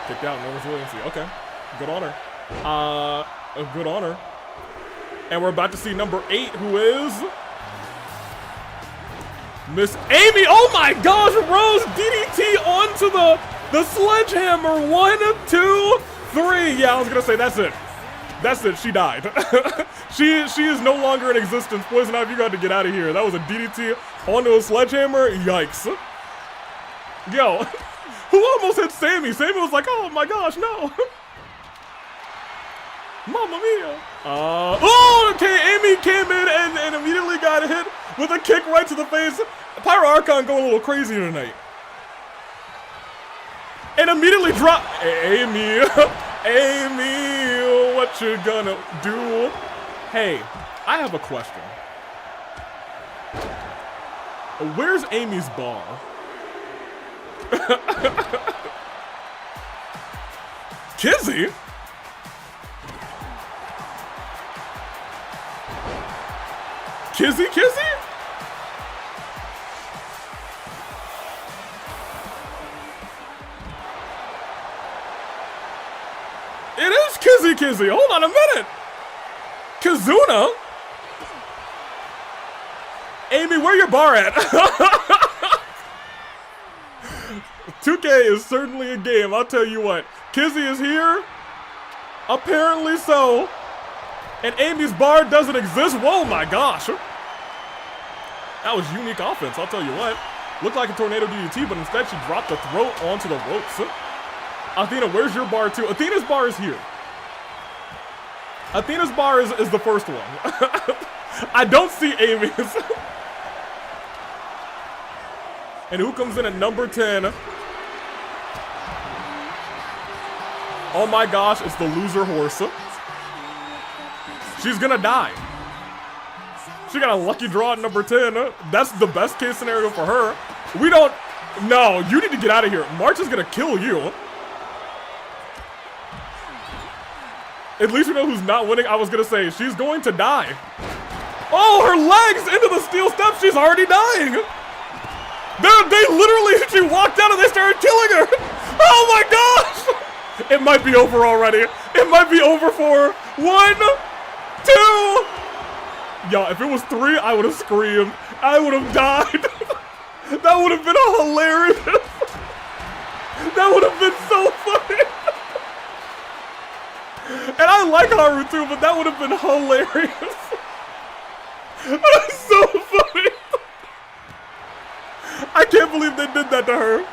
A: Kicked out, no resiliency. Okay, good on her. Good on her. And we're about to see number 8, who is Miss Amy. Oh my gosh, Rose DDT onto the sledgehammer. 1, 2, 3. Yeah, I was gonna say that's it. That's it. She died. she is no longer in existence. Poison Ivy, you got to get out of here. That was a DDT onto a sledgehammer. Yikes. Yo, who almost hit Sammy? Sammy was like, oh my gosh, no. Mamma mia. Oh, okay, Amy came in and immediately got hit with a kick right to the face. Pyro Archon going a little crazy tonight. And immediately dropped. Amy, Amy, what you gonna do? Hey, I have a question. Where's Amy's bar? Kizzy? Kizzy? It is Kizzy. Hold on a minute. Kazuna? Amy, where your bar at? 2K is certainly a game, I'll tell you what. Kizzy is here. Apparently so. And Amy's bar doesn't exist. Whoa, my gosh. That was unique offense, I'll tell you what. Looked like a tornado DDT, but instead she dropped the throat onto the ropes. Athena, where's your bar too? Athena's bar is here. Athena's bar is the first one. I don't see Amy's. And who comes in at number 10? Oh my gosh, it's the loser horse. She's gonna die. She got a lucky draw at number 10. That's the best case scenario for her. We don't... No, you need to get out of here. March is gonna kill you. At least we know who's not winning. I was gonna say, she's going to die. Oh, her legs into the steel steps. She's already dying. They literally, she walked out and they started killing her. Oh my gosh. It might be over already. It might be over for 1, 2. Yo, if it was 3, I would have screamed. I would have died. That would have been hilarious. That would have been so funny. And I like Haru too, but that would have been hilarious. That's so funny. I can't believe they did that to her.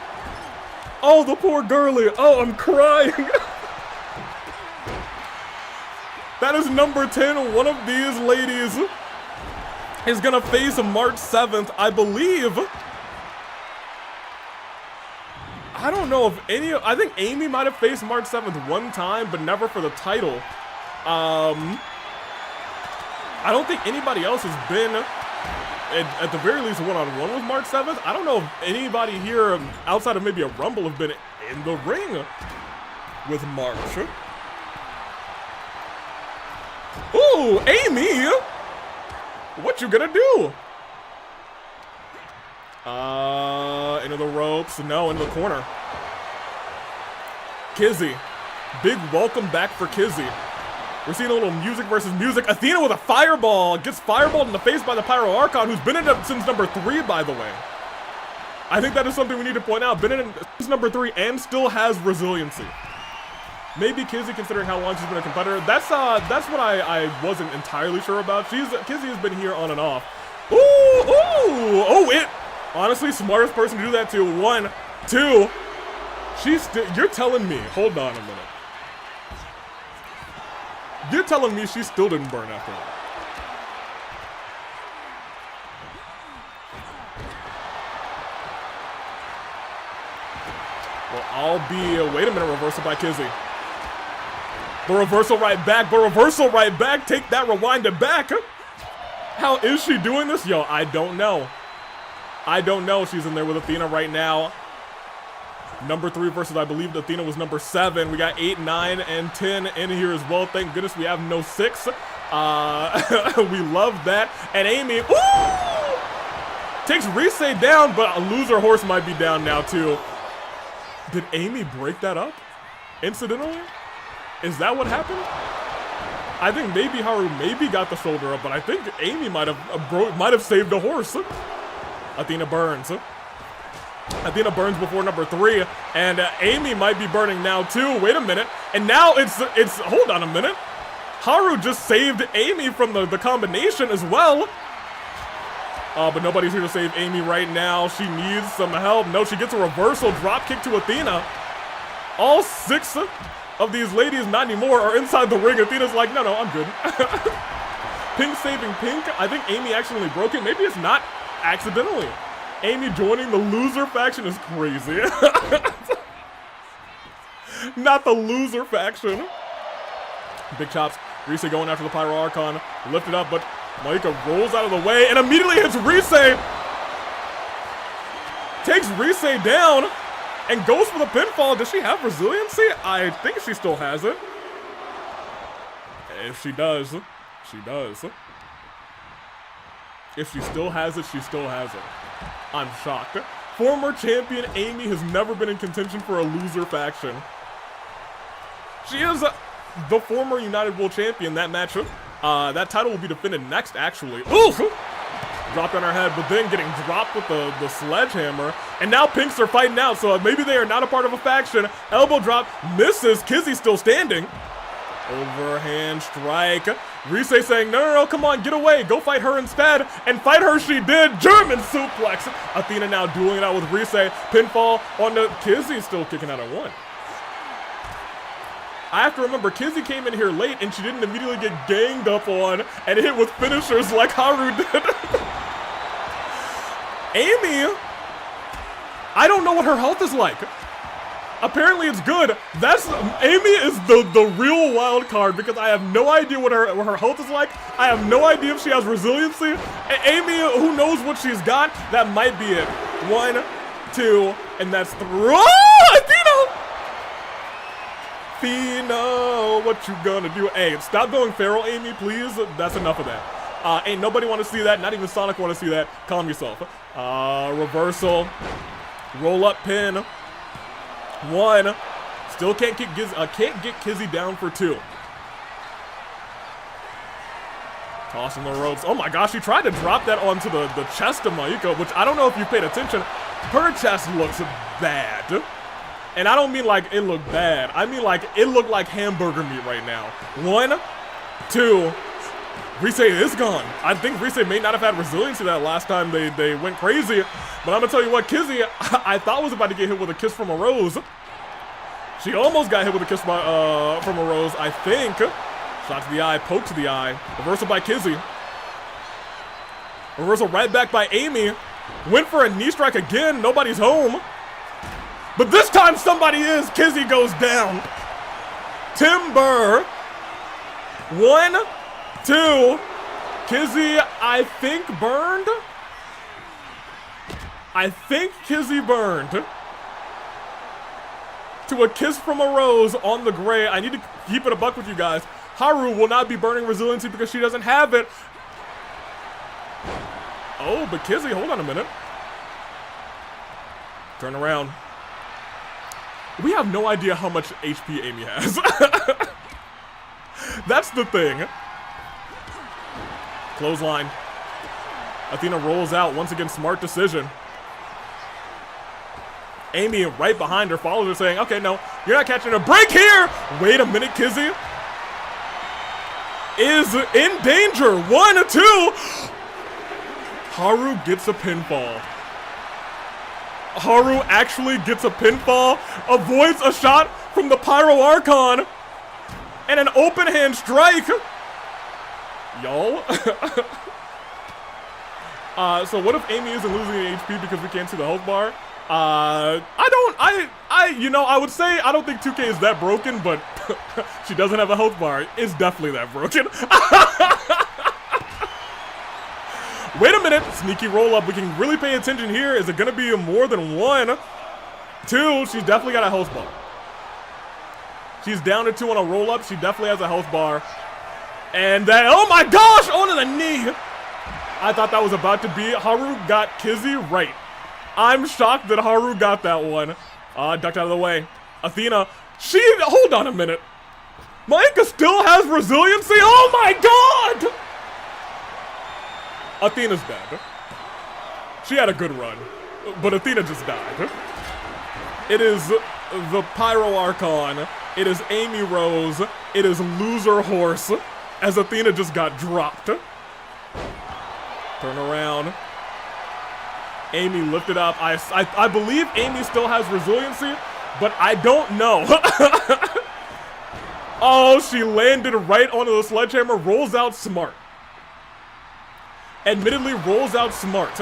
A: Oh, the poor girlie. Oh, I'm crying. That is number 10. One of these ladies is gonna face March 7th, I believe. I don't know if I think Amy might have faced March 7th one time, but never for the title. I don't think anybody else has been, at the very least, one-on-one with March 7th. I don't know if anybody here, outside of maybe a Rumble, have been in the ring with March. Ooh, Amy! What you gonna do? Into the ropes. No, into the corner. Kizzy. Big welcome back for Kizzy. We're seeing a little music versus music. Athena with a fireball. Gets fireballed in the face by the Pyro Archon, who's been in it since number 3, by the way. I think that is something we need to point out. Been in it since number 3 and still has resiliency. Maybe Kizzy, considering how long she's been a competitor. That's what I wasn't entirely sure about. Kizzy has been here on and off. Ooh, ooh, oh, it. Honestly, smartest person to do that to. 1, 2. You're telling me, hold on a minute. You're telling me she still didn't burn after that. Well, I'll be, wait a minute, reversal by Kizzy. The reversal right back, but reversal right back, take that, rewind it back. How is she doing this? Yo, I don't know. I don't know. She's in there with Athena right now. Number 3 versus, I believe Athena was number 7. We got 8, 9, and 10 in here as well. Thank goodness we have no 6. We love that. And Amy, ooh! Takes Rise down, but a loser horse might be down now too. Did Amy break that up? Incidentally? Is that what happened? I think maybe Haru got the shoulder up, but I think Amy might have saved a horse. Athena burns. Athena burns before number 3, and Amy might be burning now too. Wait a minute, and now it's hold on a minute. Haru just saved Amy from the combination as well. But nobody's here to save Amy right now. She needs some help. No, she gets a reversal drop kick to Athena. All 6 of these ladies, not anymore, are inside the ring. Athena's like, no, I'm good. Pink saving Pink. I think Amy accidentally broke it. Maybe it's not accidentally. Amy joining the loser faction is crazy. Not the loser faction. Big chops. Rise going after the Pyro Archon. Lifted up, but Maika rolls out of the way and immediately hits Rise. Takes Rise down and goes for the pinfall. Does she have resiliency? I think she still has it. If she does, she does. If she still has it, she still has it. I'm shocked. Former champion Amy has never been in contention for a loser faction. She is the former United World Champion. That match, that title will be defended next, actually. Oof! Dropped on her head, but then getting dropped with the sledgehammer. And now Pinks are fighting out, so maybe they are not a part of a faction. Elbow drop, misses. Kizzy still standing. Overhand strike. Rise saying, no, come on, get away. Go fight her instead. And fight her she did. German suplex. Athena now dueling it out with Rise. Pinfall on the Kizzy, still kicking out at 1. I have to remember, Kizzy came in here late and she didn't immediately get ganged up on and hit with finishers like Haru did. Amy, I don't know what her health is like. Apparently it's good. Amy is the real wild card because I have no idea what her health is like. I have no idea if she has resiliency. Amy, who knows what she's got? That might be it. 1, 2, and that's 3. Oh, Athena, what you gonna do? Hey, stop going feral, Amy, please. That's enough of that. Ain't nobody want to see that. Not even Sonic want to see that. Calm yourself. Reversal. Roll up pin. 1. Still can't get Kizzy down for 2. Tossing the ropes. Oh my gosh, he tried to drop that onto the chest of Maika, which I don't know if you paid attention. Her chest looks bad. And I don't mean like it looked bad. I mean like it looked like hamburger meat right now. 1, 2. Rise is gone. I think Rise may not have had resiliency that last time they went crazy. But I'm gonna tell you what, Kizzy, I thought was about to get hit with a kiss from a rose. She almost got hit with a kiss from a rose, I think. Shot to the eye, poke to the eye. Reversal by Kizzy. Reversal right back by Amy. Went for a knee strike again. Nobody's home. But this time somebody is. Kizzy goes down. Timber. 1, 2. Kizzy, I think, burned. I think Kizzy burned. To a kiss from a rose on the gray. I need to keep it a buck with you guys. Haru will not be burning resiliency because she doesn't have it. Oh, but Kizzy, hold on a minute. Turn around. We have no idea how much HP Amy has. That's the thing. Clothesline. Athena rolls out. Once again, smart decision. Amy right behind her follows her saying, okay, no, you're not catching a break here. Wait a minute, Kizzy is in danger. 1, 2. Haru gets a pinfall. Haru actually gets a pinfall, avoids a shot from the Pyro Archon, and an open hand strike. Y'all. So what if Amy isn't losing any HP because we can't see the health bar? I would say I don't think 2K is that broken, but she doesn't have a health bar. It's definitely that broken. Wait a minute, sneaky roll up. We can really pay attention here. Is it gonna be more than 1? 2, she's definitely got a health bar. She's down to 2 on a roll up. She definitely has a health bar. And then, oh my gosh, onto the knee. I thought that was about to be. Haru got Kizzy right. I'm shocked that Haru got that one. Ducked out of the way. Athena, hold on a minute. Maika still has resiliency? Oh my god! Athena's dead. She had a good run, but Athena just died. It is the Pyro Archon. It is Amy Rose. It is Loser Horse, as Athena just got dropped. Turn around. Amy lifted up. I believe Amy still has resiliency, but I don't know. Oh, she landed right onto the sledgehammer. Rolls out smart. Admittedly, rolls out smart.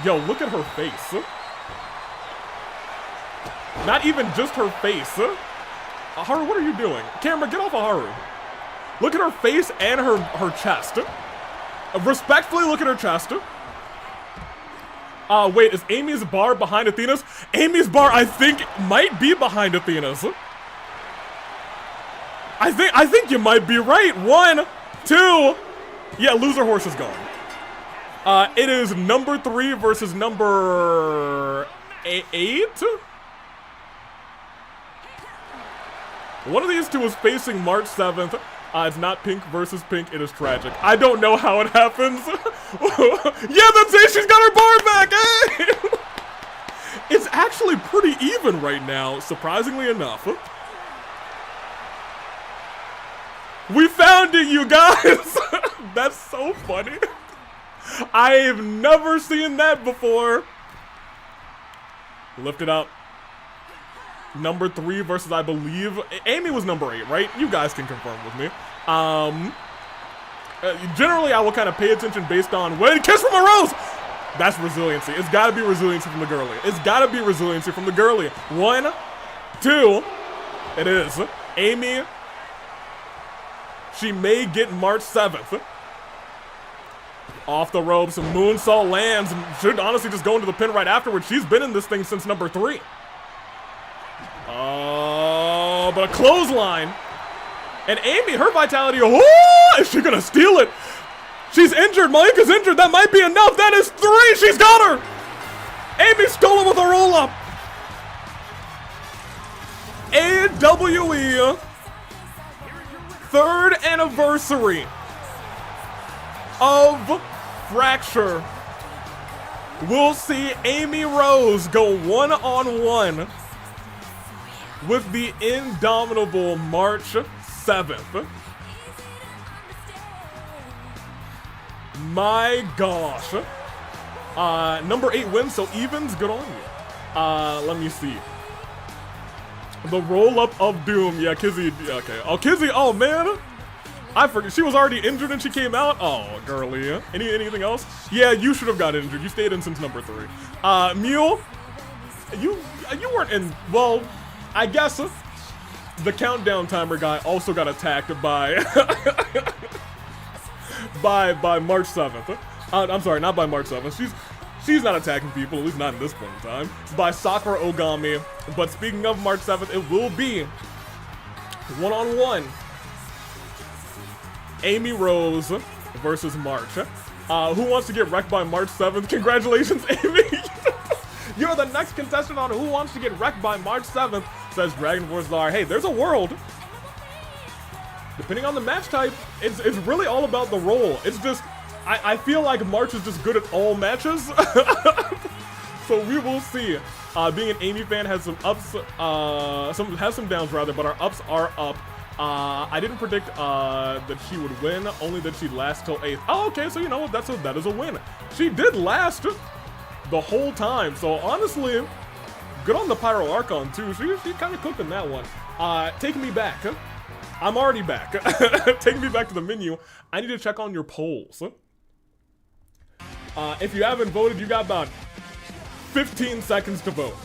A: Yo, look at her face. Not even just her face. Haru, what are you doing? Camera, get off of Haru. Look at her face and her chest. Respectfully, look at her chest. Wait, is Amy's bar behind Athena's? Amy's bar, I think, might be behind Athena's. I think you might be right. 1, 2. Yeah, Loser Horse is gone. It is number 3 versus number 8. One of these two is facing March 7th. It's not Pink versus Pink. It is tragic. I don't know how it happens. Yeah, that's it. She's got her bar back. Hey! It's actually pretty even right now, surprisingly enough. We found it, you guys. That's so funny. I've never seen that before. Lift it up. Number 3 versus, I believe, Amy was number 8, right? You guys can confirm with me. Generally, I will kind of pay attention based on, wait, kiss from a rose! That's resiliency. It's gotta be resiliency from the girly. It's gotta be resiliency from the girly. 1, 2, it is. Amy, she may get March 7th. Off the ropes, moonsault lands, should honestly just go into the pin right afterwards. She's been in this thing since number 3. Oh, but a clothesline. And Amy, her vitality, oh, is she gonna steal it? She's injured, Maika's injured, that might be enough. That is 3, she's got her. Amy stole it with a roll up. AWE 3rd anniversary of Fracture. We'll see Amy Rose go 1-on-1 with the indomitable March 7th. My gosh. Number 8 wins, so evens, good on you. Let me see. The roll-up of doom. Yeah, Kizzy, okay. Oh, Kizzy, oh man. I forget, she was already injured and she came out? Oh, girly. Anything else? Yeah, you should have got injured. You stayed in since number 3. Mule, you weren't in, well, I guess the countdown timer guy also got attacked by, by March 7th. I'm sorry, not by March 7th. She's not attacking people, at least not in this point in time. By Sakura Ogami. But speaking of March 7th, it will be one-on-one. Amy Rose versus March. Who wants to get wrecked by March 7th? Congratulations, Amy. You're the next contestant on Who Wants to Get Wrecked by March 7th, says Dragon Force Czar. Hey, there's a world. Depending on the match type, it's really all about the role. It's just, I feel like March is just good at all matches. So we will see. Being an Amy fan has some ups, has some downs rather, but our ups are up. I didn't predict that she would win, only that she'd last till 8th. Oh, okay, so you know what, that is a win. She did last the whole time, so honestly, good on the Pyro Archon too. She kind of cooked in that one. Take me back. I'm already back. Take me back to the menu. I need to check on your polls. If you haven't voted, you got about 15 seconds to vote.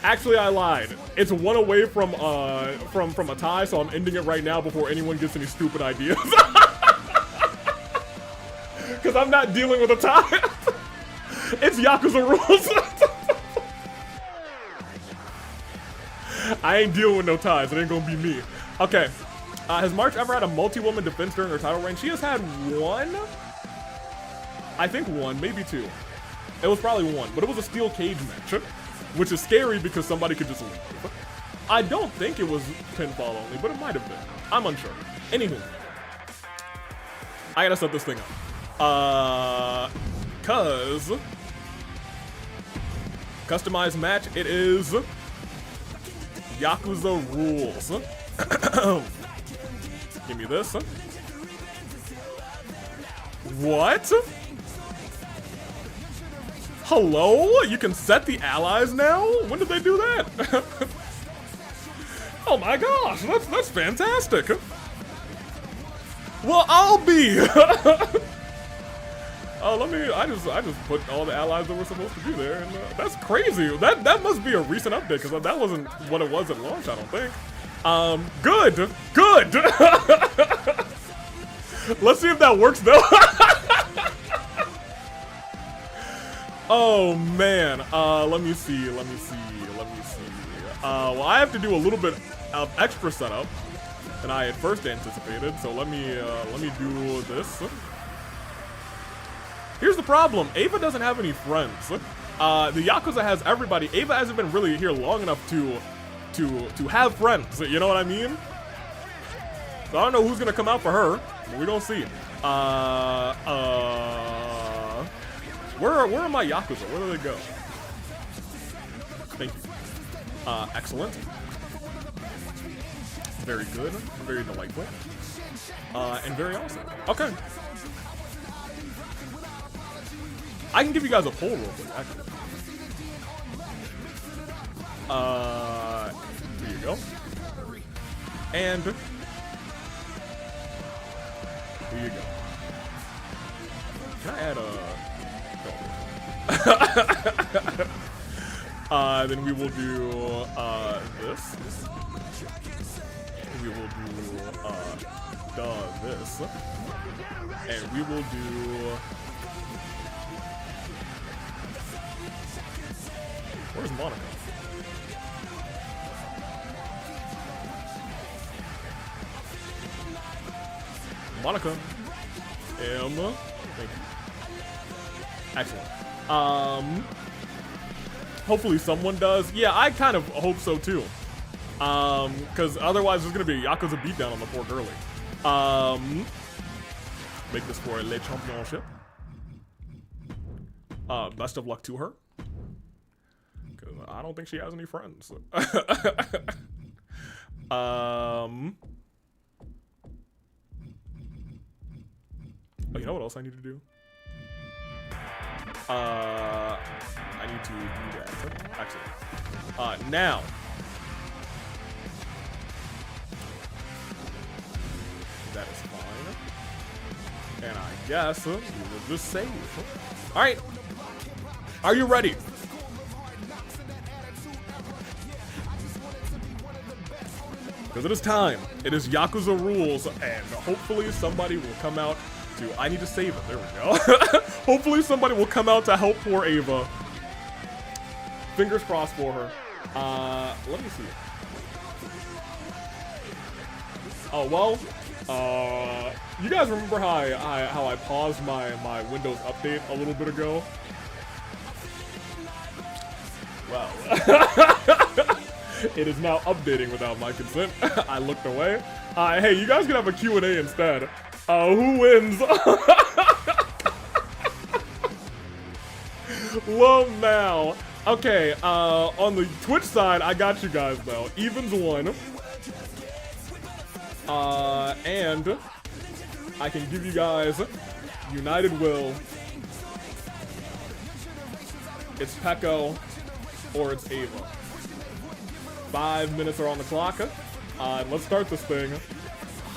A: Actually, I lied. It's one away from a tie, so I'm ending it right now before anyone gets any stupid ideas. Because I'm not dealing with a tie. It's Yakuza rules. I ain't dealing with no ties. It ain't gonna be me. Okay. Has March ever had a multi-woman defense during her title reign? She has had one. I think one, maybe 2. It was probably 1, but it was a steel cage match. Which is scary because somebody could just leave. I don't think it was pinfall only, but it might have been. I'm unsure. Anywho, I gotta set this thing up. Cause customized match, it is Yakuza rules. Give me this. What? Hello? You can set the allies now? When did they do that? Oh my gosh, that's fantastic. Well, I'll be. Oh, I just put all the allies that were supposed to be there, and that's crazy. That must be a recent update because that wasn't what it was at launch, I don't think. Good. Let's see if that works though. Oh man, let me see. Well, I have to do a little bit of extra setup than I had first anticipated, so let me do this. Here's the problem, Ava doesn't have any friends. The Yakuza has everybody. Ava hasn't been really here long enough to have friends, you know what I mean? So I don't know who's gonna come out for her, but we don't see. Where are my Yakuza? Where do they go? Thank you. Excellent. Very good. Very delightful. And very awesome. Okay. I can give you guys a poll real quick, actually. Here you go. And here you go. Can I add then we will do this. We will do this. And we will do. Where's Monica? Monica. Thank you. Excellent. Hopefully someone does. Yeah, I kind of hope so too. Because otherwise there's gonna be a Yakuza beatdown on the poor girly. Make this for a Le Championship. Best of luck to her. I don't think she has any friends. Oh, you know what else I need to do? I need to do that. Actually. Now. That is fine. And I guess we will just save. Alright. Are you ready? Because it is time. It is Yakuza rules, and hopefully somebody will come out to... I need to save it. There we go. Hopefully somebody will come out to help poor Ava. Fingers crossed for her. Let me see. Oh, well... you guys remember how I paused my Windows update a little bit ago? Well, it is now updating without my consent. I looked away. Hey, you guys can have a Q&A instead. Who wins? Love Mal. Okay, on the Twitch side, I got you guys though. Evens won. And I can give you guys United Will. It's Peko or it's Ava. 5 minutes are on the clock. Let's start this thing.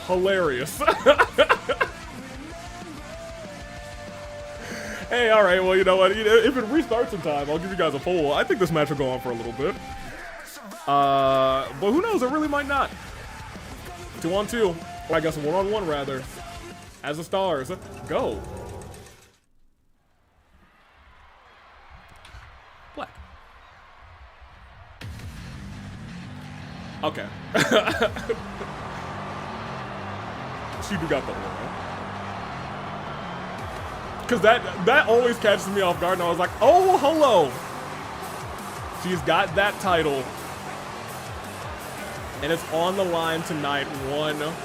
A: Hilarious. Hey, alright, well, you know what? If it restarts in time, I'll give you guys a poll. I think this match will go on for a little bit. But who knows? It really might not. 2-on-2. Or I guess 1-on-1 rather. As the stars go. Black. Okay. She do got the one. Because that always catches me off guard, and I was like, oh, hello. She's got that title. And it's on the line tonight, 1-on-1.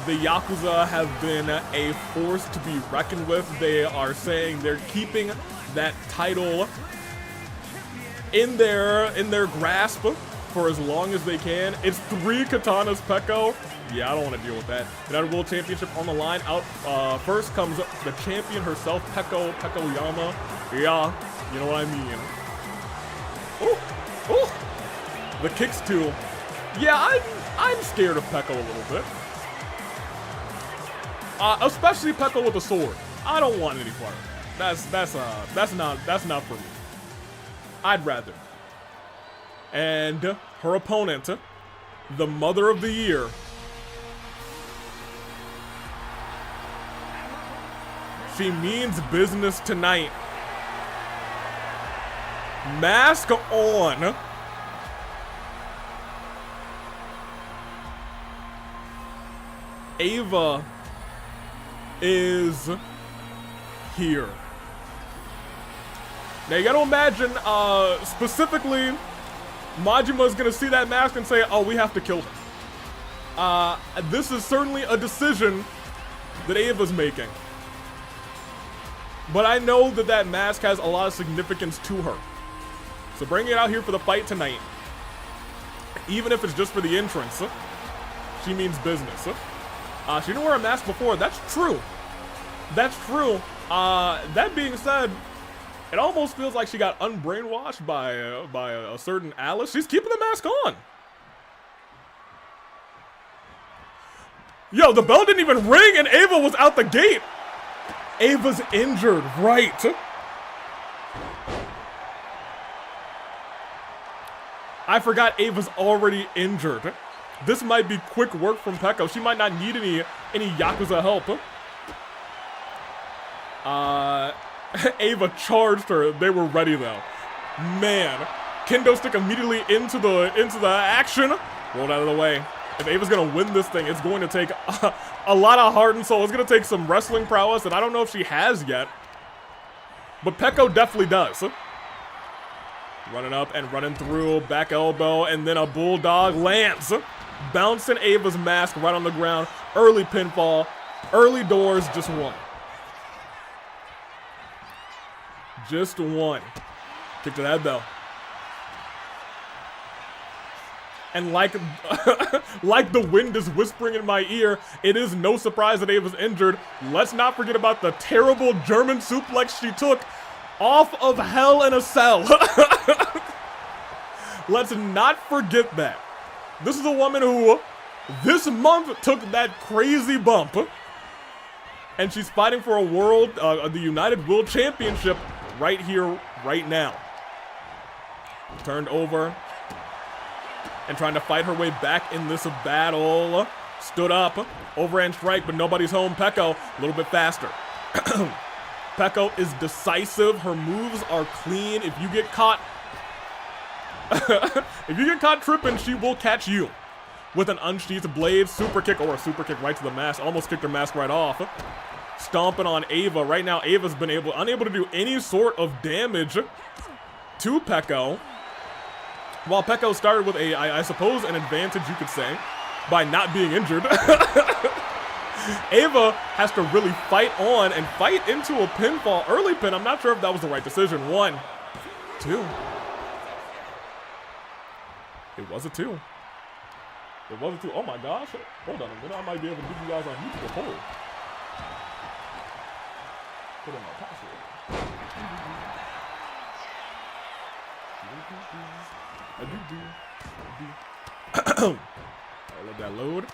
A: The Yakuza have been a force to be reckoned with. They are saying they're keeping that title in their grasp for as long as they can. It's 3 katanas, Peko. Yeah, I don't want to deal with that. United World Championship on the line. Out first comes the champion herself, Pekoyama. Yeah, you know what I mean. Oh, oh, the kicks too. Yeah, I'm scared of Peko a little bit. Especially Peko with a sword. I don't want any part of that. That's not for me. I'd rather. And her opponent, the Mother of the Year. She means business tonight. Mask on. Ava is here. Now you gotta imagine, specifically, Majima's gonna see that mask and say, oh, we have to kill her. This is certainly a decision that Ava's making. But I know that that mask has a lot of significance to her. So bringing it out here for the fight tonight, even if it's just for the entrance, she means business. She didn't wear a mask before. That's true. That's true. That being said, it almost feels like she got unbrainwashed by a certain Alice. She's keeping the mask on. Yo, the bell didn't even ring and Ava was out the gate. Ava's injured, right? I forgot Ava's already injured. This might be quick work from Peko. She might not need any Yakuza help. Ava charged her. They were ready though. Man, kendo stick immediately into the action. Rolled out of the way. If Ava's gonna win this thing, it's going to take a lot of heart and soul. It's gonna take some wrestling prowess, and I don't know if she has yet. But Peko definitely does. Running up and running through, back elbow, and then a bulldog lands. Bouncing Ava's mask right on the ground. Early pinfall. Early doors, just one. Just one. Kick to the head, though. And like, like the wind is whispering in my ear, it is no surprise that Ava's injured. Let's not forget about the terrible German suplex she took off of Hell in a Cell. Let's not forget that. This is a woman who, this month, took that crazy bump. And she's fighting for a world, the United World Championship right here, right now. Turned over. And trying to fight her way back in this battle. Stood up. Overhand strike, but nobody's home. Peko, a little bit faster. Peko is decisive. Her moves are clean. If you get caught... if you get caught tripping, she will catch you. With an unsheathed blade, super kick, or a super kick right to the mask. Almost kicked her mask right off. Stomping on Ava. Right now, Ava's been unable to do any sort of damage to Peko. While Peko started with I suppose, an advantage, you could say, by not being injured. Ava has to really fight on and fight into a pinfall. Early pin, I'm not sure if that was the right decision. 1, 2. It was a 2. It was a 2. Oh my gosh. Hold on a minute. I might be able to give you guys on YouTube a poll. Put in my password. I'll let that load.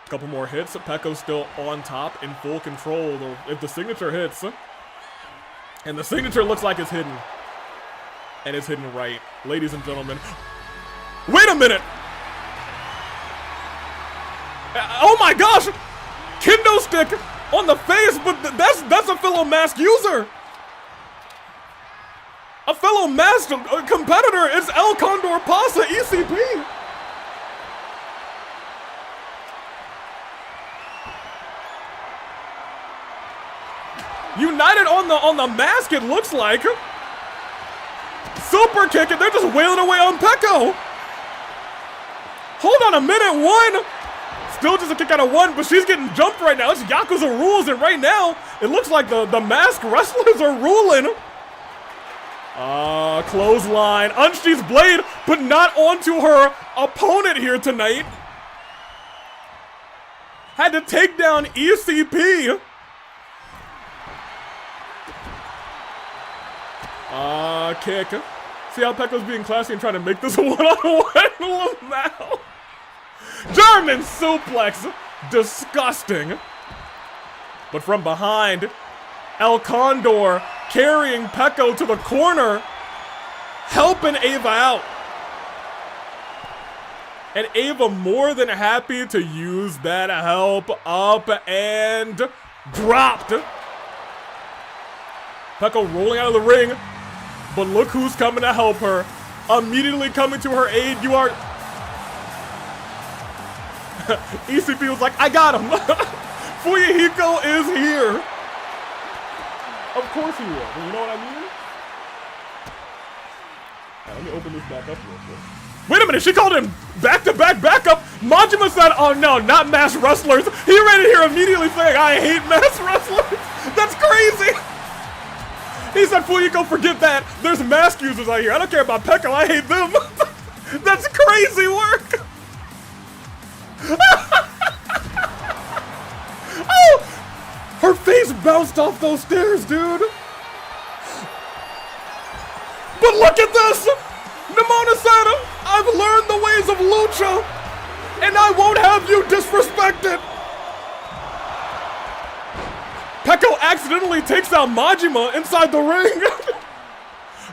A: Couple more hits. Peko's still on top, in full control. If the signature hits, and the signature looks like it's hidden, and it's hidden right, ladies and gentlemen. Wait a minute! Oh my gosh! Kendo stick on the face, but that's a fellow mask user. A fellow masked competitor, it's El Condor Pasa ECP. United on the mask, it looks like. Super kick it, they're just wailing away on Peko. Hold on a minute, 1. Still just a kick out of 1, but she's getting jumped right now. It's Yakuza rules, and right now, it looks like the masked wrestlers are ruling. Clothesline. Unsheathed blade, but not onto her opponent here tonight. Had to take down ECP. Kick. See how Peko's being classy and trying to make this a one-on-one now. German suplex. Disgusting. But from behind, El Condor carrying Peko to the corner, helping Ava out. And Ava more than happy to use that help. Up and dropped. Peko rolling out of the ring, but look who's coming to help her. Immediately coming to her aid, you are... ECP was like, I got him. Fuyuhiko is here. Of course he will. You know what I mean? Right, let me open this back up real quick. Wait a minute, she called him back-to-back backup. Majima said, oh no, not masked wrestlers. He ran in here immediately saying, I hate masked wrestlers. That's crazy. He said, Fuyuhiko, forget that. There's mask users out here. I don't care about Peko, I hate them. That's crazy work. Oh! Her face bounced off those stairs, dude. But look at this. Nimona said, I've learned the ways of Lucha, and I won't have you disrespected. Peko accidentally takes out Majima inside the ring.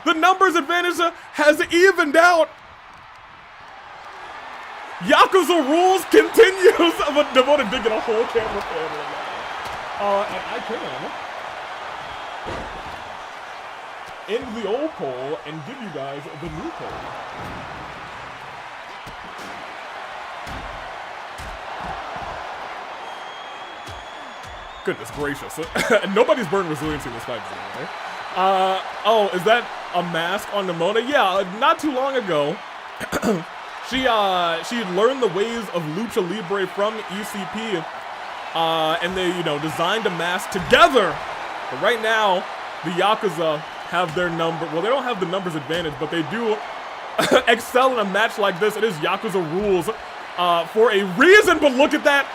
A: The numbers advantage has evened out. Yakuza rules continues. Devoted did get a whole camera family. And I can end the old poll and give you guys the new poll. Goodness gracious. Nobody's burned resiliency in this fight, anyway. Oh, is that a mask on Nimona? Yeah, not too long ago, she learned the ways of Lucha Libre from ECP, and they, designed a mask together. But right now, the Yakuza have their number. Well, they don't have the numbers advantage, but they do excel in a match like this. It is Yakuza rules for a reason, but look at that.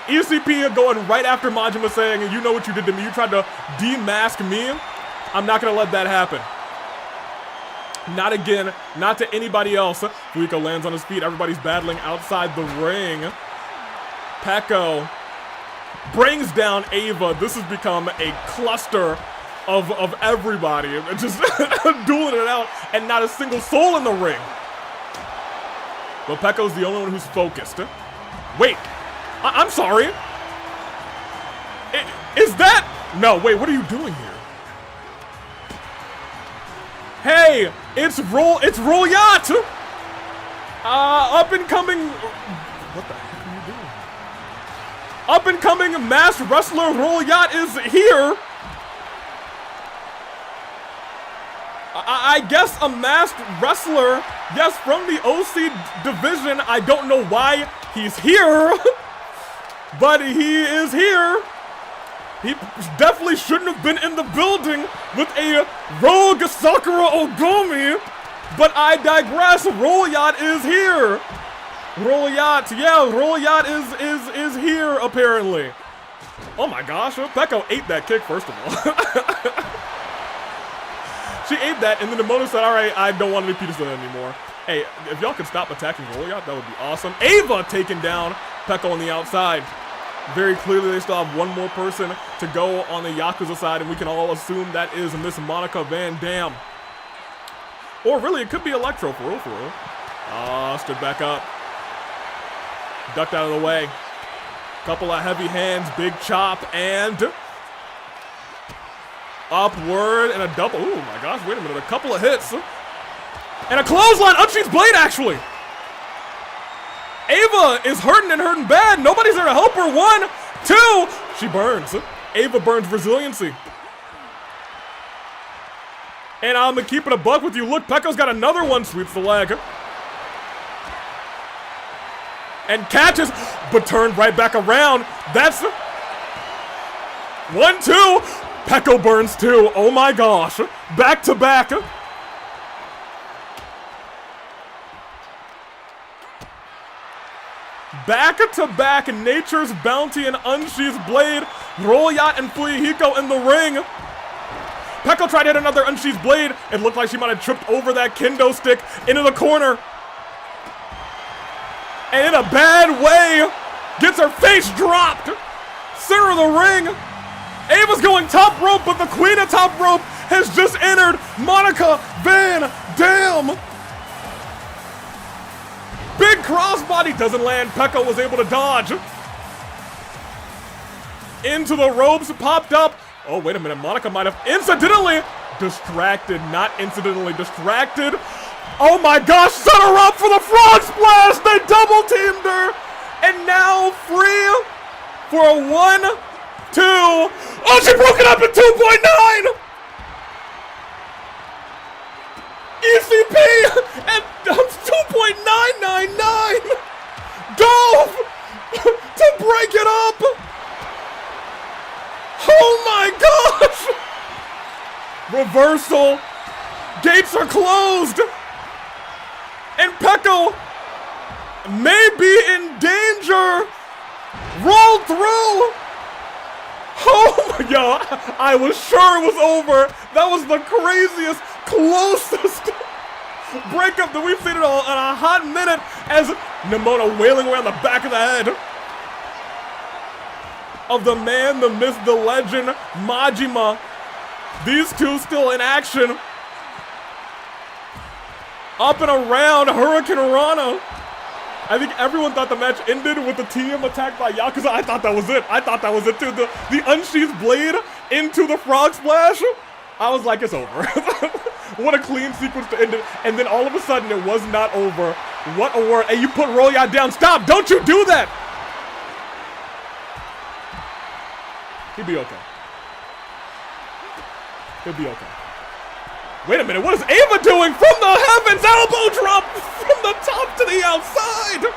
A: ECP going right after Majima saying, you know what you did to me. You tried to demask me. I'm not going to let that happen. Not again. Not to anybody else. Rinkah lands on his feet. Everybody's battling outside the ring. Peko brings down Ava. This has become a cluster of everybody. Just dueling it out and not a single soul in the ring. But Peko's the only one who's focused. Wait. I'm sorry. Is that? No, wait, what are you doing here? Hey, it's Roll Yacht! Up and coming. What the heck are you doing? Up and coming masked wrestler Roll Yacht is here. I guess a masked wrestler, yes, from the OC division. I don't know why he's here, but he is here. He definitely shouldn't have been in the building with a rogue Sakura Ogami, but I digress. Roll Yacht is here. Roll Yacht, yeah, Roll Yacht is here apparently. Oh my gosh, Peko ate that kick first of all. She ate that, and then the Mono said, all right, I don't want to repeat this anymore. Hey, if y'all could stop attacking Roll Yacht, that would be awesome. Ava taking down Peko on the outside. Very clearly, they still have one more person to go on the Yakuza side, and we can all assume that is Miss Monica Van Dam. Or really, it could be Electro, for real, for real. Stood back up. Ducked out of the way. Couple of heavy hands, big chop, and upward, and a double. Oh my gosh, wait a minute, a couple of hits. And a clothesline, Unsheath's Blade, actually. Ava is hurting and hurting bad. Nobody's there to help her. 1, 2. She burns. Ava burns resiliency. And I'm gonna keep it a buck with you. Look, Peko's got another one. Sweeps the leg. And catches, but turned right back around. That's 1, 2. Peko burns too. Oh my gosh. Back to back. Back to back, Nature's Bounty and Unsheath's Blade. Roll Yacht and Fuyuhiko in the ring. Peko tried to hit another Unsheath's Blade. It looked like she might have tripped over that kendo stick into the corner. And in a bad way, gets her face dropped. Center of the ring. Ava's going top rope, but the queen of top rope has just entered, Monica Van Dam. Big crossbody doesn't land. Peko was able to dodge. Into the ropes, popped up. Oh, wait a minute. Monica might have incidentally distracted. Not incidentally distracted. Oh my gosh, set her up for the frog splash. They double teamed her. And now free for a 1, 2. Oh, she broke it up at 2.9. ECP at 2.999. Dove to break it up. Oh my gosh. Reversal. Gates are closed. And Peko may be in danger. Rolled through. Oh my god, I was sure it was over. That was the craziest, closest breakup that we've seen in a hot minute, as Nimona wailing around the back of the head of the man, the myth, the legend, Majima. These two still in action. Up and around Hurricane Rana. I think everyone thought the match ended with the team attacked by Yakuza. I thought that was it. I thought that was it too. The Unsheath's Blade into the frog splash. I was like, it's over. What a clean sequence to end it. And then all of a sudden, it was not over. What a word. Hey, you put Roll Yacht down. Stop. Don't you do that. He'll be okay. He'll be okay. Wait a minute, what is Ava doing? From the heavens, elbow drop from the top to the outside.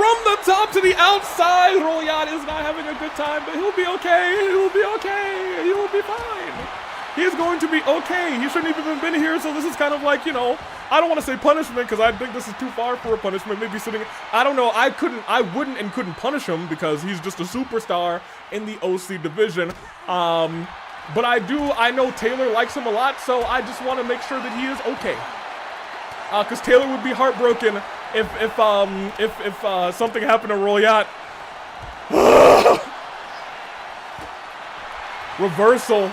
A: from the top to the outside. Royat is not having a good time, but he'll be okay. He'll be okay. He will be fine. He's going to be okay. He shouldn't even have been here, so this is kind of like, you know, I don't want to say punishment because I think this is too far for a punishment. Maybe sitting, I don't know. I wouldn't and couldn't punish him because he's just a superstar in the OC division. But I know Taylor likes him a lot, so I just want to make sure that he is okay. Because Taylor would be heartbroken if something happened to Royat. Reversal.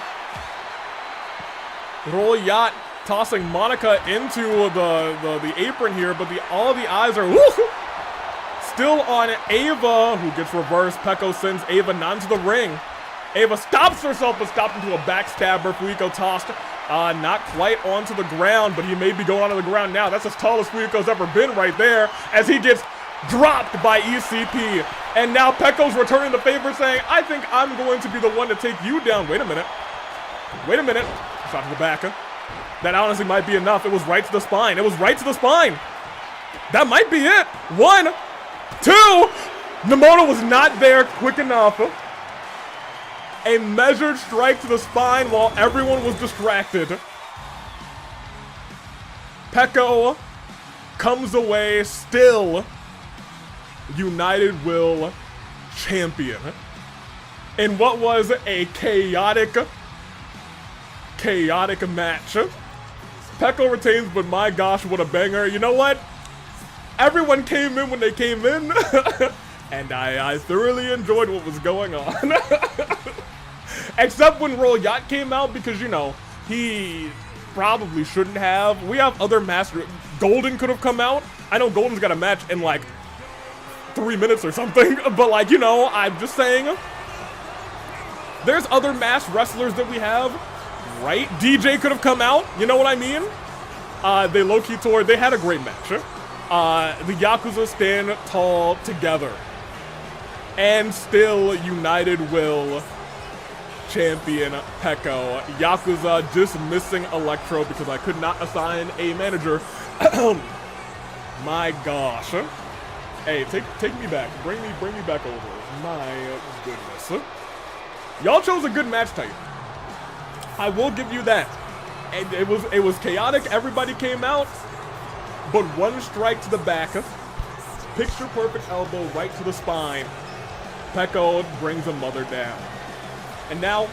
A: Royat tossing Monica into the apron here, but all the eyes are still on Ava, who gets reversed. Peko sends Ava not into the ring. Ava stops herself, but stopped into a backstabber. Fuyuko tossed, not quite onto the ground, but he may be going onto the ground now. That's as tall as Fuyuko's ever been right there, as he gets dropped by ECP. And now Peko's returning the favor, saying, I think I'm going to be the one to take you down. Wait a minute. Wait a minute. Shot to the back. That honestly might be enough. It was right to the spine. It was right to the spine. That might be it. 1, 2. Namoto was not there quick enough. A measured strike to the spine while everyone was distracted. Peko comes away still United Will champion in what was a chaotic match. Peko retains, but my gosh, what a banger. You know what? Everyone came in when they came in, and I thoroughly enjoyed what was going on. Except when Royat came out, because, you know, he probably shouldn't have. We have other master. Golden could have come out. I know Golden's got a match in, like, 3 minutes or something, but, like, you know, I'm just saying. There's other masked wrestlers that we have. Right? DJ could have come out, you know what I mean? They low-key toured, they had a great match. The Yakuza stand tall together. And still United Will champion Peko. Yakuza just missing Electro because I could not assign a manager. My gosh. Hey, take me back. Bring me back over. My goodness. Y'all chose a good match type. I will give you that. And it was chaotic. Everybody came out, but one strike to the back, picture perfect elbow right to the spine. Peko brings a mother down. And now,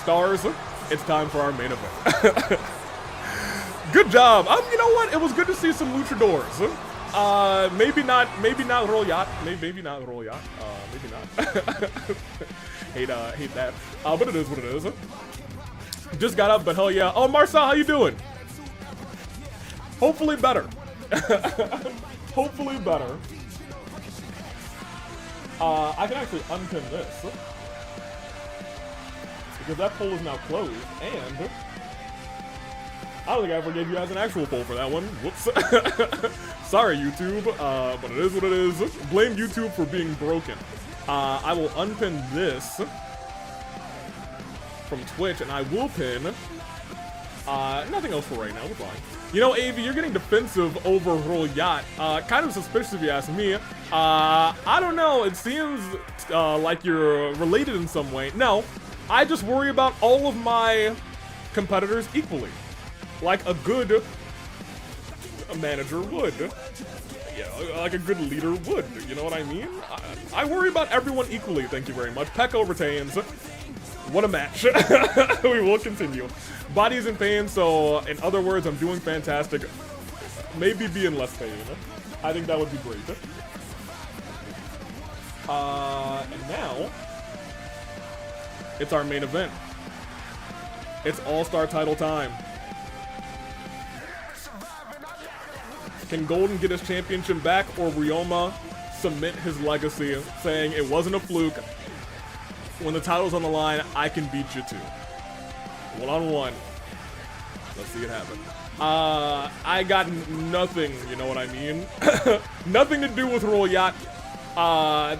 A: stars, it's time for our main event. Good job. You know what? It was good to see some luchadors. Maybe not Royat. Maybe not Royat. Maybe not. hate that. But it is what it is. Just got up, but hell yeah. Oh, Marcel, how you doing? Hopefully better. Hopefully better. I can actually unpin this. Because that poll is now closed, and I don't think I ever gave you guys an actual poll for that one. Whoops. Sorry, YouTube, but it is what it is. Blame YouTube for being broken. I will unpin this from Twitch, and I will pin nothing else for right now. We're fine. You know, Avi, you're getting defensive over Royat. Kind of suspicious if you ask me. I don't know. It seems like you're related in some way. No, I just worry about all of my competitors equally, like a good manager would. Yeah, like a good leader would. You know what I mean? I worry about everyone equally. Thank you very much. Peko retains. What a match. We will continue. Body's in pain, so in other words, I'm doing fantastic. Maybe be in less pain. I think that would be great. And now, it's our main event. It's All-Star title time. Can Golden get his championship back, or Ryoma cement his legacy, saying it wasn't a fluke? When the title's on the line, I can beat you too. One-on-one. Let's see it happen. I got nothing, you know what I mean? Nothing to do with Royat.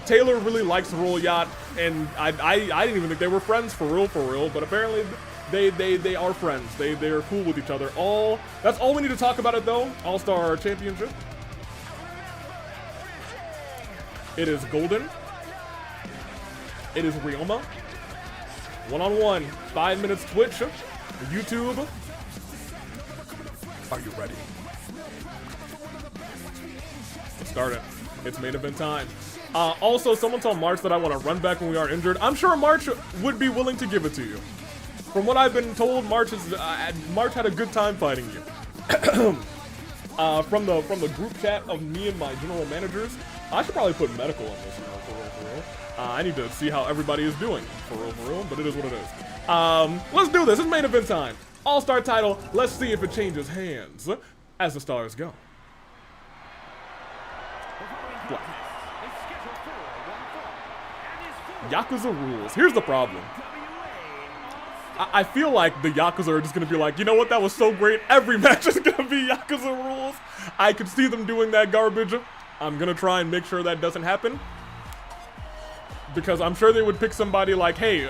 A: Taylor really likes Royat, and I didn't even think they were friends for real, but apparently they are friends. They are cool with each other. That's all we need to talk about it though. All-Star Championship. It is Golden. It is Ryoma. One-on-one. 5 minutes Twitch. YouTube. Are you ready? Let's start it. It's main event time. Also, someone told March that I want to run back when we are injured. I'm sure March would be willing to give it to you. From what I've been told, March had a good time fighting you. From the group chat of me and my general managers, I should probably put medical on this, for real. I need to see how everybody is doing, for real, but it is what it is. Let's do this. It's main event time. All-Star title. Let's see if it changes hands as the stars go. What? Yakuza rules. Here's the problem. I feel like the Yakuza are just gonna be like, you know what, that was so great, every match is gonna be Yakuza rules. I could see them doing that garbage. I'm gonna try and make sure that doesn't happen. Because I'm sure they would pick somebody like, hey,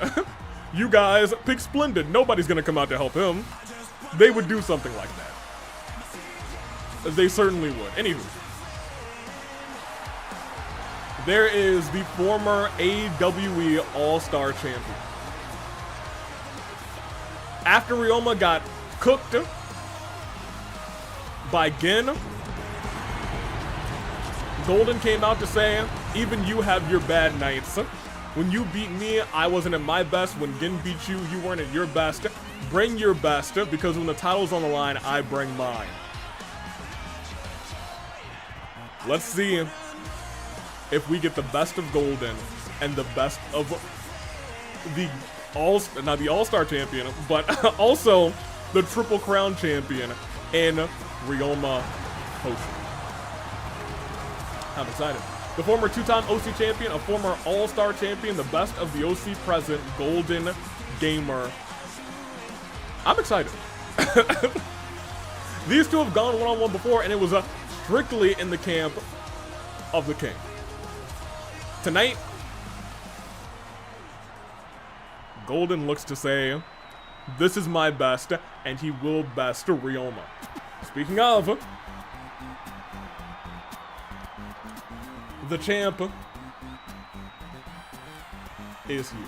A: you guys, pick Splendid. Nobody's gonna come out to help him. They would do something like that. They certainly would. Anywho. There is the former AWE All-Star Champion. After Ryoma got cooked by Gin, Golden came out to say, even you have your bad nights. When you beat me, I wasn't at my best. When Gin beat you, you weren't at your best. Bring your best, because when the title's on the line, I bring mine. Let's see if we get the best of Golden and the best of the not the All-Star champion, but also the Triple Crown champion in Ryoma Hoshi. I'm excited. The former two-time OC champion, a former All-Star champion, the best of the OC present, Golden Gamer. I'm excited. These two have gone one-on-one before, and it was strictly in the camp of the King. Tonight, Golden looks to say, this is my best, and he will best Ryoma. Speaking of, the champ is here.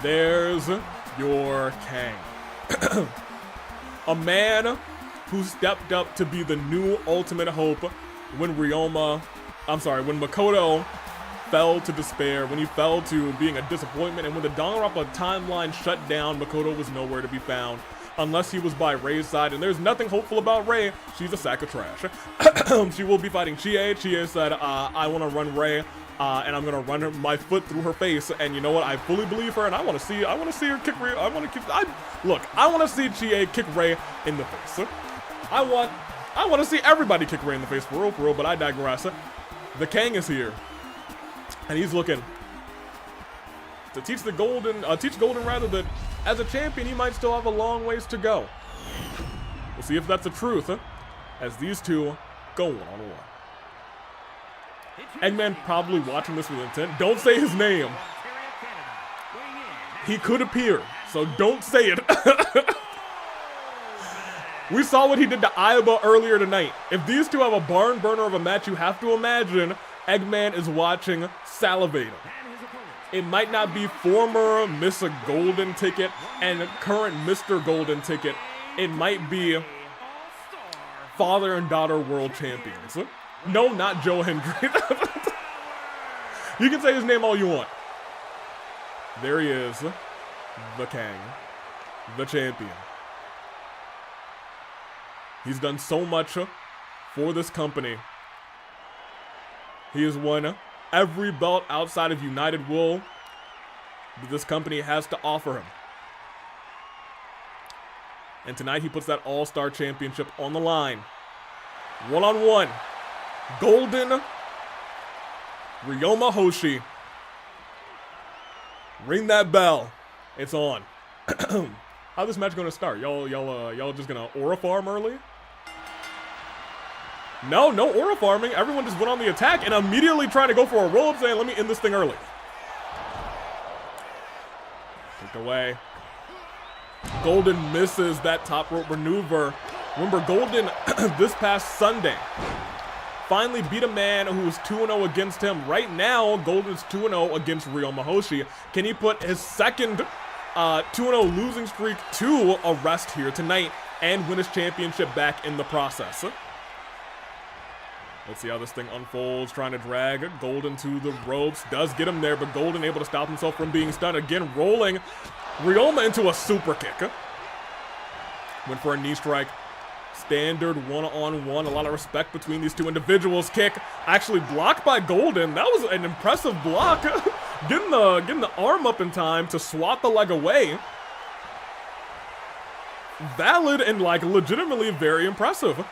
A: There's your Kang. A man who stepped up to be the new ultimate hope when when Makoto fell to despair, when he fell to being a disappointment, and when the Danganronpa timeline shut down, Makoto was nowhere to be found, unless he was by Rei's side, and there's nothing hopeful about Rei. She's a sack of trash. She will be fighting Chie. Chie said, I want to run Rei, and I'm gonna run my foot through her face, and you know what? I fully believe her, and I want to see her kick Rei. I want to see Chie kick Rei in the face. I want to see everybody kick Rei in the face, for real, but I digress. The Kang is here, and he's looking to teach Golden that as a champion, he might still have a long ways to go. We'll see if that's the truth, as these two go one-on-one. Eggman probably watching this with intent. Don't say his name. He could appear, so don't say it. We saw what he did to Aiba earlier tonight. If these two have a barn burner of a match, you have to imagine Eggman is watching, salivating. It might not be former Mr. Golden Ticket and current Mr. Golden Ticket. It might be father and daughter world champions. No, not Joe Hendry. You can say his name all you want. There he is, the Kang, the champion. He's done so much for this company. He has won every belt outside of United Will that this company has to offer him. And tonight he puts that All-Star Championship on the line. One-on-one. Golden Ryoma Hoshi. Ring that bell. It's on. How's this match gonna start? Y'all just gonna aura farm early? No aura farming. Everyone just went on the attack and immediately trying to go for a roll-up, saying, let me end this thing early. Kicked away. Golden misses that top rope maneuver Remember, Golden this past Sunday finally beat a man who was 2-0 against him. Right now, Golden's 2-0 against Ryoma Hoshi. Can he put his second 2-0 losing streak to a rest here tonight and win his championship back in the process? Let's see how this thing unfolds. Trying to drag Golden to the ropes. Does get him there, but Golden able to stop himself from being stunned. Again, rolling Ryoma into a super kick. Went for a knee strike. Standard one-on-one. A lot of respect between these two individuals. Kick actually blocked by Golden. That was an impressive block. getting the arm up in time to swat the leg away. Valid and like legitimately very impressive.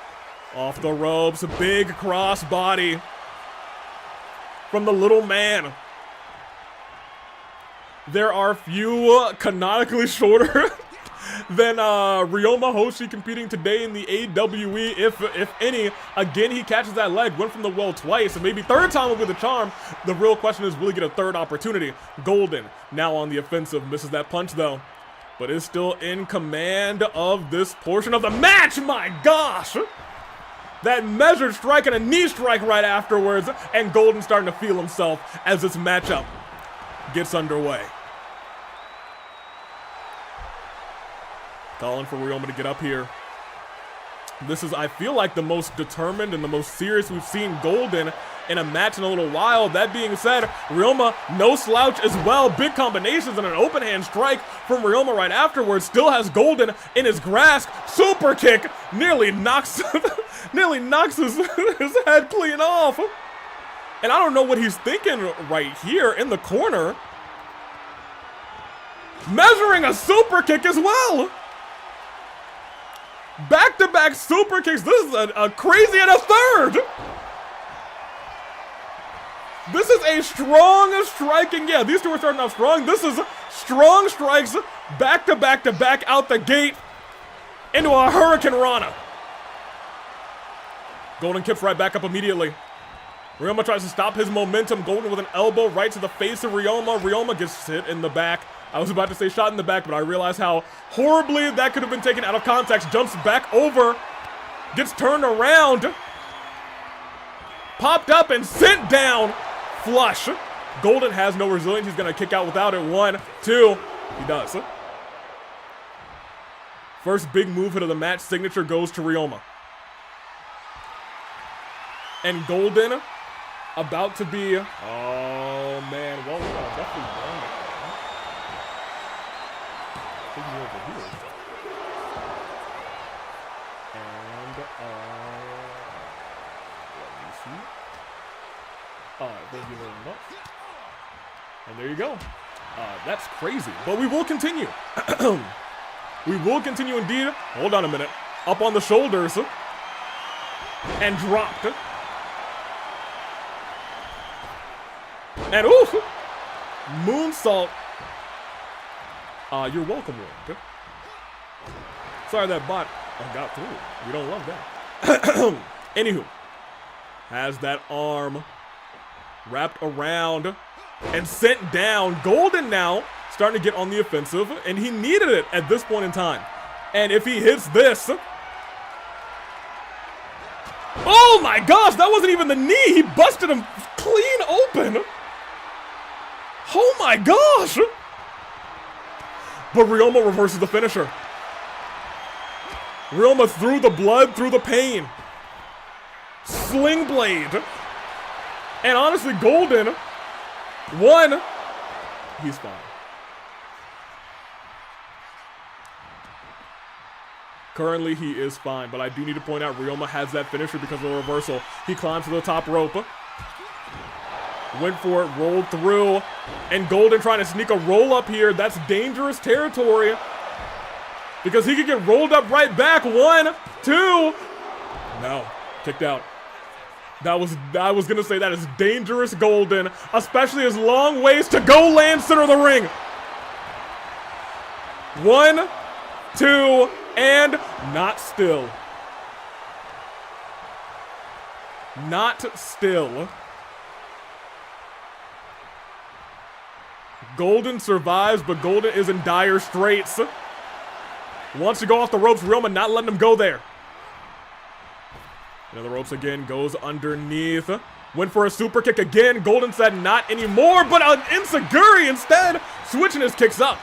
A: Off the ropes, big cross body from the little man. There are few canonically shorter than Ryoma Hoshi competing today in the AWE, if any. Again, he catches that leg, went from the well twice, and maybe third time will be the charm. The real question is, will he get a third opportunity? Golden, now on the offensive, misses that punch though, but is still in command of this portion of the match. My gosh! That measured strike and a knee strike right afterwards, and Golden starting to feel himself as this matchup gets underway. Calling for Ryoma to get up here. This is, I feel like, the most determined and the most serious we've seen Golden in a match in a little while. That being said, Ryoma, no slouch as well. Big combinations and an open hand strike from Ryoma right afterwards. Still has Golden in his grasp. Super kick nearly knocks his head clean off. And I don't know what he's thinking right here in the corner. Measuring a super kick as well. Back-to-back super kicks. This is a crazy and a third. This is a strong striking. Yeah, these two are starting off strong. This is strong strikes back-to-back-to-back out the gate into a Hurricane Rana. Golden kips right back up immediately. Ryoma tries to stop his momentum. Golden with an elbow right to the face of Ryoma. Ryoma gets hit in the back. I was about to say shot in the back, but I realized how horribly that could have been taken out of context. Jumps back over. Gets turned around. Popped up and sent down. Flush. Golden has no resilience. He's going to kick out without it. 1, 2. He does. First big move hit of the match. Signature goes to Ryoma. And Golden about to be... Oh, man. Well, definitely done. Over here. And, let me see. Thank you very much. And there you go. That's crazy. But we will continue. We will continue indeed. Hold on a minute. Up on the shoulders. And dropped. And oof! Moonsault. You're welcome, Warlen. Sorry that bot got through. We don't love that. Anywho, has that arm wrapped around and sent down. Golden now starting to get on the offensive, and he needed it at this point in time. And if he hits this... Oh my gosh, that wasn't even the knee. He busted him clean open. Oh my gosh. But Ryoma reverses the finisher. Ryoma through the blood, through the pain. Sling blade. And honestly, Golden won. He's fine. Currently, he is fine, but I do need to point out Ryoma has that finisher because of the reversal. He climbs to the top rope. Went for it, rolled through, and Golden trying to sneak a roll up here. That's dangerous territory because he could get rolled up right back. 1, 2. No, kicked out. I was gonna say that is dangerous Golden, especially his long ways to go land center of the ring. 1, 2, and not still. Not still. Golden survives, but Golden is in dire straits. Wants to go off the ropes. Ryoma not letting him go there. Into the ropes again, goes underneath. Went for a super kick again. Golden said not anymore, but an Insaguri instead, switching his kicks up.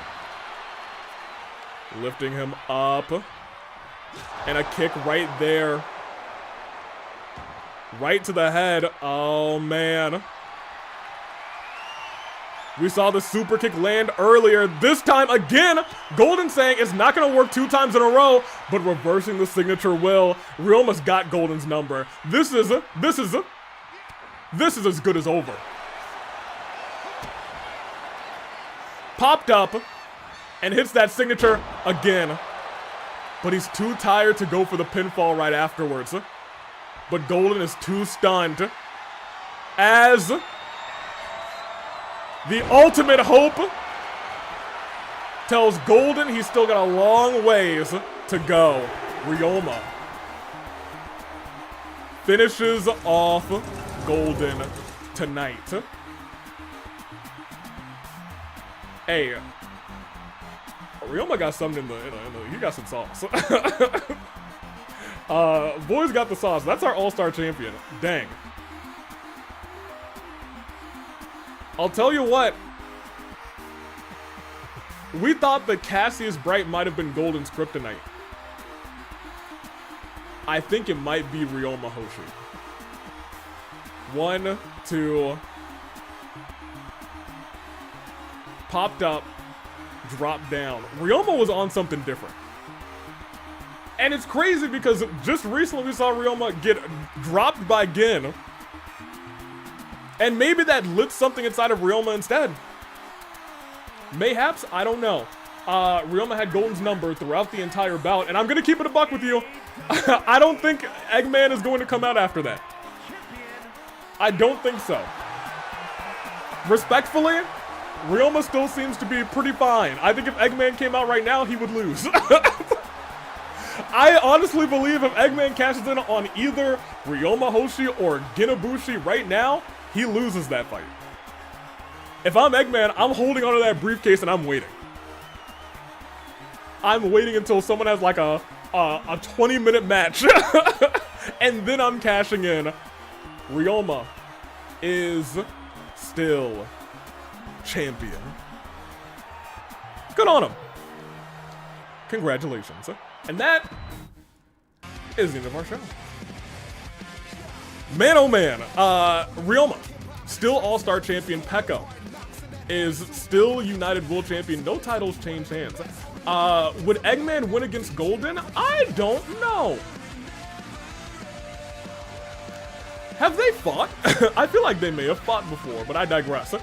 A: Lifting him up. And a kick right there. Right to the head. Oh, man. We saw the super kick land earlier. This time again, Golden saying it's not going to work 2 times in a row, but reversing the signature will. Ryoma's got Golden's number. This is as good as over. Popped up and hits that signature again. But he's too tired to go for the pinfall right afterwards. But Golden is too stunned. As the ultimate hope tells Golden he's still got a long ways to go. Ryoma finishes off Golden tonight. Hey, Ryoma got something he got some sauce. Boys got the sauce. That's our all-star champion. Dang. I'll tell you what. We thought that Cassius Bright might have been Golden's kryptonite. I think it might be Ryoma Hoshi. 1, 2. Popped up. Dropped down. Ryoma was on something different. And it's crazy because just recently we saw Ryoma get dropped by Gin. And maybe that lit something inside of Ryoma instead. Mayhaps, I don't know. Ryoma had Golden's number throughout the entire bout, and I'm gonna keep it a buck with you. I don't think Eggman is going to come out after that. I don't think so. Respectfully, Ryoma still seems to be pretty fine. I think if Eggman came out right now, he would lose. I honestly believe if Eggman cashes in on either Ryoma Hoshi or Ginabushi right now, he loses that fight. If I'm Eggman, I'm holding onto that briefcase and I'm waiting. I'm waiting until someone has like a 20-minute match. And then I'm cashing in. Ryoma is still champion. Good on him. Congratulations. And that is the end of our show. Man, oh man. Ryoma, still all-star champion. Peko is still United World Champion. No titles change hands. Would Eggman win against Golden? I don't know. Have they fought? I feel like they may have fought before, but I digress.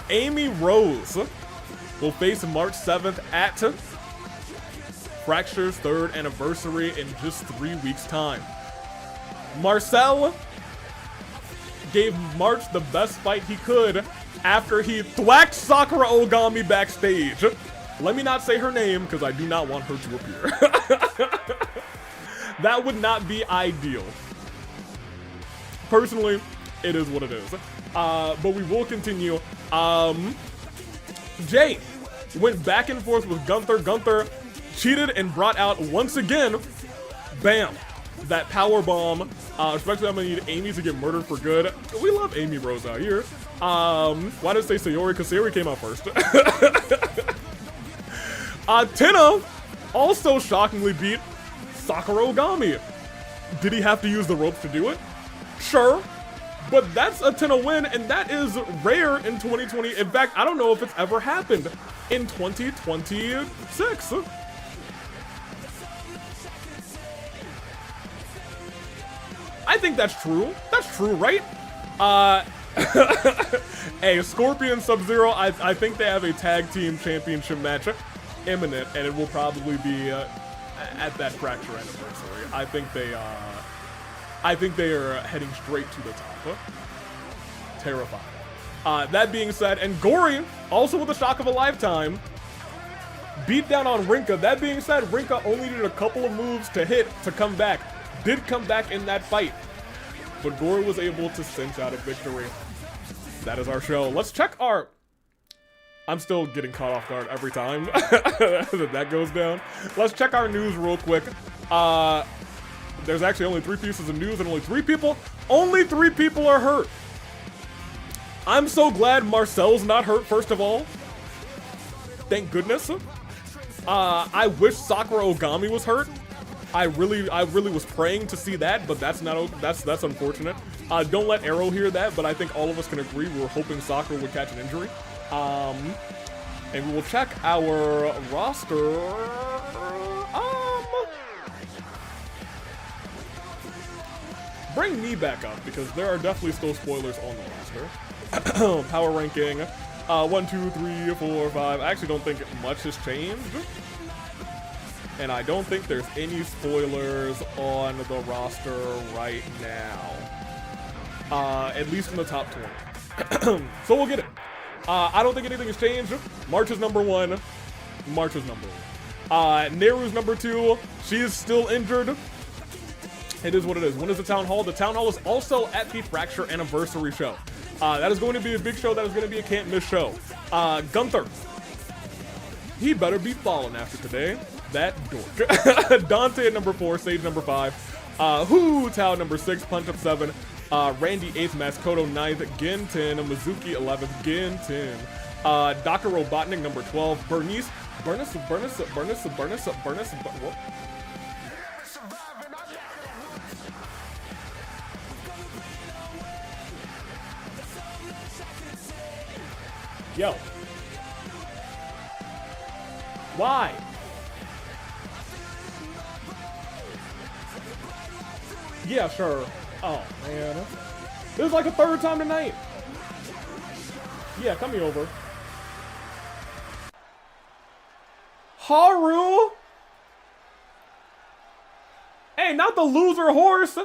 A: Amy Rose will face March 7th at Fracture's 3rd anniversary in just 3 weeks' time. Marcel gave March the best fight he could after he thwacked Sakura Ogami backstage. Let me not say her name because I do not want her to appear. That would not be ideal. Personally, it is what it is. But we will continue. Jay went back and forth with Gunther. Gunther cheated and brought out once again, bam, that power bomb. Especially I'm gonna need Amy to get murdered for good. We love Amy Rose out here. Why did I say Sayori? Because Sayori came out first. Tenna also shockingly beat Sakura Ogami. Did he have to use the ropes to do it? Sure. But that's a Tenna win, and that is rare in 2020. In fact, I don't know if it's ever happened in 2026. I think that's true. That's true, right? Hey, Scorpion Sub-Zero, I think they have a tag team championship match imminent, and it will probably be at that Fracture anniversary. I think they are heading straight to the top. Terrifying. That being said, and Gorey, also with the shock of a lifetime, beat down on Rinkah. That being said, Rinkah only needed a couple of moves to hit to come back. Did come back in that fight, but Gorey was able to cinch out a victory. That is our show. Let's check our... I'm still getting caught off guard every time that goes down. Let's check our news real quick. there's actually only 3 pieces of news and only 3 people are hurt. I'm so glad Marcel's not hurt, first of all. Thank goodness. I wish Sakura Ogami was hurt. I really was praying to see that, but that's unfortunate. Don't let Arrow hear that, but I think all of us can agree we were hoping Sakura would catch an injury. And we will check our roster. Bring me back up because there are definitely still spoilers on the roster. Power ranking. 1, 2, 3, 4, 5. I actually don't think much has changed. And I don't think there's any spoilers on the roster right now. At least in the top 20. So we'll get it. I don't think anything has changed. March is number 1. March is number 1. Neru's number 2. She is still injured. It is what it is. When is the Town Hall? The Town Hall is also at the Fracture Anniversary show. That is going to be a big show. That is going to be a can't miss show. Gunther. He better be falling after today. That dork. Dante at number 4. Sage number 5. Tao number 6. Punch up 7. Randy 8th. Maskoto 9th. Gintin. Mizuki 11th. Gintin. Dr. Robotnik number 12. Bernice. Whoop. Yo. Why? Yeah, sure. Oh, man. This is like the 3rd time tonight. Yeah, come me over. Haru? Hey, not the loser horse.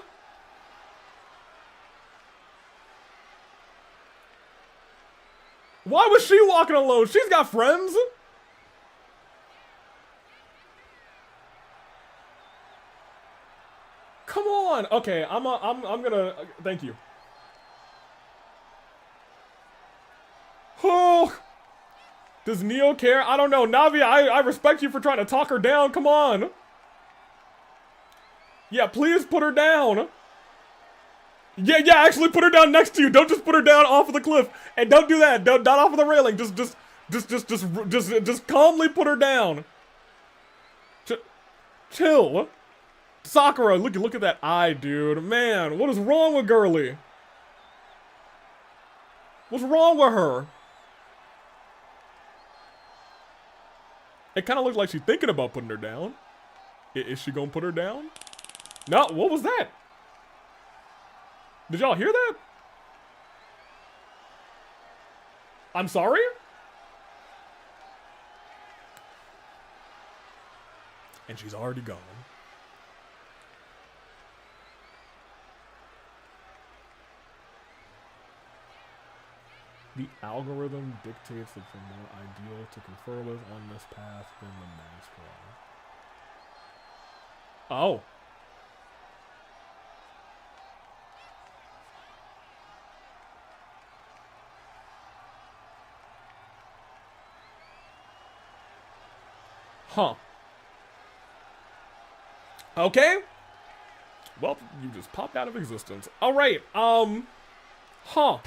A: Why was she walking alone? She's got friends. Come on. Okay, I'm gonna thank you. Oh, does Neo care? I don't know. Navi, I respect you for trying to talk her down. Come on. Yeah, please put her down. Yeah, actually put her down next to you. Don't just put her down off of the cliff. And don't do that. Not off of the railing. Just calmly put her down. Chill. Sakura, look at that eye, dude. Man, what is wrong with Girly? What's wrong with her? It kind of looks like she's thinking about putting her down. Is she gonna put her down? No, what was that? Did y'all hear that? I'm sorry? And she's already gone. The algorithm dictates that you're more ideal to confer with on this path than the master. Oh. Huh. Okay. Well, you just popped out of existence. All right. Huh.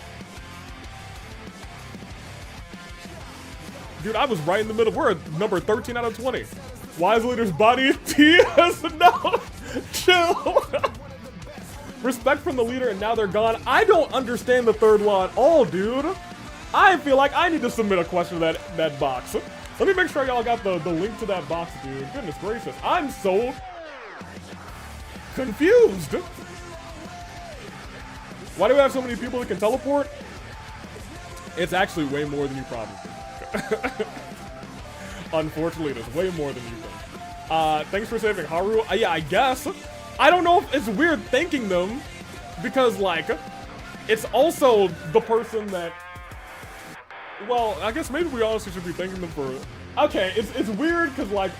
A: Dude, I was right in the middle. We're at number 13 out of 20. Wise leader's body is TS. No. Chill. Respect from the leader and now they're gone. I don't understand the 3rd law at all, dude. I feel like I need to submit a question to that box. Let me make sure y'all got the link to that box, dude. Goodness gracious. I'm so confused. Why do we have so many people that can teleport? It's actually way more than you probably think. Unfortunately, it is way more than you think. Thanks for saving Haru. Yeah, I guess. I don't know if it's weird thanking them because, like, it's also the person that... Well, I guess maybe we honestly should be thanking them for... Okay, it's weird because, like,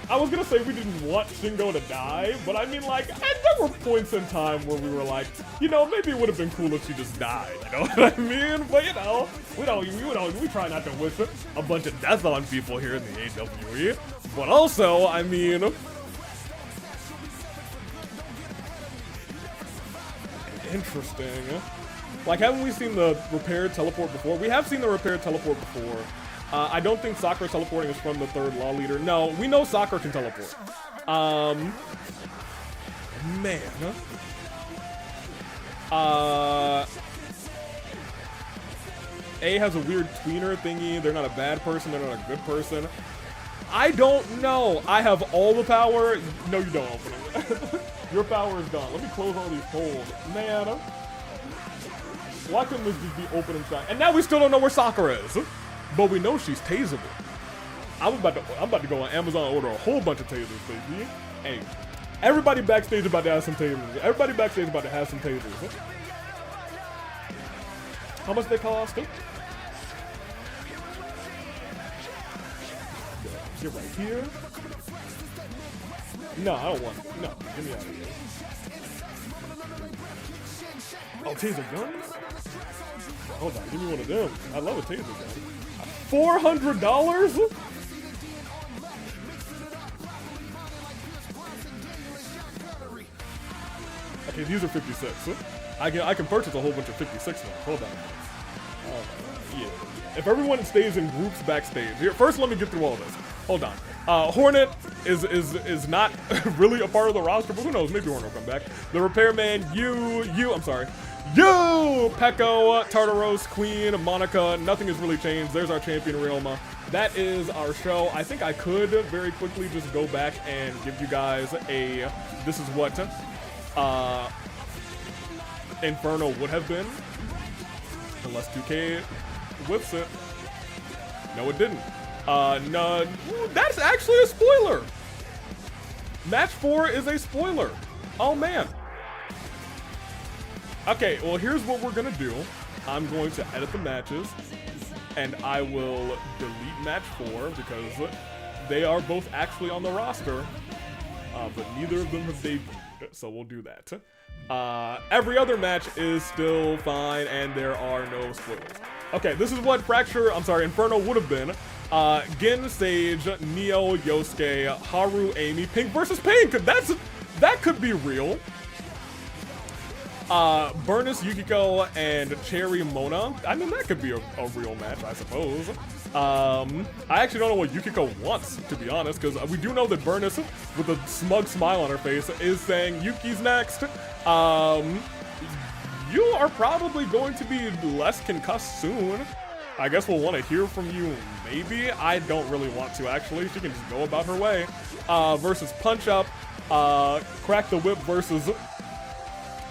A: I was gonna say we didn't want Shingo to die, but I mean, like, there were points in time where we were like, you know, maybe it would have been cool if she just died, you know what I mean? But, you know, we try not to wish a bunch of death on people here in the AWE. But also, I mean, Interesting. Like, haven't we seen the repair teleport before? We have seen the repair teleport before. I don't think Sakura teleporting is from the third law leader. No, we know Sakura can teleport. Man. A has a weird tweener thingy. They're not a bad person. They're not a good person. I don't know. I have all the power. No, you don't, open. Your power is gone. Let me close all these holes. Man. Why couldn't this just be open and shut? And now we still don't know where Sakura is. But we know she's taseable. I'm about to go on Amazon and order a whole bunch of tasers, baby. Hey, everybody backstage about to have some tasers. Everybody backstage about to have some tasers. How much they cost? Get right here. No, I don't want it. No, get me out of here. Oh, taser guns? Hold on, give me one of them. I love a taser gun. $400? Okay, these are 56. I can purchase a whole bunch of 56 now. Hold on. Yeah. If everyone stays in groups backstage. Here, first, let me get through all this. Hold on. Hornet is not really a part of the roster, but who knows? Maybe Hornet will come back. The repairman, I'm sorry. Peko, Tartaros, Queen, Monica. Nothing has really changed. There's our champion, Ryoma. That is our show. I think I could very quickly just go back and give you guys a. This is what Inferno would have been, unless 2K whips it. No, it didn't. No, that's actually a spoiler. Match 4 is a spoiler. Oh man. Okay, well here's what we're gonna do. I'm going to edit the matches, and I will delete match 4 because they are both actually on the roster, but neither of them have debuted. So we'll do that. Every other match is still fine, and there are no spoilers. Okay, this is what Inferno would have been. Gin, Sage, Neo, Yosuke, Haru, Amy, Pink versus Pink. That could be real. Burnus, Yukiko, and Cherry, Mona. I mean, that could be a real match, I suppose. I actually don't know what Yukiko wants, to be honest, because we do know that Burnus, with a smug smile on her face, is saying Yuki's next. You are probably going to be less concussed soon. I guess we'll want to hear from you, maybe. I don't really want to, actually. She can just go about her way. Versus Punch Up, Crack the Whip versus...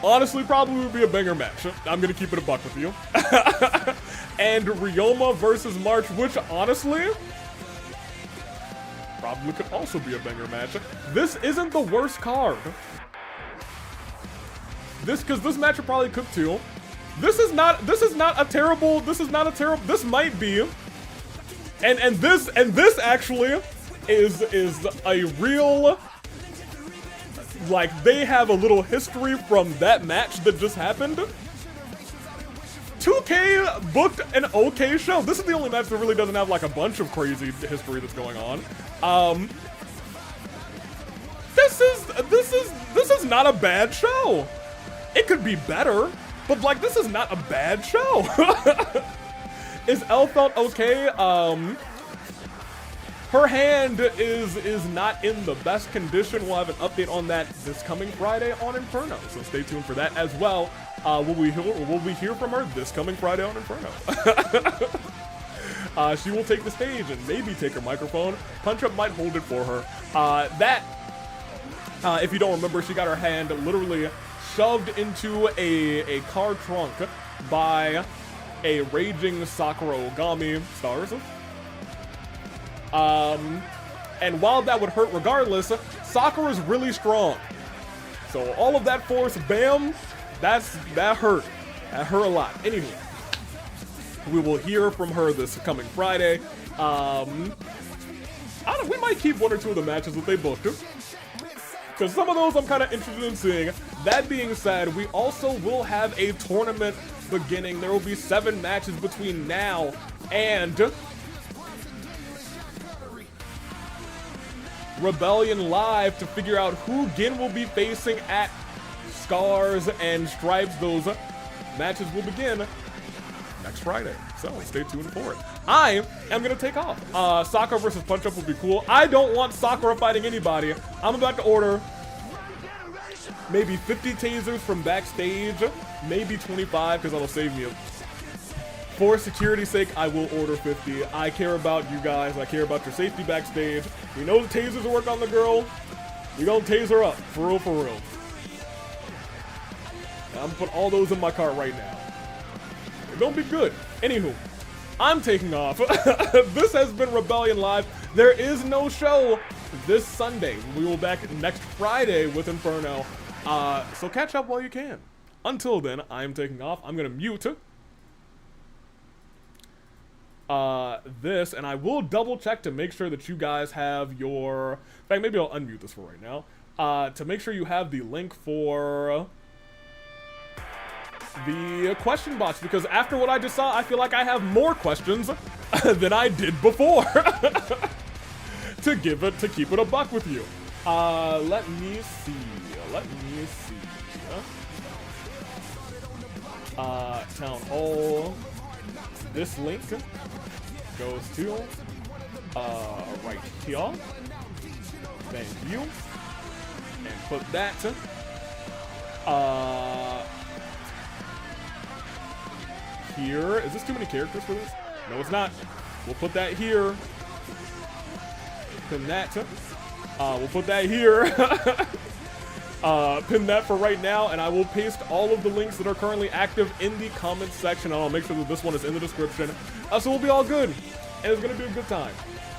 A: Honestly, probably would be a banger match. I'm gonna keep it a buck with you. And Ryoma versus March, which honestly probably could also be a banger match. This isn't the worst card. Because this match would probably cook too. This is not a terrible. This might be. And this actually is a real. Like, they have a little history from that match that just happened. 2K booked an okay show. This is the only match that really doesn't have like a bunch of crazy history that's going on. This is not a bad show. It could be better, but like this is not a bad show. Is Elle felt okay? Her hand is not in the best condition. We'll have an update on that this coming Friday on Inferno, so stay tuned for that as well. Will we hear from her this coming Friday on Inferno? She will take the stage and maybe take her microphone. Punch Up might hold it for her. If you don't remember, she got her hand literally shoved into a car trunk by a raging Sakura Ogami stars. And while that would hurt regardless, Sakura's really strong. So all of that force, bam, that hurt. That hurt a lot. Anyway, we will hear from her this coming Friday. We might keep one or two of the matches that they booked. Because some of those I'm kind of interested in seeing. That being said, we also will have a tournament beginning. There will be 7 matches between now and Rebellion Live to figure out who Gin will be facing at Scars and Stripes, those matches will begin next Friday. So stay tuned for it. I am going to take off. Sakura versus Punch Up will be cool. I don't want Sakura fighting anybody. I'm about to order maybe 50 tasers from backstage, maybe 25 because that'll save me. For security's sake, I will order 50. I care about you guys. I care about your safety backstage. We know the tasers will work on the girl. We gonna tase her up. For real, for real. And I'm gonna put all those in my cart right now. It's gonna be good. Anywho, I'm taking off. This has been Rebellion Live. There is no show this Sunday. We will be back next Friday with Inferno. So catch up while you can. Until then, I'm taking off. I'm gonna mute this, and I will double check to make sure that you guys have your, in fact, maybe I'll unmute this for right now, to make sure you have the link for the question box, because after what I just saw, I feel like I have more questions than I did before to keep it a buck with you. Let me see. Town Hall. This link goes to right here. Thank you. And put that here. Is this too many characters for this? No, it's not. We'll put that here. Pin that. We'll put that here. Pin that for right now, and I will paste all of the links that are currently active in the comments section. I'll make sure that this one is in the description. So we'll be all good, and it's gonna be a good time.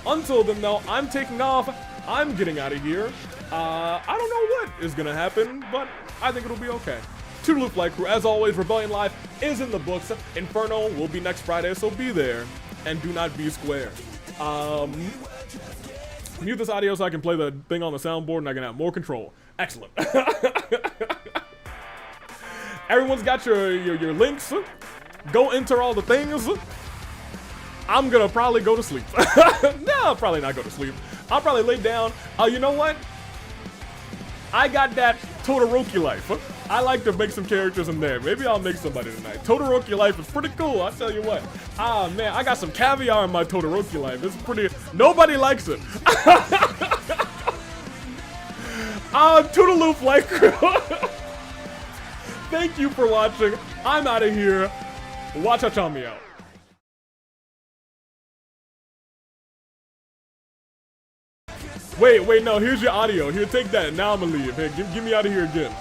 A: Until then, though, I'm taking off. I'm getting out of here. I don't know what is gonna happen, but I think it'll be okay. Toodaloo Flight Crew, as always, Rebellion Live is in the books. Inferno will be next Friday, so be there, and do not be square. Mute this audio so I can play the thing on the soundboard and I can have more control. Excellent. Everyone's got your links. Go enter all the things. I'm gonna probably go to sleep. No, I'll probably not go to sleep. I'll probably lay down. You know what? I got that Todoroki life. I like to make some characters in there. Maybe I'll make somebody tonight. Todoroki life is pretty cool, I'll tell you what. Ah, man, I got some caviar in my Todoroki life. It's pretty, nobody likes it. Toodaloo Flight Crew. Thank you for watching. I'm out of here. Watch me out. Wait, no, here's your audio. Here, take that. Now I'm gonna leave. Hey, get me out of here again.